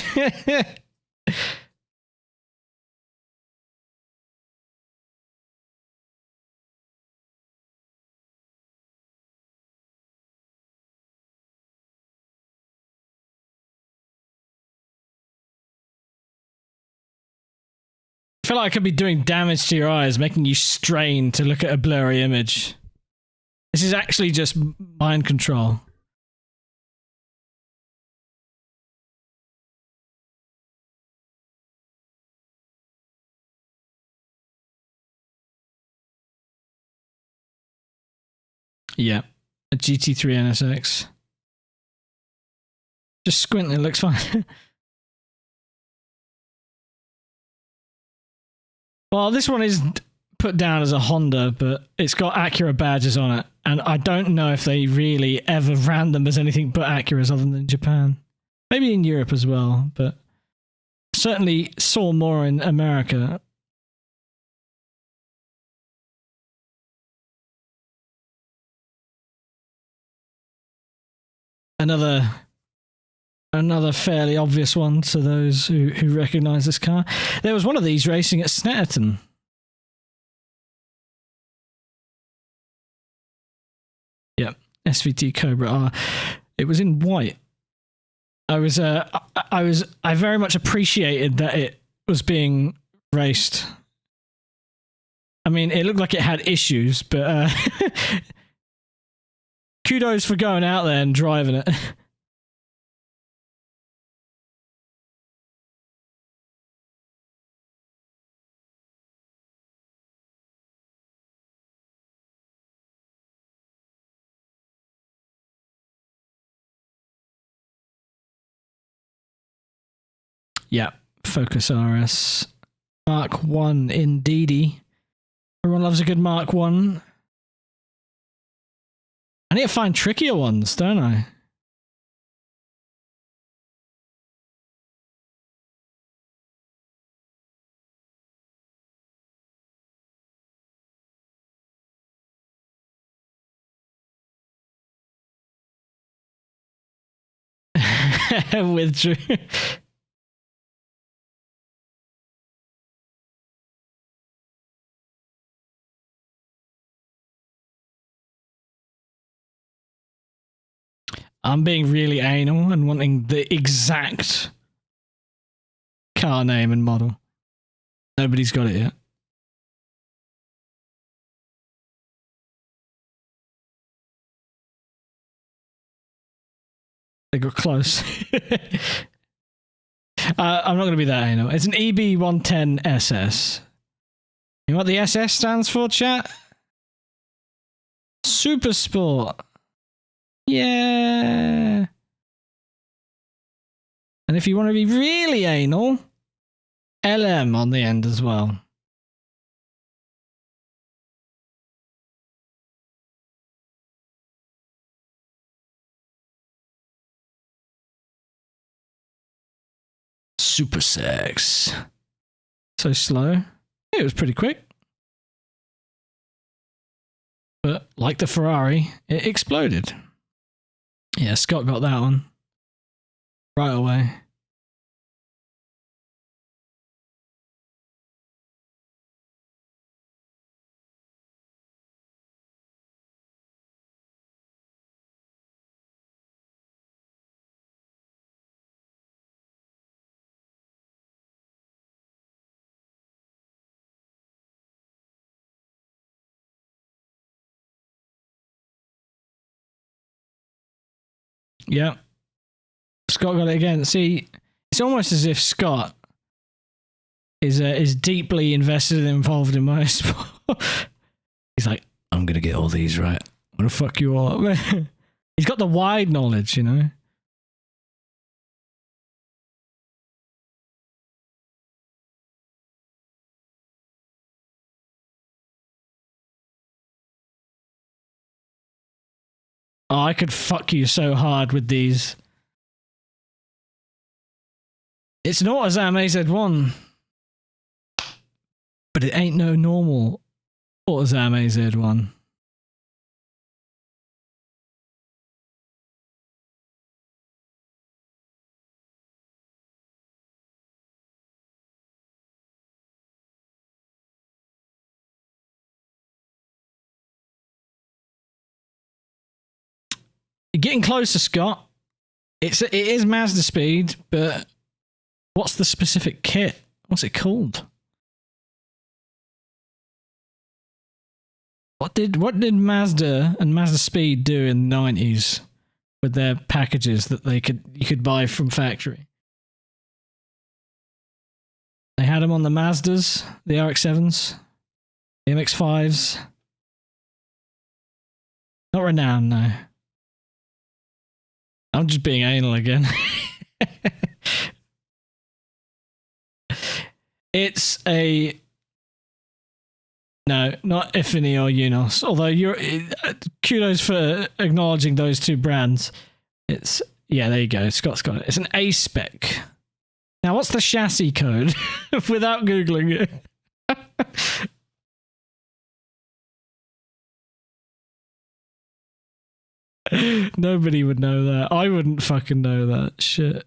feel like I could be doing damage to your eyes, making you strain to look at a blurry image. This is actually just mind control. Yeah, a GT3 NSX. Just squint, it looks fine. Well, this one is put down as a Honda, but it's got Acura badges on it. And I don't know if they really ever ran them as anything but Acuras other than Japan. Maybe in Europe as well, but certainly saw more in America. Another fairly obvious one to those who recognise this car. There was one of these racing at Snetterton. Yep, SVT Cobra R. It was in white. I very much appreciated that it was being raced. I mean, it looked like it had issues, but kudos for going out there and driving it. Yeah, Focus RS. Mark 1 indeedy. Everyone loves a good Mark 1. I need to find trickier ones, don't I? Withdrew. I'm being really anal and wanting the exact car name and model. Nobody's got it yet. They got close. I'm not going to be that anal. It's an EB110 SS. You know what the SS stands for, chat? Super Sport. Yeah. And if you want to be really anal, LM on the end as well. Super sex. So slow. It was pretty quick. But like the Ferrari, it exploded. Yeah, Scott got that one right away. Yeah. Scott got it again. See, It's almost as if Scott is deeply invested and involved in motorsport. He's like, I'm gonna get all these right. I'm gonna fuck you all up. He's got the wide knowledge, you know. Oh, I could fuck you so hard with these. It's an AutoZam AZ1, but it ain't no normal AutoZam AZ1. You're getting closer, Scott. It is Mazda speed, but what's the specific kit? What's it called? What did Mazda and Mazda Speed do in the 90s with their packages that you could buy from factory? They had them on the Mazdas, the RX-7s, the MX-5s. Not renowned, no. I'm just being anal again. It's a... No, not Ifini or Unos. Although kudos for acknowledging those two brands. It's... Yeah, there you go. Scott's got it. It's an A-spec. Now, what's the chassis code? Without Googling it. Nobody would know that. I wouldn't fucking know that shit.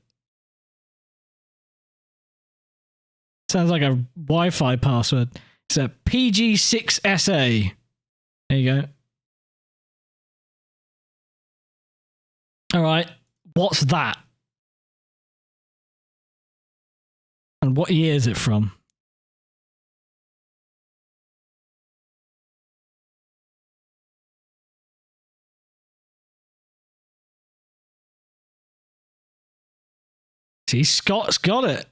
Sounds like a Wi-Fi password. It's a PG6SA. There you go. Alright, what's that? And what year is it from? See, Scott's got it.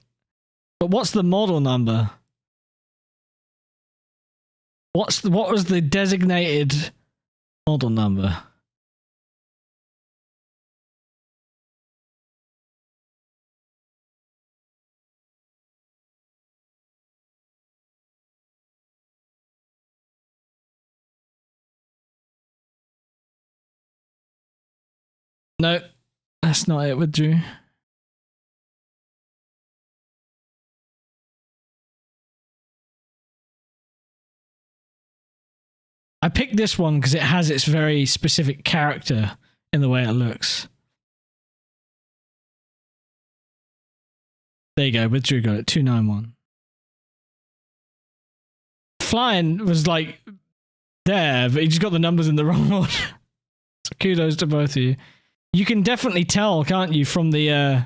But what's the model number? What was the designated model number? No, that's not it, withdrew. I picked this one because it has its very specific character in the way it looks. There you go, withdrew, got it, 291. Flying was like there, but he just got the numbers in the wrong order. So kudos to both of you. You can definitely tell, can't you, from the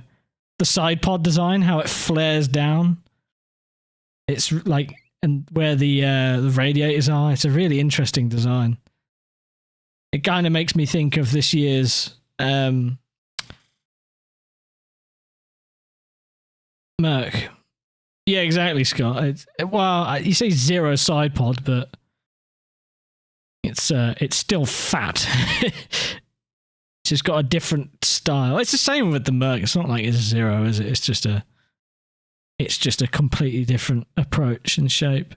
side pod design, how it flares down. It's like... And where the radiators are, it's a really interesting design. It kind of makes me think of this year's Merc. Yeah, exactly, Scott. Well, you say zero side pod, but it's still fat. It's just got a different style. It's the same with the Merc. It's not like it's zero, is it? It's just a completely different approach and shape.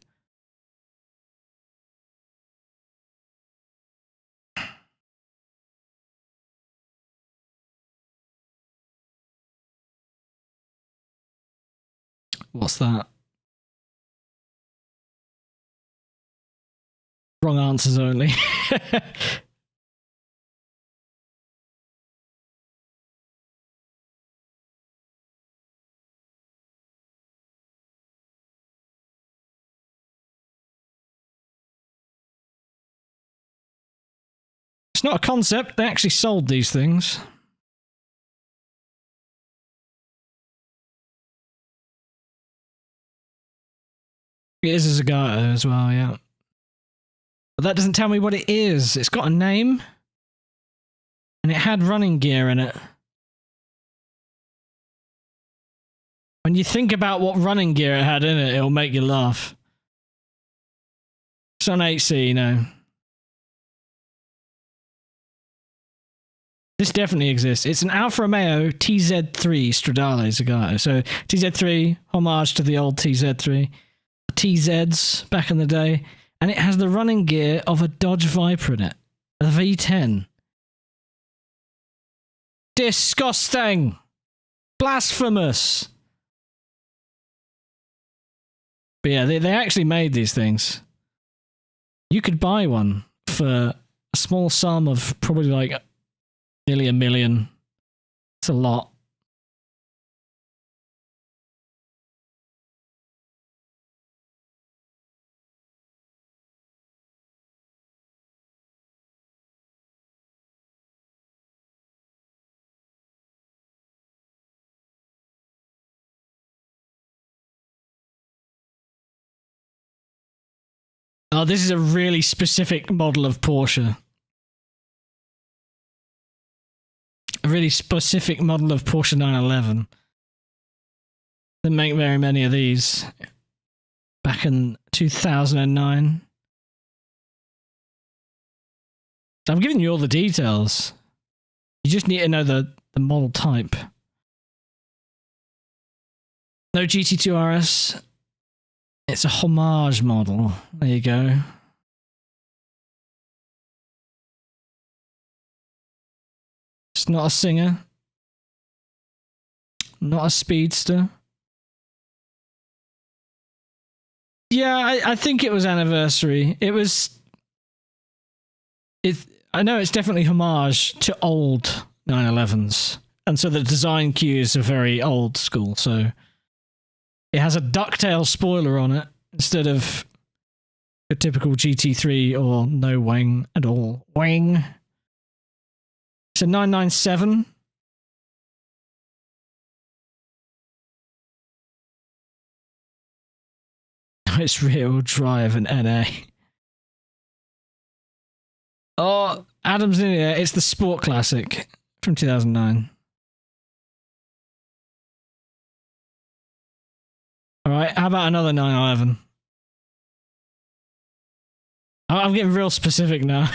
What's that? Wrong answers only. It's not a concept. They actually sold these things. It is a Zagato as well, yeah. But that doesn't tell me what it is. It's got a name. And it had running gear in it. When you think about what running gear it had in it, it'll make you laugh. It's on 8C, you know. This definitely exists. It's an Alfa Romeo TZ3 Stradale Zagato. So TZ3, homage to the old TZ3. TZs back in the day. And it has the running gear of a Dodge Viper in it. A V10. Disgusting! Blasphemous! But yeah, they actually made these things. You could buy one for a small sum of probably like nearly $1 million. It's a lot. Oh, this is a really specific model of Porsche. A really specific model of Porsche 911. Didn't make very many of these back in 2009. So I'm giving you all the details. You just need to know the model type. No GT2 RS. It's a homage model. There you go. It's not a Singer. Not a Speedster. Yeah, I think it was anniversary. It was... I know it's definitely homage to old 911s. And so the design cues are very old school, so... It has a ducktail spoiler on it instead of a typical GT3 or no wing at all. Wing. It's a 997. It's rear-wheel drive and NA. Oh, Adam's in here. It's the Sport Classic from 2009. Alright, how about another 911? I'm getting real specific now.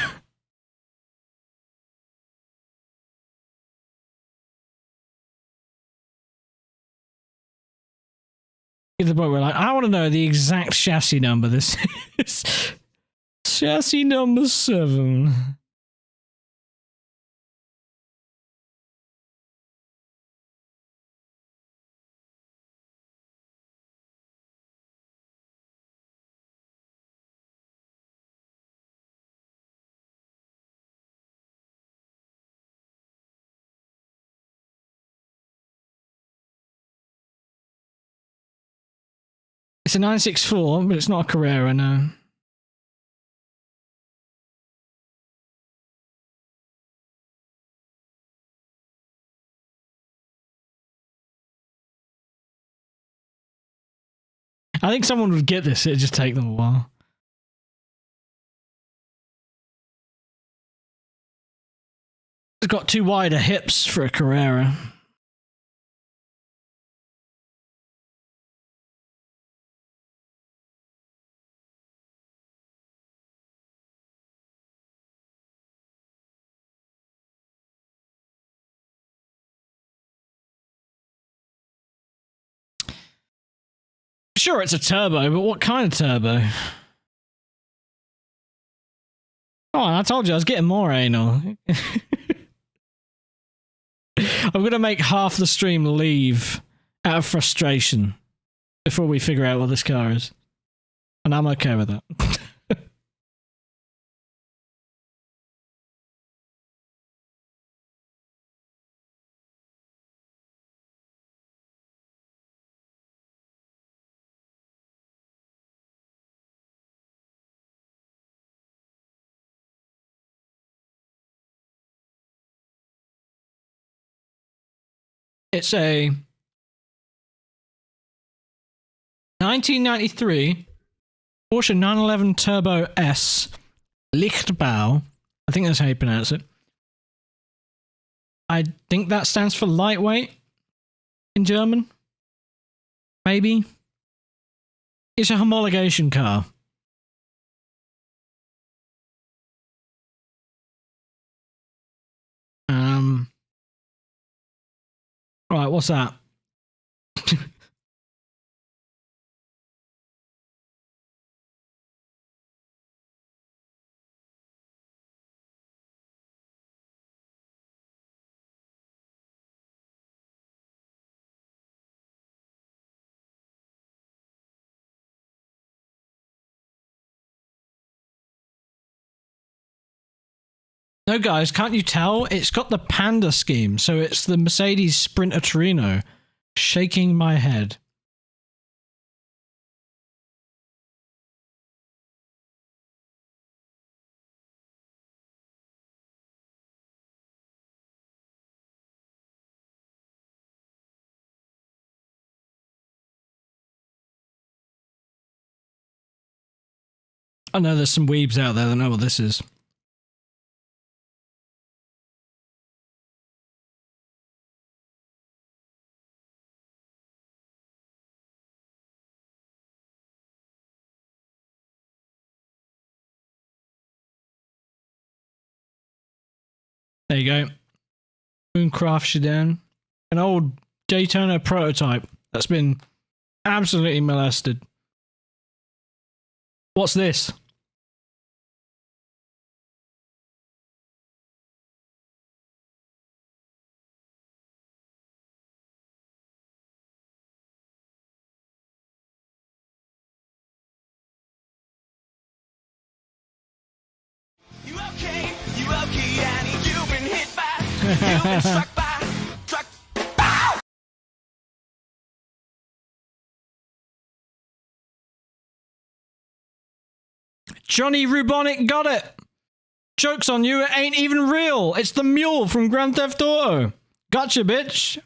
Get to the point where like, I want to know the exact chassis number this is. Chassis number 7. It's a 964, but it's not a Carrera, no. I think someone would get this, it'd just take them a while. It's got too wider hips for a Carrera. Sure, it's a turbo, but what kind of turbo? Oh, I told you I was getting more anal. I'm going to make half the stream leave out of frustration before we figure out what this car is. And I'm okay with that. It's a 1993 Porsche 911 Turbo S Lichtbau. I think that's how you pronounce it. I think that stands for lightweight in German. maybe. It's a homologation car. Right, what's that? No, guys, can't you tell? It's got the panda scheme, so it's the Mercedes Sprinter Torino. Shaking my head. I know there's some weebs out there that know what this is. There you go. Mooncraft Sedan. An old Daytona prototype that's been absolutely molested. What's this? You okay? You okay, Annie? You've been hit by, you've been struck by, struck. Bow! Johnny Rubonic got it. Joke's on you, it ain't even real. It's the mule from Grand Theft Auto. Gotcha, bitch.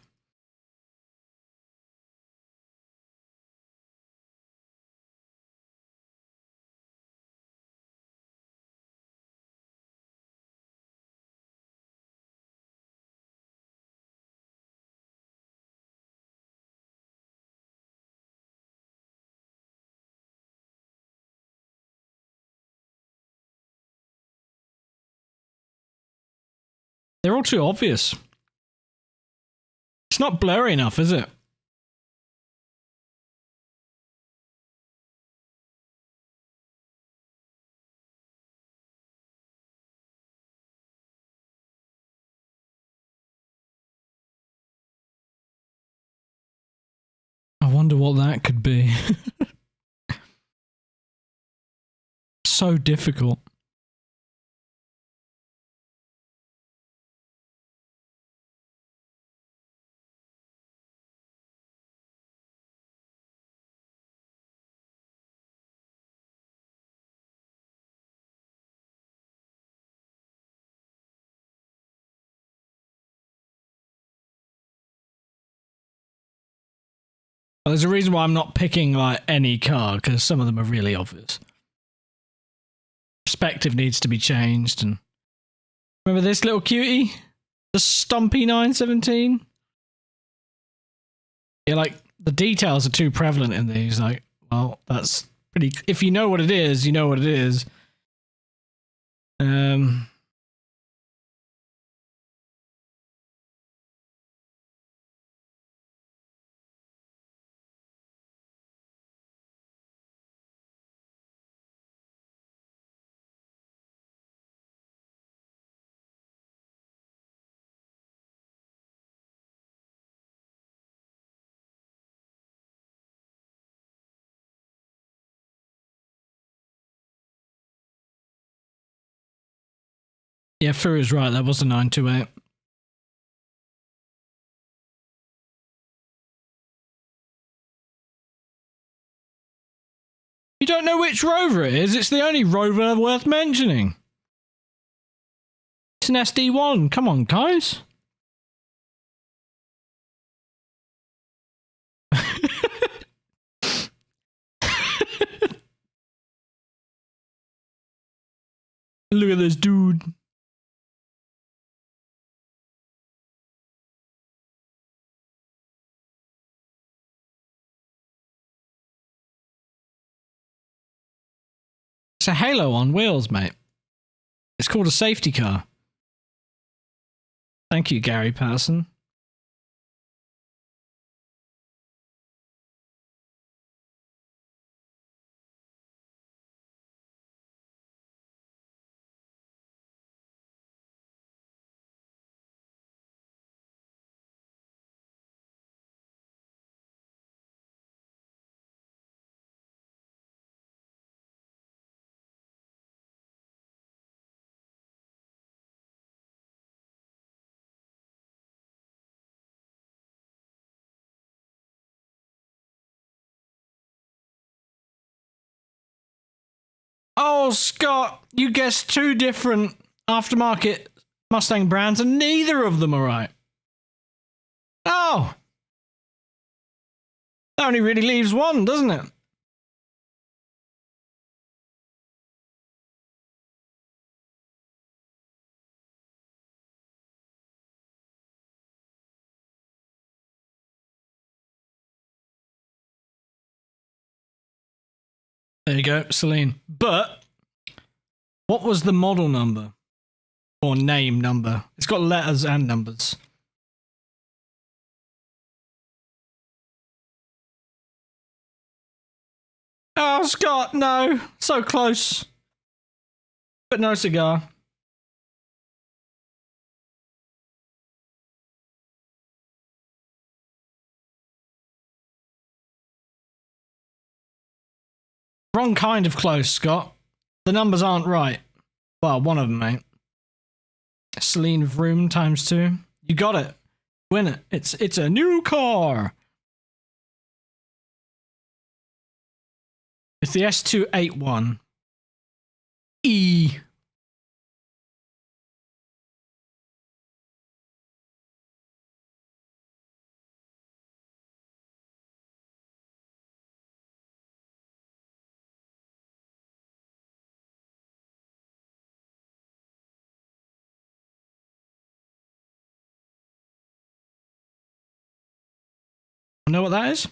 They're all too obvious. It's not blurry enough, is it? I wonder what that could be. So difficult. Well, there's a reason why I'm not picking like any car, because some of them are really obvious. Perspective needs to be changed. And remember this little cutie? The Stumpy 917? Yeah, like the details are too prevalent in these. Like, well, that's pretty. If you know what it is, you know what it is. Yeah, Fury's right. That was a 928. You don't know which Rover it is? It's the only Rover worth mentioning. It's an SD1. Come on, guys. Look at this dude. It's a Halo on wheels, mate. It's called a safety car. Thank you, Gary Patterson. Oh, Scott, you guessed 2 different aftermarket Mustang brands and neither of them are right. Oh! That only really leaves one, doesn't it? There you go, Celine. But what was the model number? Or name number? It's got letters and numbers. Oh, Scott, no. So close. But no cigar. Wrong kind of close, Scott. The numbers aren't right. Well, one of them, mate. Celine Vroom times 2. You got it. Win it. It's a new car. It's the S281. E. Know what that is?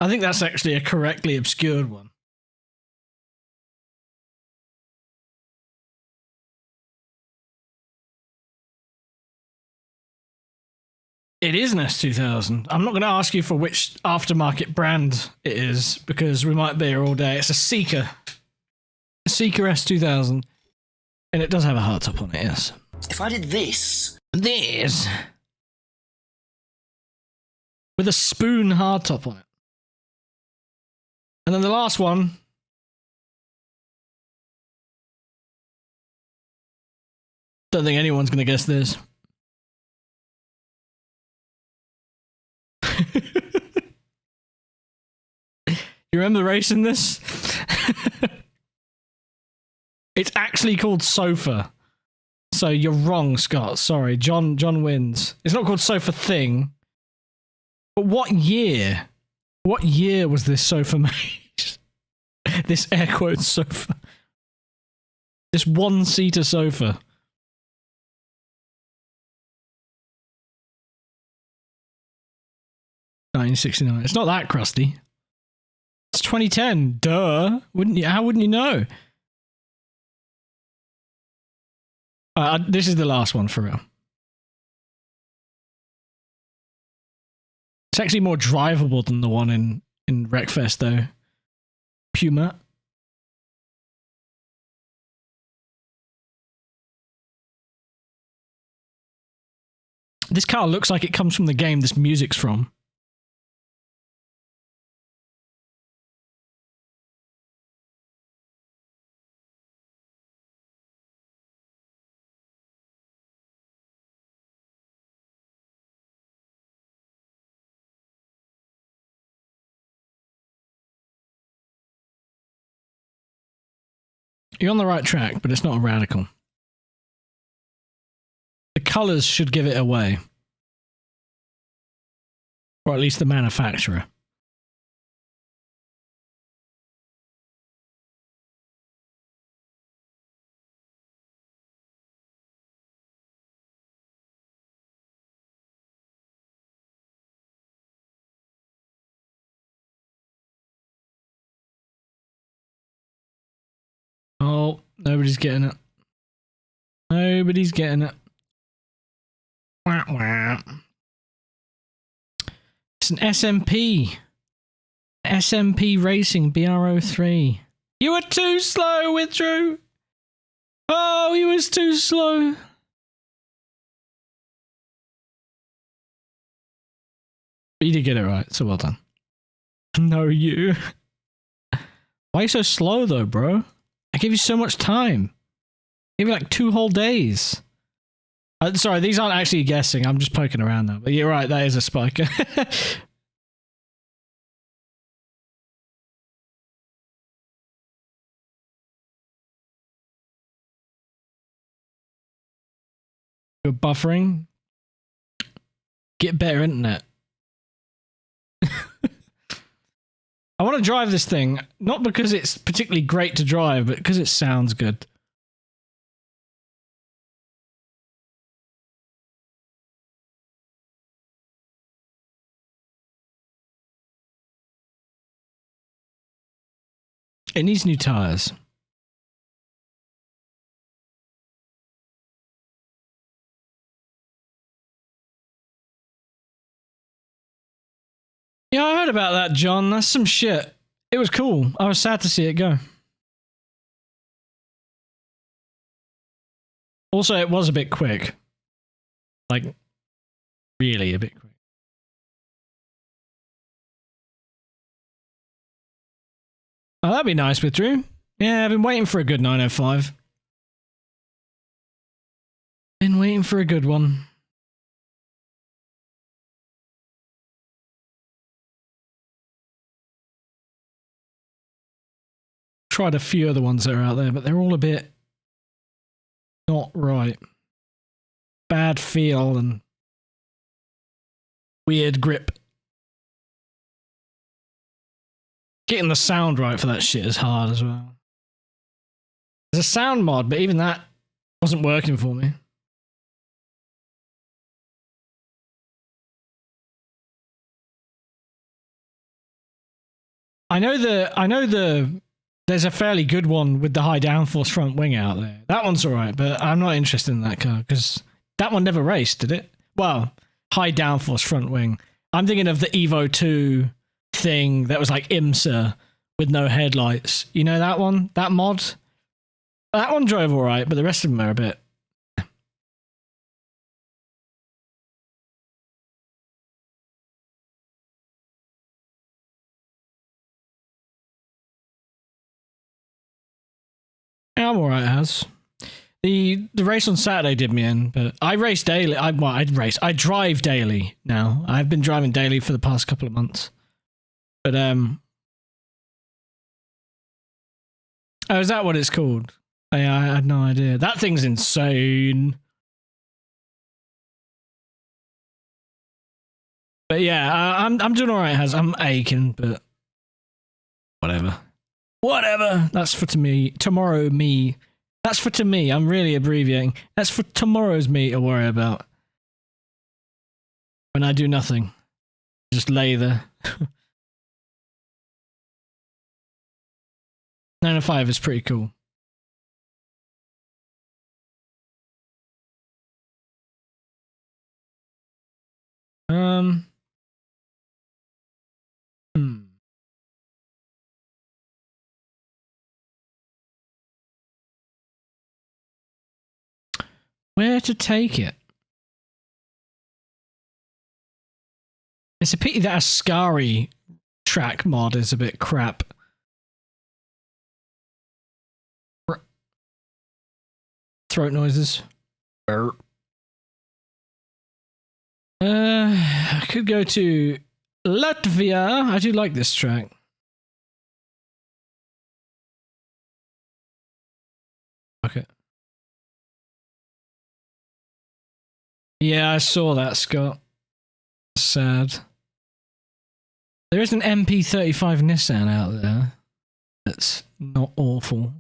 I think that's actually a correctly obscured one. It is an S2000. I'm not going to ask you for which aftermarket brand it is because we might be here all day. It's a Seeker. A Seeker S2000. And it does have a hardtop on it, yes. If I did this. This. With a spoon hardtop on it. And then the last one. Don't think anyone's going to guess this. You remember racing this? It's actually called Sofa. So you're wrong, Scott. Sorry. John wins. It's not called Sofa Thing. But what year? What year was this sofa made? This air quotes sofa. This one-seater sofa. 1969. It's not that crusty. It's 2010. Duh. Wouldn't you? How wouldn't you know? This is the last one for real. It's actually more drivable than the one in Wreckfest, though. Puma. This car looks like it comes from the game this music's from. You're on the right track, but it's not a radical. The colours should give it away. Or at least the manufacturer. Nobody's getting it. Nobody's getting it. Wah, wah. It's an SMP. SMP Racing BR03. You were too slow, Withdrew. Oh, he was too slow. But you did get it right, so well done. No, you. Why are you so slow, though, bro? I gave you so much time. I gave you like 2 whole days. Sorry, these aren't actually guessing. I'm just poking around now. But you're right, that is a spiker. You're buffering. Get better internet. I want to drive this thing, not because it's particularly great to drive, but because it sounds good. It needs new tires. Yeah, I heard about that, John. That's some shit. It was cool. I was sad to see it go. Also, it was a bit quick. Like, really a bit quick. Oh, that'd be nice with Drew. Yeah, I've been waiting for a good 905. Been waiting for a good one. Tried a few other ones that are out there, but they're all a bit not right. Bad feel and weird grip. Getting the sound right for that shit is hard as well. There's a sound mod, but even that wasn't working for me. I know there's a fairly good one with the high downforce front wing out there. That one's alright, but I'm not interested in that car because that one never raced, did it? Well, high downforce front wing. I'm thinking of the Evo 2 thing that was like IMSA with no headlights. You know that one? That mod? That one drove alright, but the rest of them are a bit... Yeah, I'm alright, Has. The race on Saturday did me in, but I race daily. I drive daily now. I've been driving daily for the past couple of months. But oh, is that what it's called? I had no idea. That thing's insane. But yeah, I'm doing alright, Has. I'm aching, but whatever. Whatever. That's for tomorrow me. That's for to me. I'm really abbreviating. That's for tomorrow's me to worry about. When I do nothing. Just lay there. 905 is pretty cool. Where to take it? It's a pity that Ascari track mod is a bit crap. Throat noises. I could go to Latvia. I do like this track. Okay. Yeah, I saw that, Scott. Sad. There is an MP35 Nissan out there that's not awful.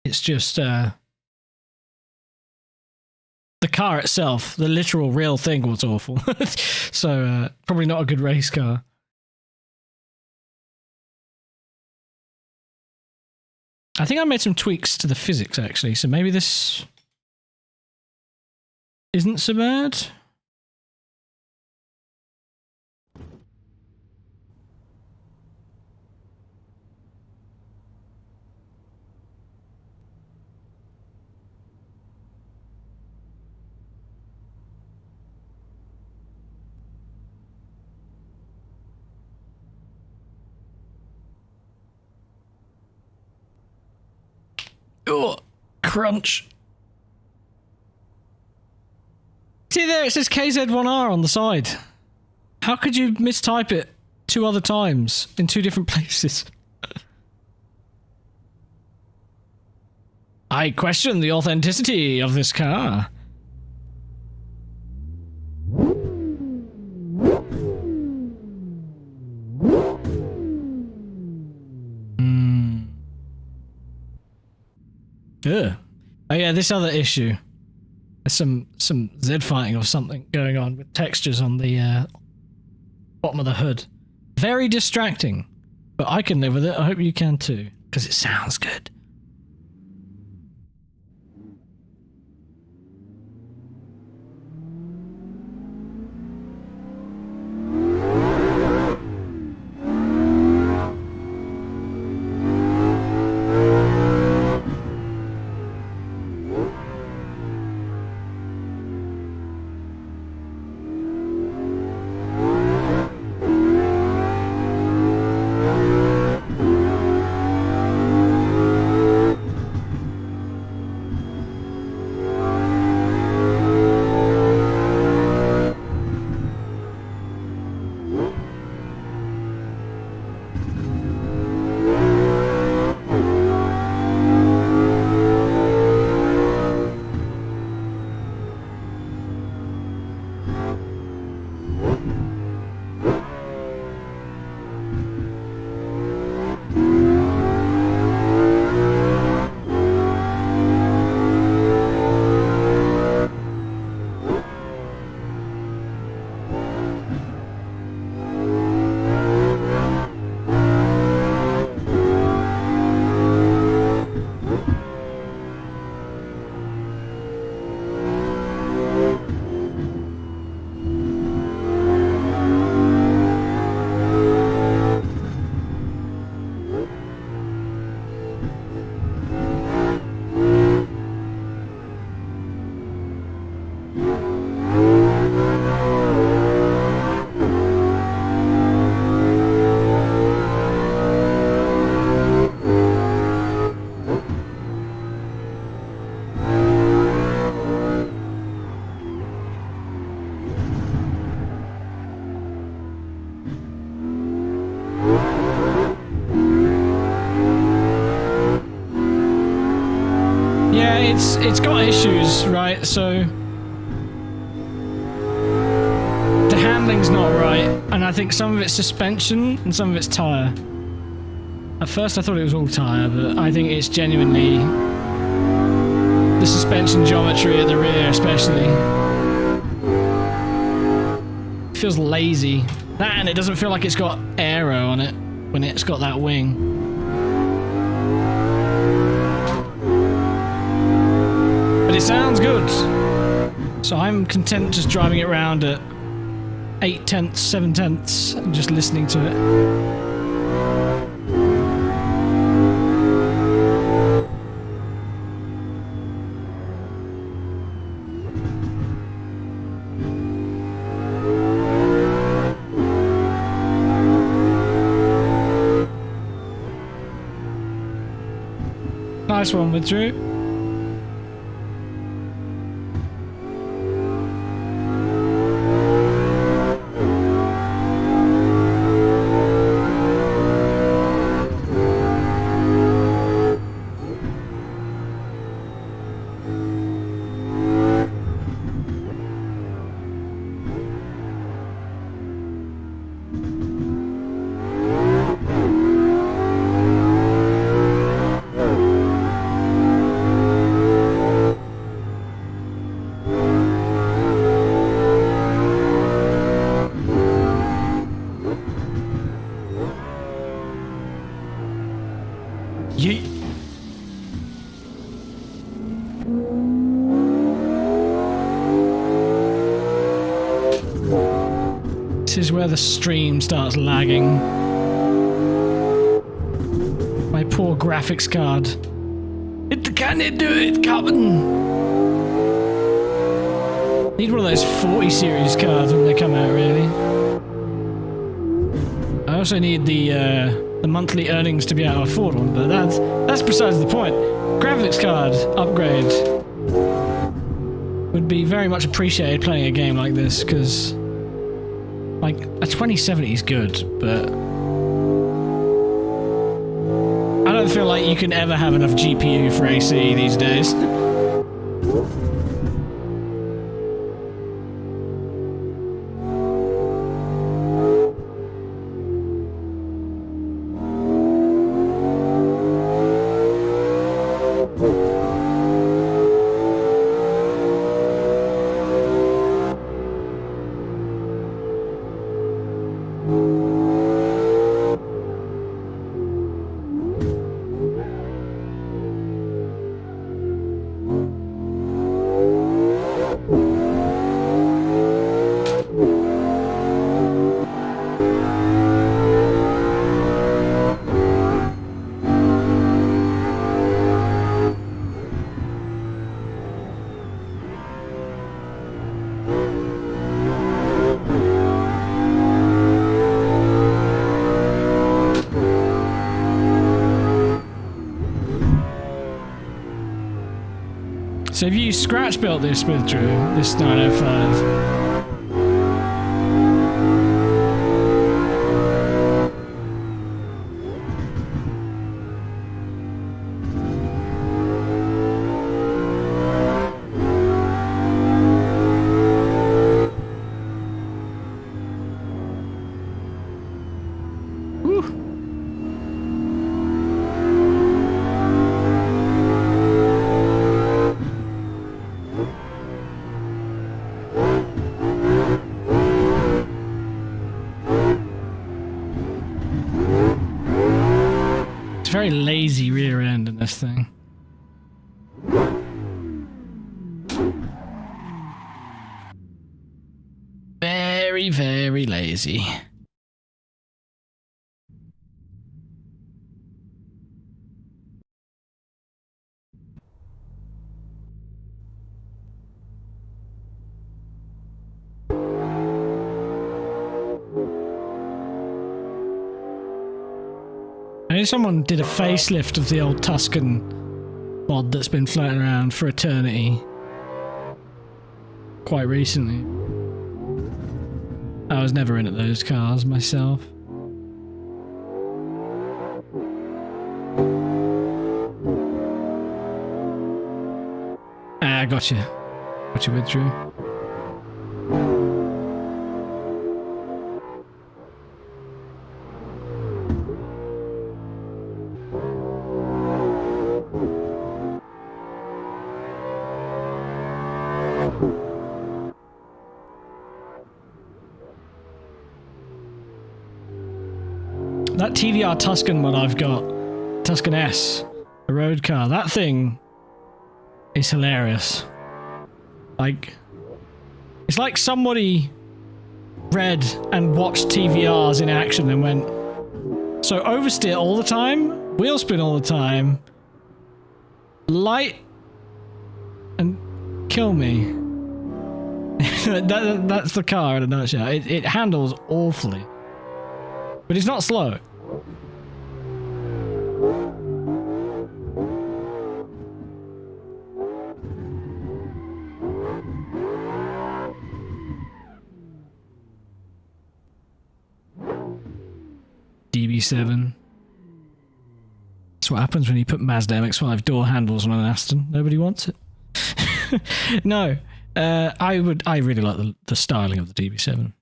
It's just the car itself, the literal real thing was awful. So probably not a good race car. I think I made some tweaks to the physics actually, so maybe this isn't so bad. Oh, crunch. See there, it says KZ1R on the side. How could you mistype it 2 other times in 2 different places? I question the authenticity of this car. Ugh. Oh yeah, this other issue. There's some Z fighting or something going on with textures on the bottom of the hood. Very distracting, but I can live with it. I hope you can too, because it sounds good. It's got issues, right? So the handling's not right, and I think some of it's suspension and some of it's tyre. At first I thought it was all tyre, but I think it's genuinely the suspension geometry at the rear especially. It feels lazy. That, and it doesn't feel like it's got aero on it when it's got that wing. But it sounds good, so I'm content just driving it around at 8/10, 7/10 and just listening to it. Nice one, Withdrew. This is where the stream starts lagging. My poor graphics card. Can it do it, Captain? Need one of those 40 series cards when they come out, really. I also need the monthly earnings to be able to afford one, but that's besides the point. Graphics card upgrade would be very much appreciated playing a game like this, because like a 2070 is good, but I don't feel like you can ever have enough GPU for AC these days. So have you scratch built this with Drew, this 905? Very lazy rear end in this thing. Very, very lazy. I know someone did a facelift of the old Tuscan mod that's been floating around for eternity quite recently. I was never into those cars myself. Ah, gotcha. Gotcha with Drew. That TVR Tuscan one I've got, Tuscan S, the road car, that thing is hilarious. Like, it's like somebody read and watched TVRs in action and went, so oversteer all the time, wheel spin all the time, light and kill me. That's the car in a nutshell. It handles awfully. But it's not slow. DB7. That's what happens when you put Mazda MX-5 door handles on an Aston. Nobody wants it. No. I really like the styling of the DB7.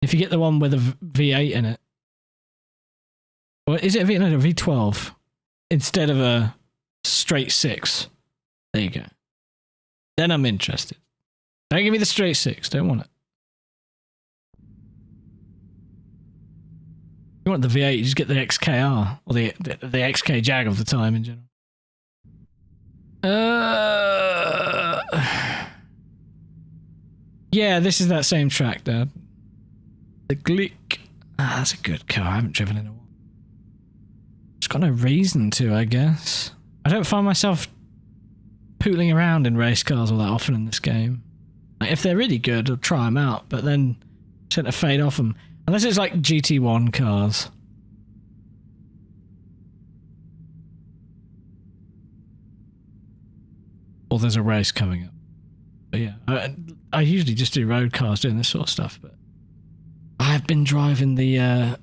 If you get the one with a V8 in it, or is it a V8? No, a V12 instead of a straight 6. There you go. Then I'm interested. Don't give me the straight 6. Don't want it. You want the V8? You just get the XKR or the XK Jag of the time in general. Yeah, this is that same track, Dad. The Glick. Ah, that's a good car. I haven't driven in a while. It's got no reason to, I guess. I don't find myself pootling around in race cars all that often in this game. Like, if they're really good, I'll try them out, but then I tend to fade off them. Unless it's like GT1 cars. Or there's a race coming up. But yeah, I usually just do road cars doing this sort of stuff, but I have been driving the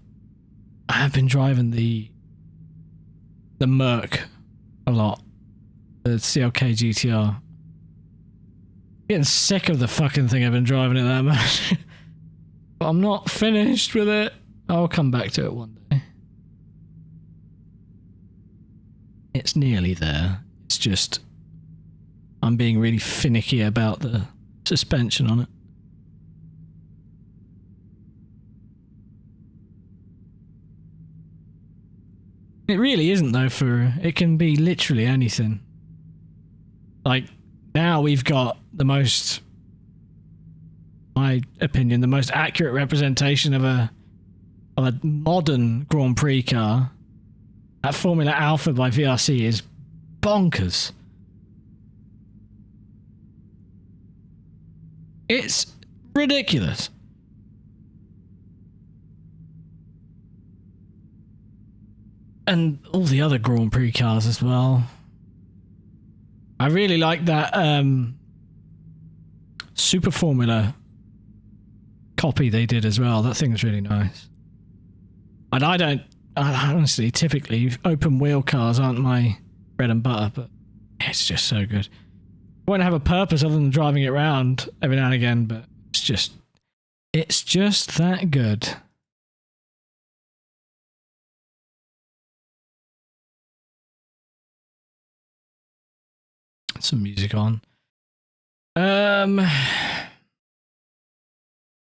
Merc a lot. The CLK GTR. Getting sick of the fucking thing. I've been driving it that much. But I'm not finished with it. I'll come back to it one day. It's nearly there. It's just I'm being really finicky about the suspension on it. It really isn't though, it can be literally anything. Like, now we've got the most, my opinion, the most accurate representation of a modern Grand Prix car. That Formula Alpha by VRC is bonkers. It's ridiculous. And all the other Grand Prix cars as well. I really like that Super Formula copy they did as well. That thing's really nice. And I honestly, typically, open wheel cars aren't my bread and butter, but it's just so good. I won't have a purpose other than driving it around every now and again, but it's just that good. Some music on.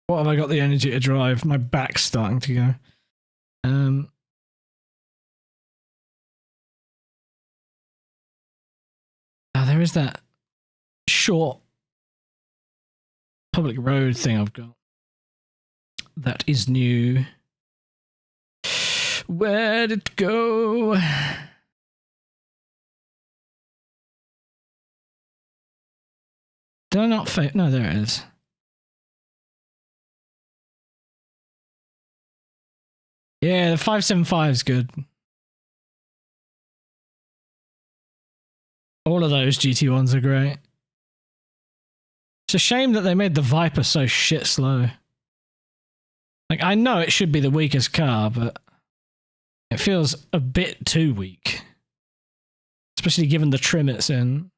What have I got the energy to drive? My back's starting to go. There is that short public road thing I've got. That is new. Where'd it go? Did I not no, there it is. Yeah, the 575 is good. All of those GT1s are great. It's a shame that they made the Viper so shit slow. Like, I know it should be the weakest car, but it feels a bit too weak. Especially given the trim it's in.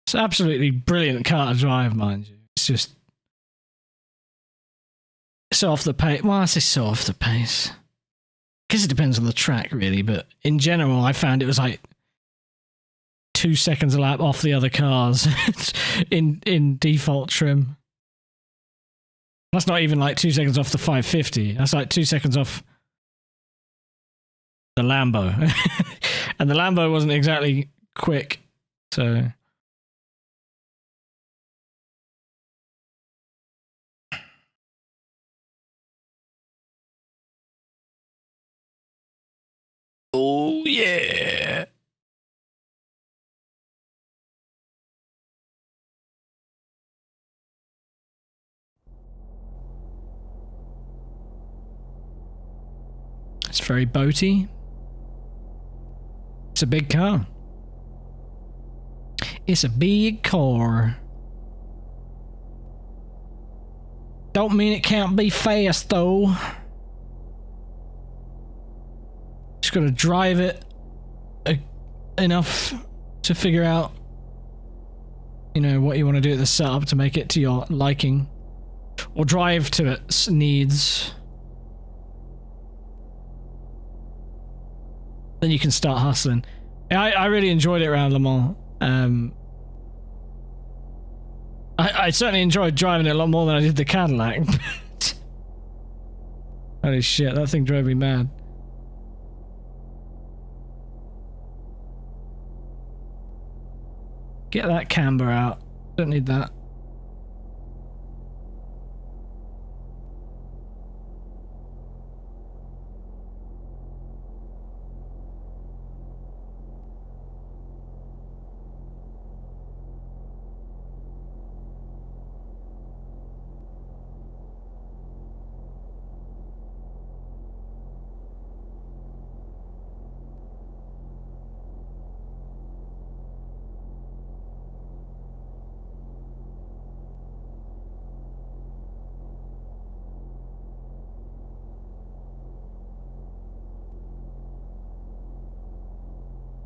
It's an absolutely brilliant car to drive, mind you. It's just so off the pace. Well, I say so off the pace. I guess it depends on the track, really, but in general, I found it was like 2 seconds a lap off the other cars in default trim. That's not even like 2 seconds off the 550. That's like 2 seconds off the Lambo. And the Lambo wasn't exactly quick, so... Oh, yeah. It's very boaty. It's a big car. It's a big car. Don't mean it can't be fast, though. Just gotta drive it enough to figure out, you know, what you want to do at the setup to make it to your liking, or drive to its needs. Then you can start hustling. I really enjoyed it around Le Mans. I certainly enjoyed driving it a lot more than I did the Cadillac. Holy shit, that thing drove me mad. Get that camber out. Don't need that.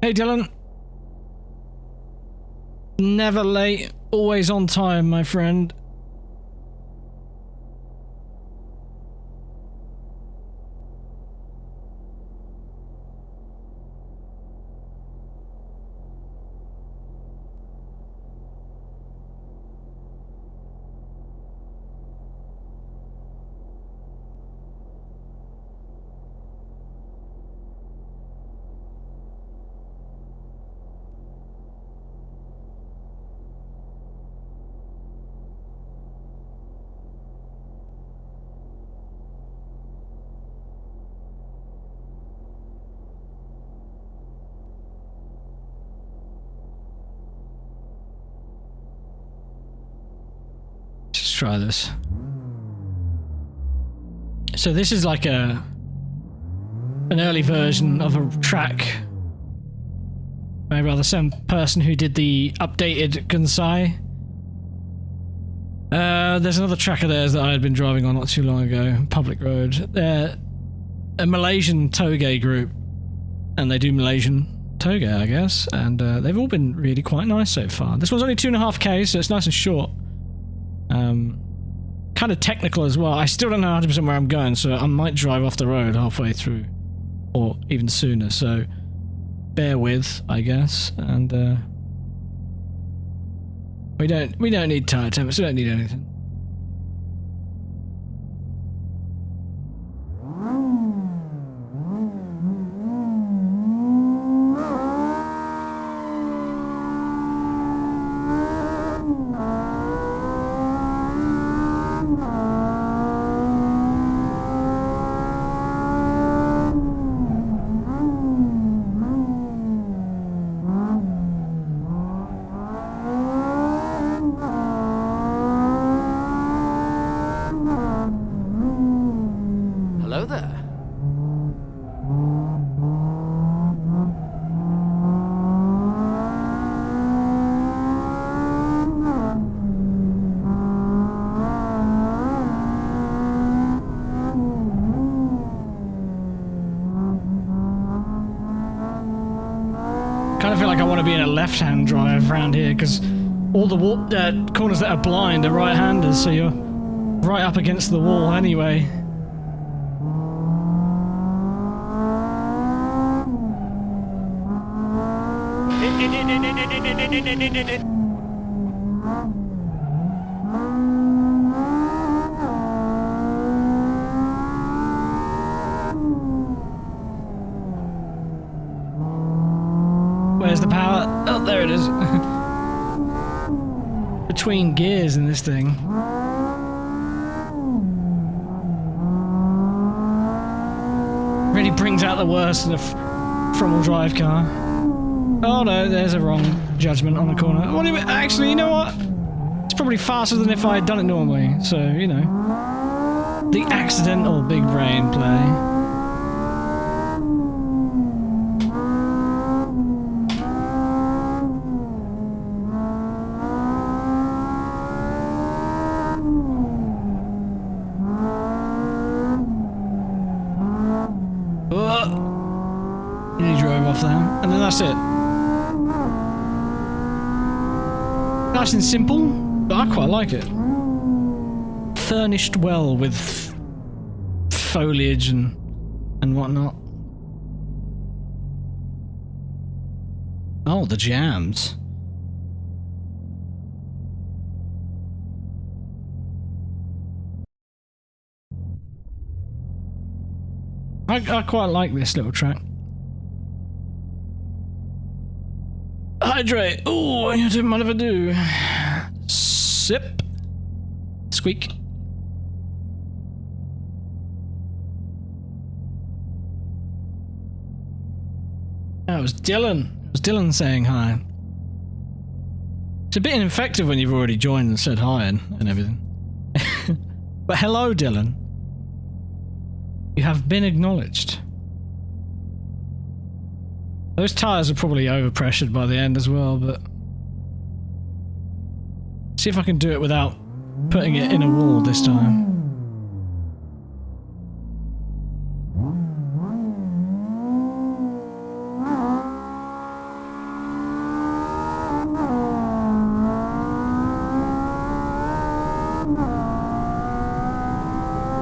Hey Dylan. Never late, always on time, my friend. Let's try this. So this is like an early version of a track made by the same person who did the updated Kansai. There's another track of theirs that I had been driving on not too long ago, public road. They're a Malaysian toge group, and they do Malaysian toge, I guess, and they've all been really quite nice so far. This one's only 2.5K, so it's nice and short. Kind of technical as well. I still don't know 100% where I'm going, so I might drive off the road halfway through, or even sooner, so bear with, I guess, and we don't need tire temps, we don't need anything. Hello there. Kind of feel like I want to be in a left-hand drive around here because all the corners that are blind are right-handers, so you're right up against the wall anyway. Where's the power? Oh, there it is. Between gears in this thing. Really brings out the worst in a front-wheel drive car. Oh no, there's a wrong judgment on the corner. What do you, actually, you know what? It's probably faster than if I had done it normally, so, you know. The accidental big brain play. Nearly drove off there, and then that's it. Nice and simple, but I quite like it. Furnished well with foliage and whatnot. Oh, the jams. I quite like this little track. hydrate. Oh, I don't mind if I do. Sip. Squeak. That was Dylan. It was Dylan saying hi. It's a bit ineffective when you've already joined and said hi and everything. But hello, Dylan. You have been acknowledged. Those tyres are probably overpressured by the end as well, but... see if I can do it without putting it in a wall this time.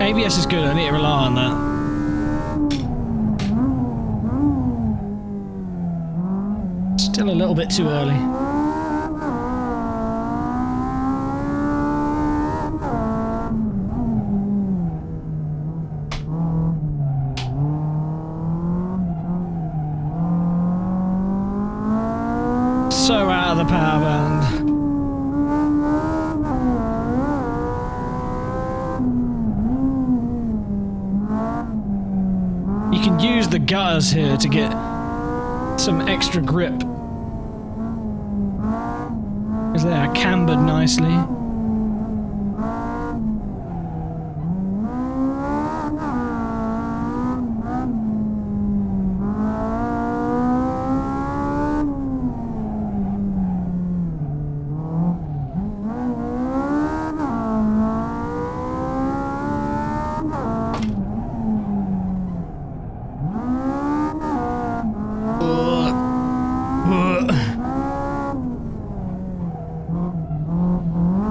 ABS is good, I need to rely on that. Still a little bit too early. So out of the power band. You can use the gutters here to get some extra grip. Because they are cambered nicely.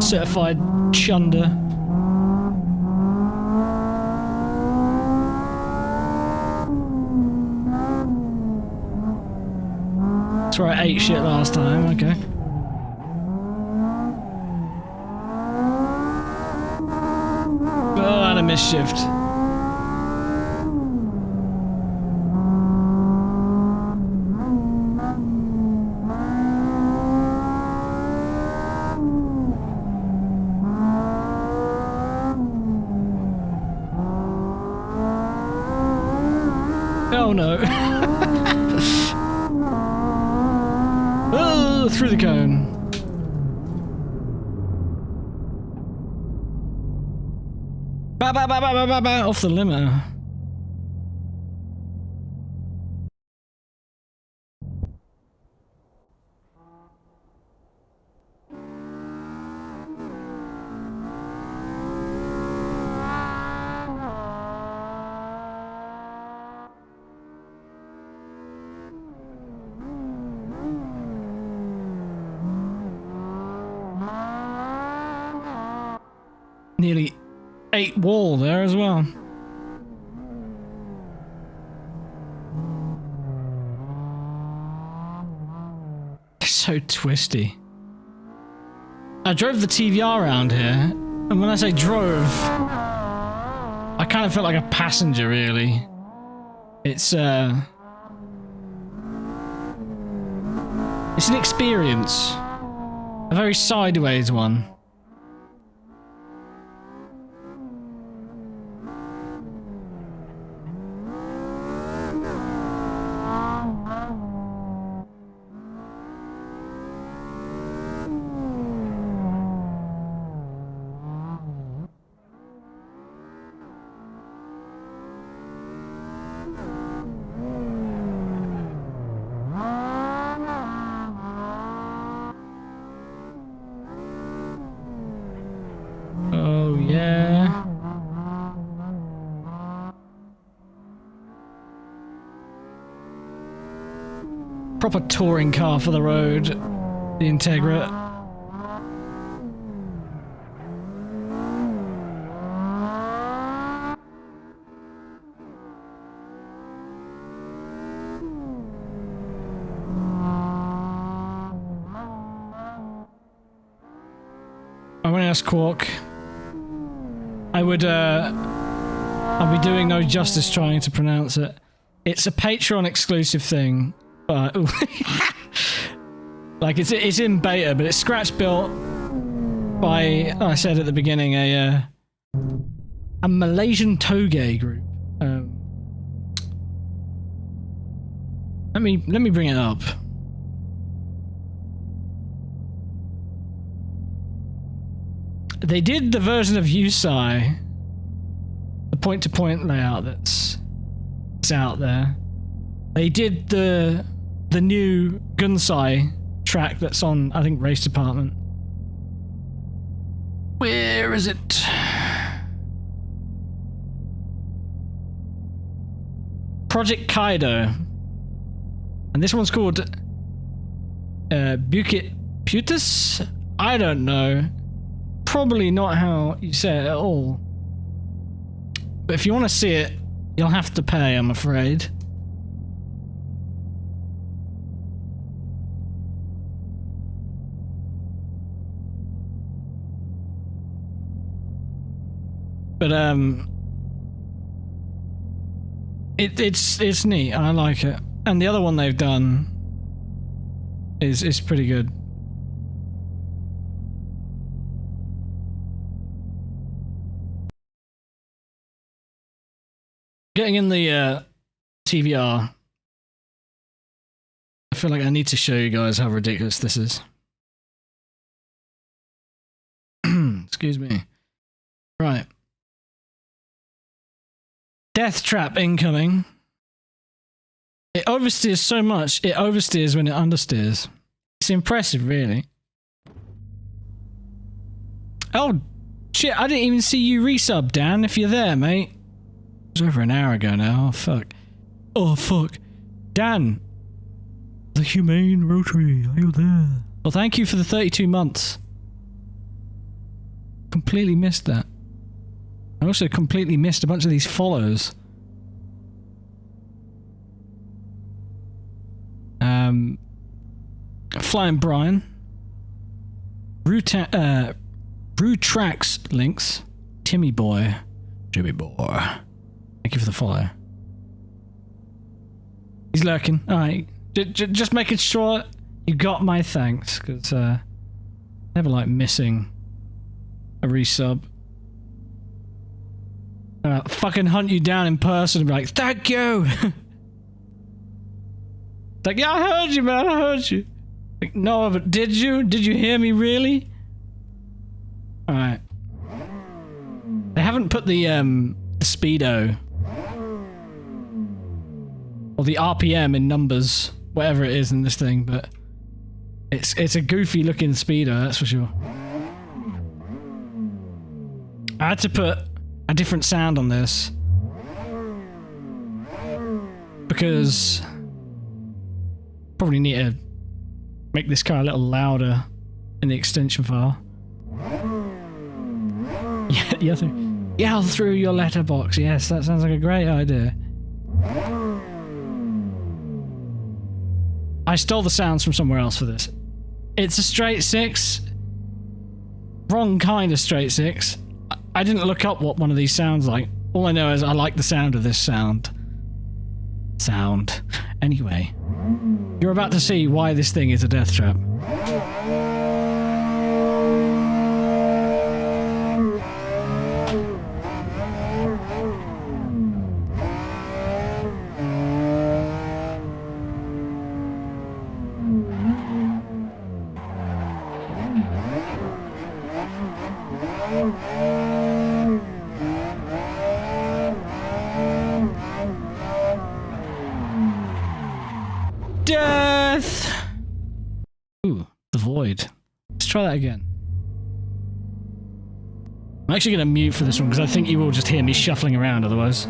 Certified chunder. That's where I ate shit last time, okay. Oh, and a misshift. Oh no. Oh, through the cone. Ba ba ba ba ba ba ba, off the limiter. Nearly 8 wall there as well. So twisty. I drove the TVR around here, and when I say drove, I kind of felt like a passenger, really. It's an experience. A very sideways one. Oh, yeah. Proper touring car for the road. The Integra. I want to ask Quark. I'll be doing no justice trying to pronounce it. It's a Patreon exclusive thing, but Like it's in beta, but it's scratch built by, I said at the beginning, a Malaysian toge group. Let me bring it up. They did the version of USI, the point-to-point layout that's out there. They did the new Gunsai track that's on, I think, Race Department. Where is it? Project Kaido. And this one's called Bukit Putus? I don't know. Probably not how you say it at all. But if you want to see it, you'll have to pay, I'm afraid. But it's neat. I like it. And the other one they've done is pretty good. Getting in the TVR, I feel like I need to show you guys how ridiculous this is. Excuse me. Right. Death trap incoming. It oversteers so much, it oversteers when it understeers. It's impressive, really. Oh, shit, I didn't even see you resub, Dan, if you're there, mate. It was over an hour ago now. Oh, fuck. Oh, fuck. Dan. The Humane Rotary, are you there? Well, thank you for the 32 months. Completely missed that. I also completely missed a bunch of these follows. Flying Brian. Brew Tracks links. Timmy Boy. Jimmy Boy. Thank you for the follow. He's lurking. Alright. Just making sure you got my thanks, because never like missing a resub. Fucking hunt you down in person and be like, thank you! Like, yeah, I heard you, man, I heard you. Like, no, but did you? Did you hear me, really? Alright. They haven't put the speedo or the RPM in numbers, whatever it is in this thing, but it's a goofy looking speedo, that's for sure. I had to put a different sound on this because probably need to make this car a little louder in the extension file. Yell through your letterbox. Yes, that sounds like a great idea. I stole the sounds from somewhere else for this. It's a straight 6. Wrong kind of straight 6. I didn't look up what one of these sounds like. All I know is I like the sound of this sound. Anyway, you're about to see why this thing is a death trap. Death! Ooh, the void. Let's try that again. I'm actually going to mute for this one because I think you will just hear me shuffling around otherwise.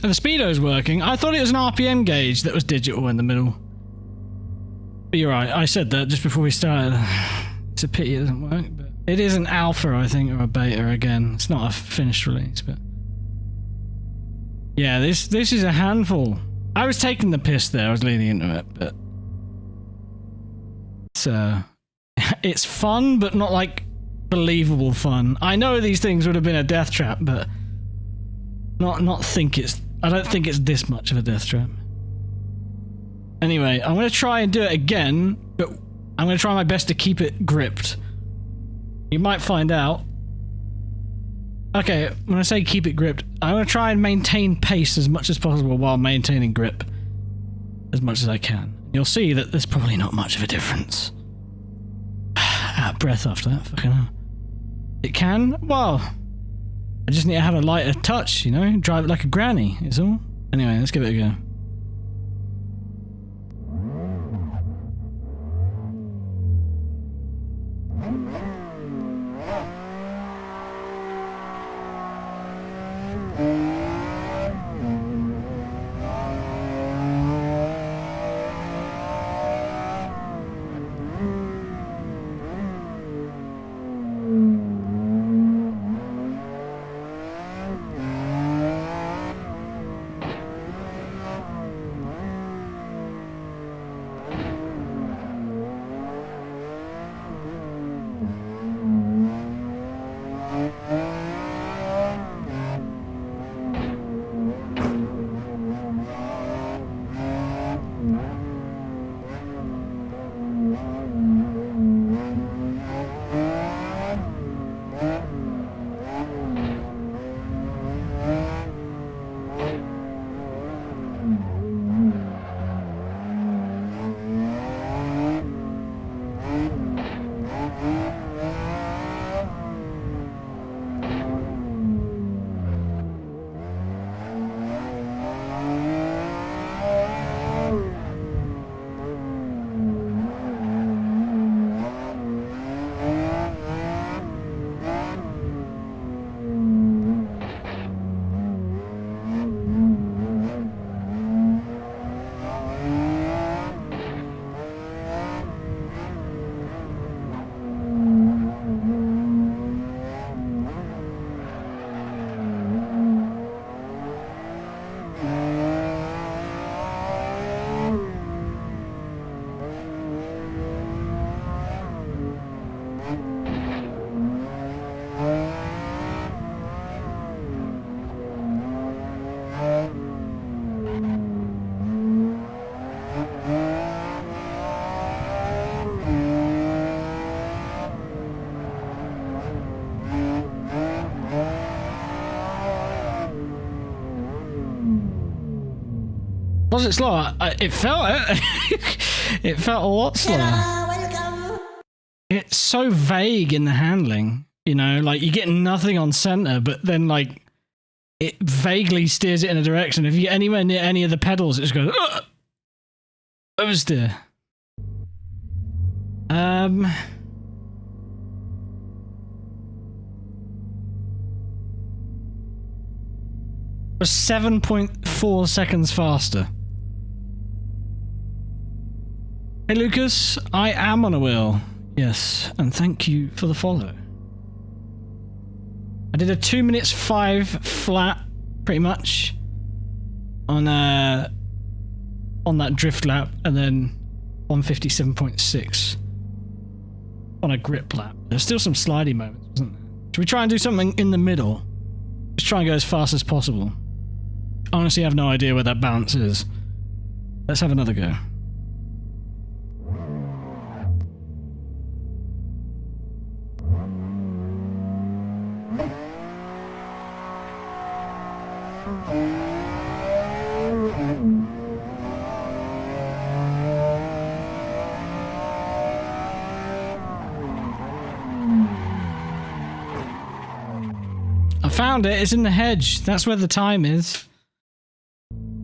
the speedo's working. I thought it was an RPM gauge that was digital in the middle. But you're right, I said that just before we started. It's a pity it doesn't work, but it is an alpha, I think, or a beta again. It's not a finished release, but yeah, this is a handful. I was taking the piss there, I was leaning into it, but it's fun, but not like believable fun. I know these things would have been a death trap, but I don't think it's this much of a death trap. Anyway, I'm gonna try and do it again, but I'm gonna try my best to keep it gripped. You might find out. Okay, when I say keep it gripped, I'm gonna try and maintain pace as much as possible while maintaining grip as much as I can. You'll see that there's probably not much of a difference. Out of breath after that, fucking hell. It can? Well, I just need to have a lighter touch, you know? Drive it like a granny, is all. Anyway, let's give it a go. Was it slow? It felt it. It felt a lot slower. It's so vague in the handling, you know, like you get nothing on center, but then like it vaguely steers it in a direction. If you get anywhere near any of the pedals, it just goes oversteer. Was 7.4 seconds faster. Hey Lucas, I am on a wheel. Yes, and thank you for the follow. I did a 2 minutes 5 flat, pretty much, on that drift lap, and then 157.6 on a grip lap. There's still some slidey moments, wasn't there? Should we try and do something in the middle? Just try and go as fast as possible. Honestly, I have no idea where that balance is. Let's have another go. I found it. It's in the hedge. That's where the time is.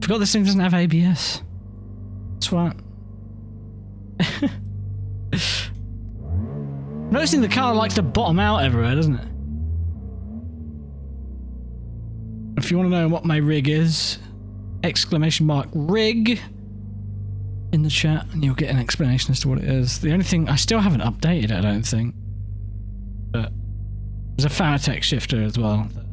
Forgot this thing doesn't have ABS. Swat. Noticing the car likes to bottom out everywhere, doesn't it? If you want to know what my rig is, !rig in the chat, and you'll get an explanation as to what it is. The only thing, I still haven't updated it, I don't think. But there's a Fanatec shifter as well that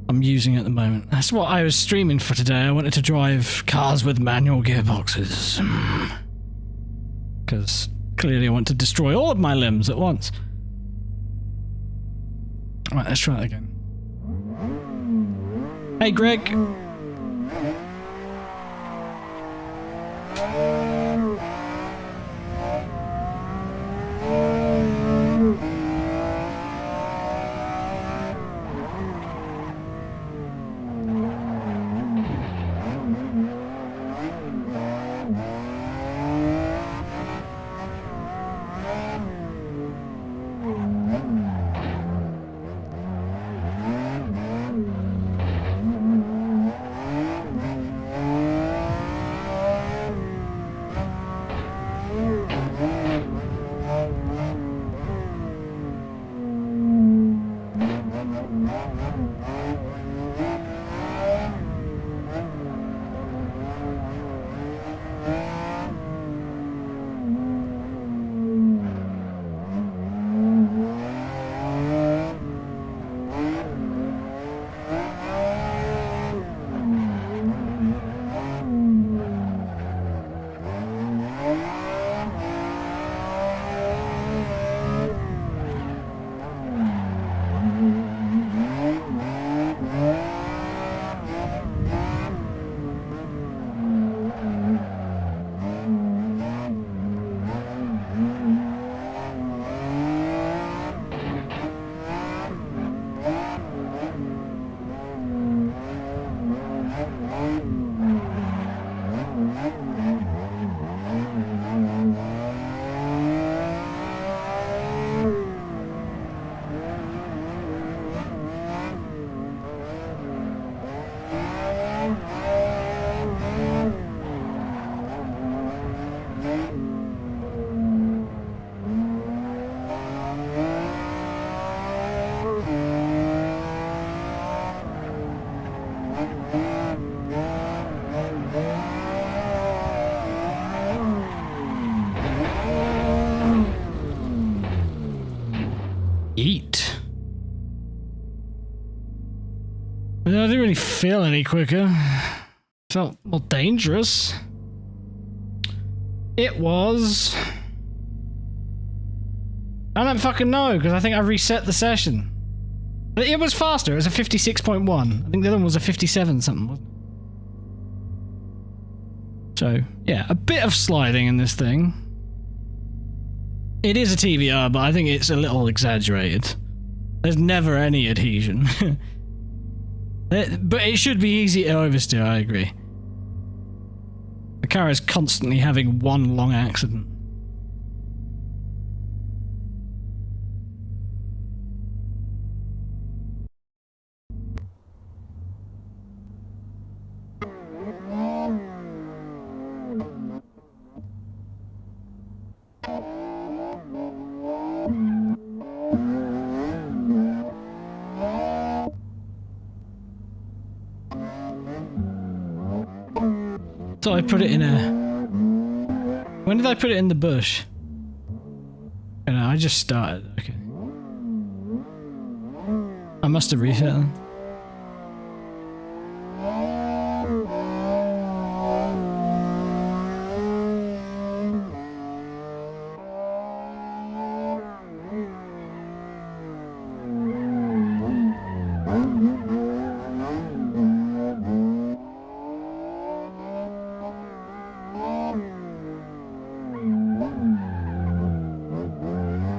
I'm using at the moment. That's what I was streaming for today. I wanted to drive cars with manual gearboxes. Because clearly I want to destroy all of my limbs at once. Right, let's try it again. Hey, Greg. Eat. I didn't really feel any quicker. Felt more dangerous. It was... I don't fucking know, because I think I reset the session. But it was faster, it was a 56.1. I think the other one was a 57 something, wasn't it? So, yeah, a bit of sliding in this thing. It is a TVR, but I think it's a little exaggerated. There's never any adhesion. But it should be easy to oversteer, I agree. The car is constantly having one long accident. So I put it in a... When did I put it in the bush? Oh, no, I just started. Okay. I must have reset them.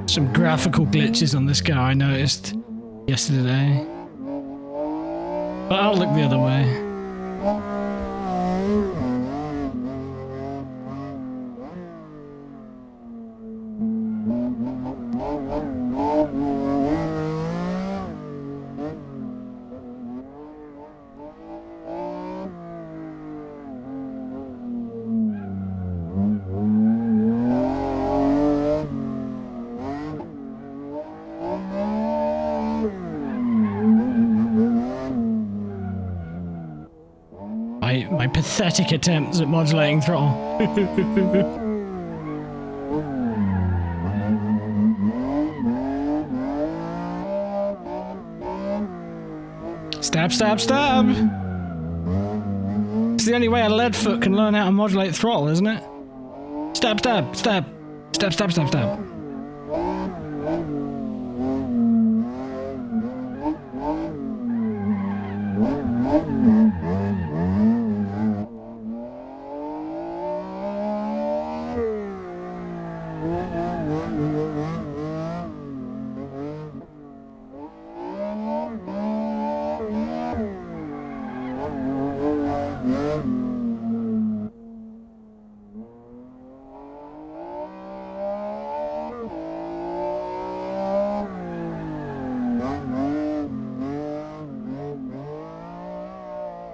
Some graphical glitches on this car I noticed yesterday. But I'll look the other way. my pathetic attempts at modulating throttle. Stab, stab, stab! It's the only way a lead foot can learn how to modulate throttle, isn't it? Stab, stab, stab. Stab, stab, stab, stab.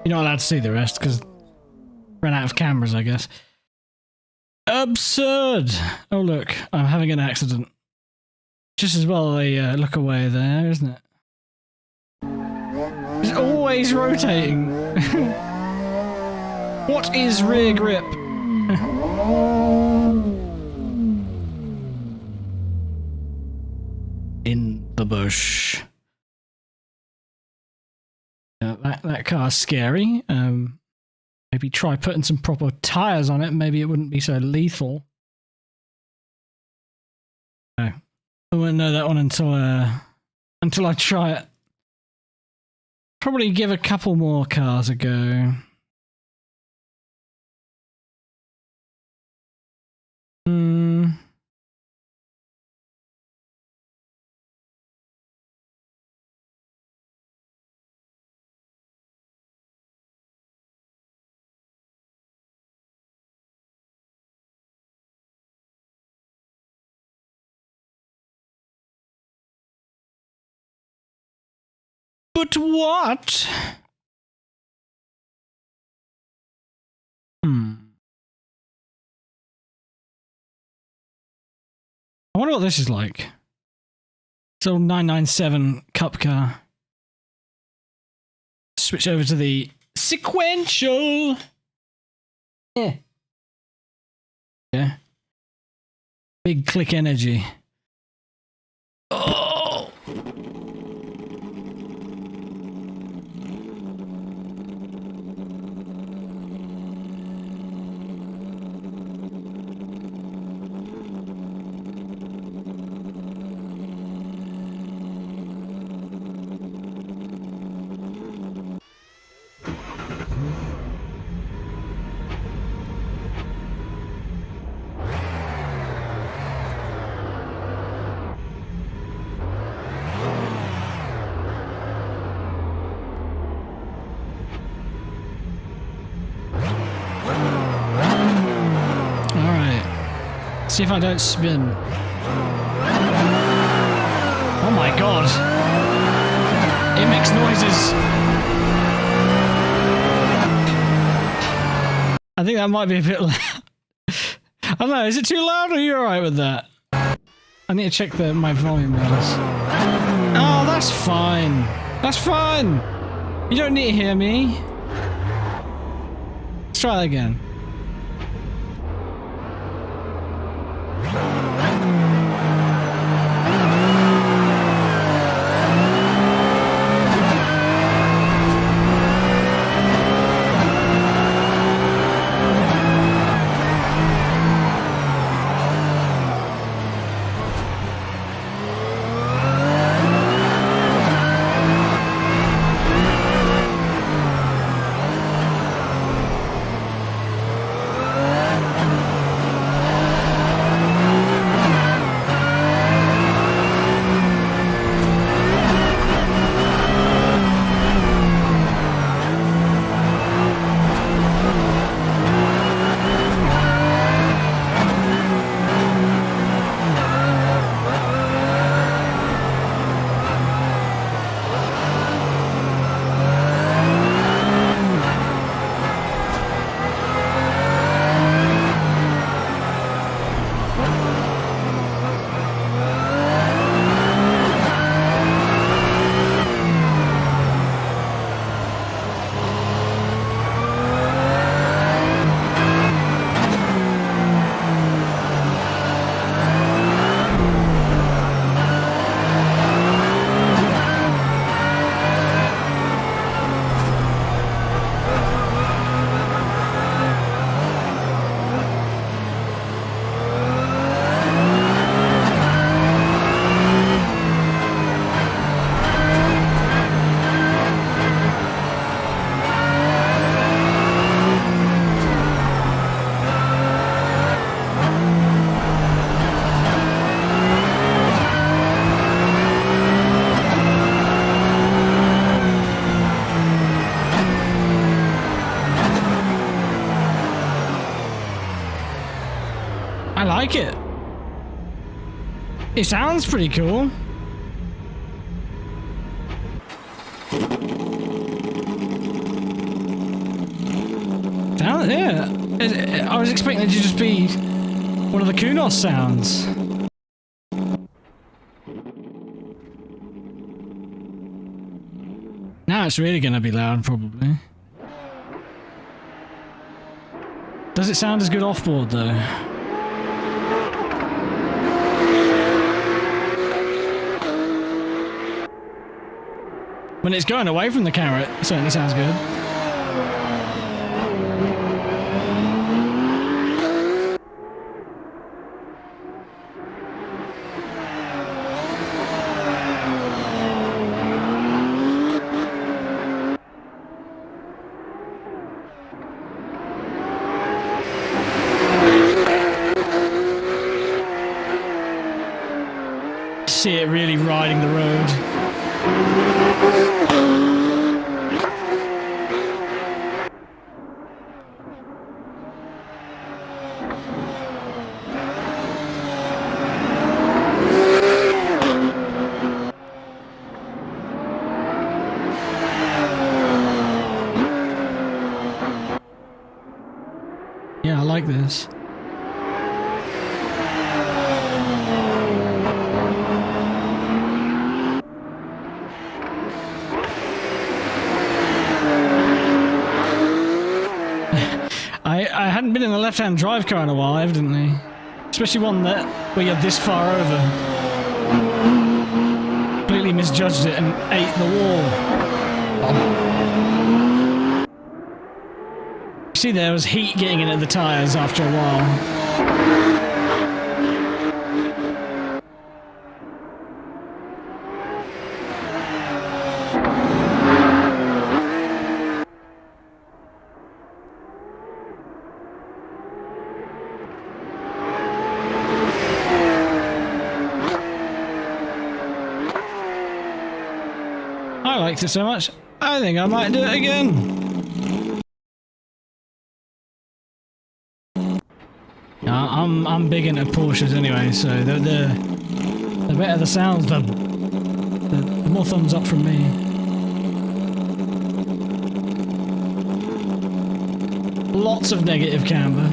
You're not allowed to see the rest because ran out of cameras, I guess. Absurd! Oh look, I'm having an accident. Just as well they look away there, isn't it? It's always rotating. What is rear grip? In the bush. That car's scary. Maybe try putting some proper tires on it. Maybe it wouldn't be so lethal. No, I won't know that one until I try it. Probably give a couple more cars a go. But what? I wonder what this is like. It's old 997 Cup car. Switch over to the sequential. Yeah. Yeah. Big click energy. Oh. See if I don't spin. Oh my god. It makes noises. I think that might be a bit loud. I don't know, is it too loud or are you alright with that? I need to check my volume levels. Oh, that's fine. That's fine. You don't need to hear me. Let's try that again. like it. It sounds pretty cool. Yeah. I was expecting it to just be one of the Kunos sounds. Now it's really gonna be loud, probably. Does it sound as good off-board, though? When it's going away from the camera, it certainly sounds good. See it really riding the road. Yeah, I like this. I hadn't been in a left-hand drive car in a while, evidently. Especially one that where you're this far over. Completely misjudged it and ate the wall. See, there was heat getting into the tyres after a while. I liked it so much, I think I might do it again. I'm big into Porsches anyway, so the better the sounds, the more thumbs up from me. Lots of negative camber.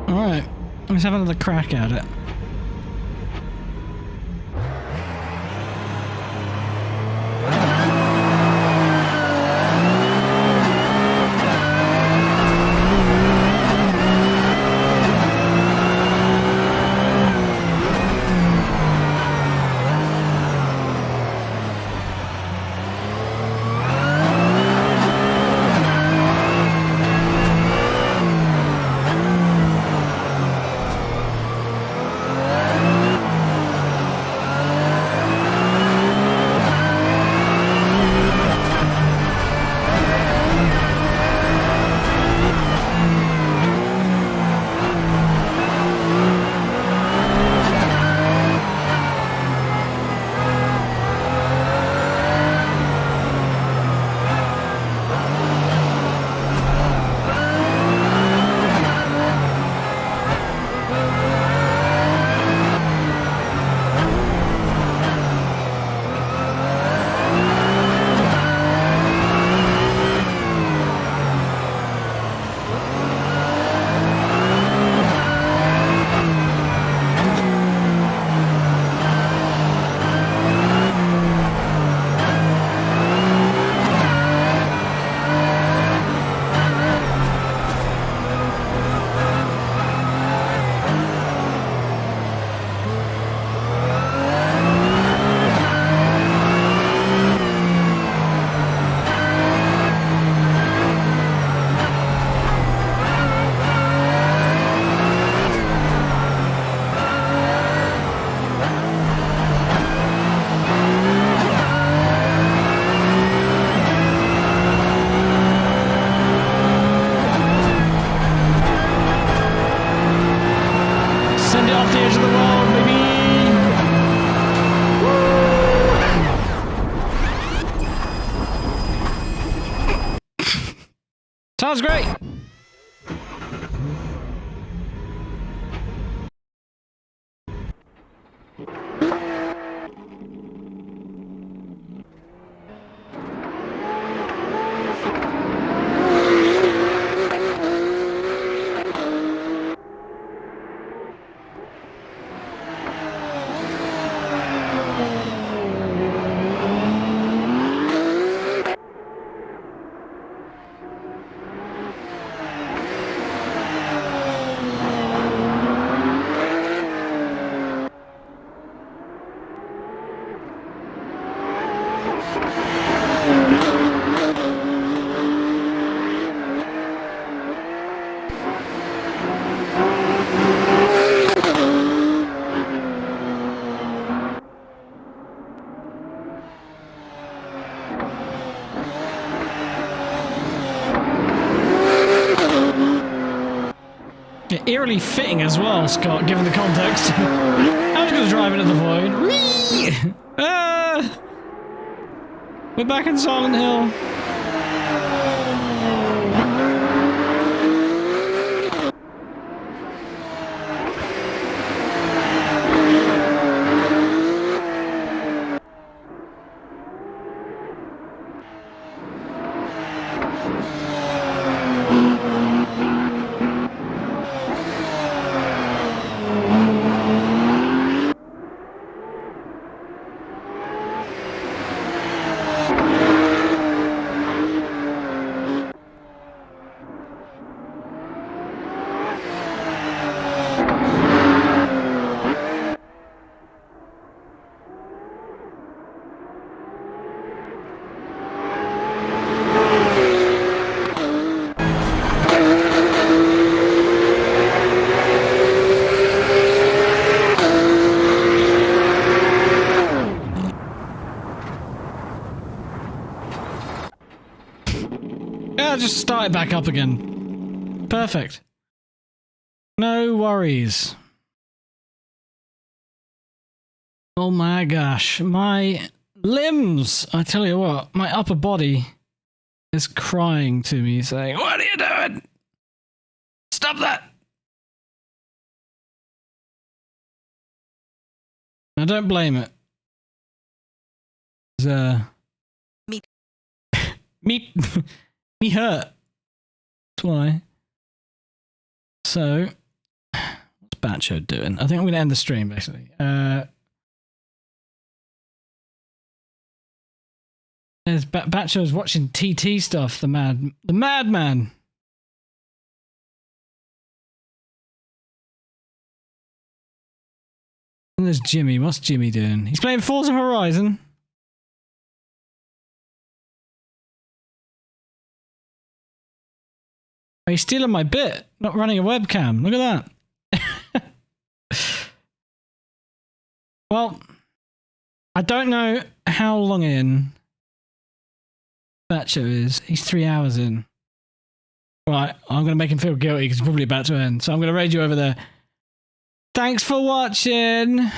Alright, let's have another crack at it. Rammed it off the edge of the world, baby! Sounds great! Eerily fitting as well, Scott, given the context. I was going to drive into the void. Whee! We're back in Silent Hill. Just start it back up again. Perfect. No worries. Oh my gosh. My limbs, I tell you what, my upper body is crying to me saying, "What are you doing? Stop that!" I don't blame it. Me. Me hurt. That's why. So, what's Batcho doing? I think I'm going to end the stream, basically. There's Batcho's watching TT stuff, the madman. And there's Jimmy. What's Jimmy doing? He's playing Forza Horizon. Oh, he's stealing my bit, not running a webcam. Look at that. Well, I don't know how long in Batcho is. He's 3 hours in. Right, I'm going to make him feel guilty because he's probably about to end. So I'm going to raid you over there. Thanks for watching.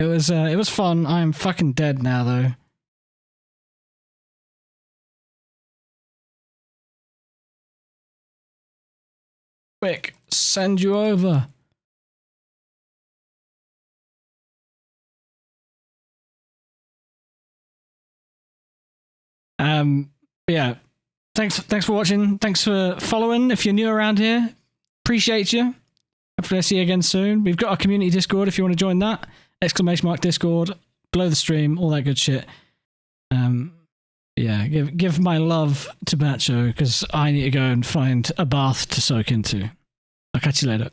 It was fun. I am fucking dead now, though. Quick, send you over. Yeah. Thanks for watching. Thanks for following. If you're new around here, appreciate you. Hopefully I see you again soon. We've got our community Discord if you want to join that. !Discord, below the stream, all that good shit. Yeah, give my love to Batcho because I need to go and find a bath to soak into. I'll catch you later.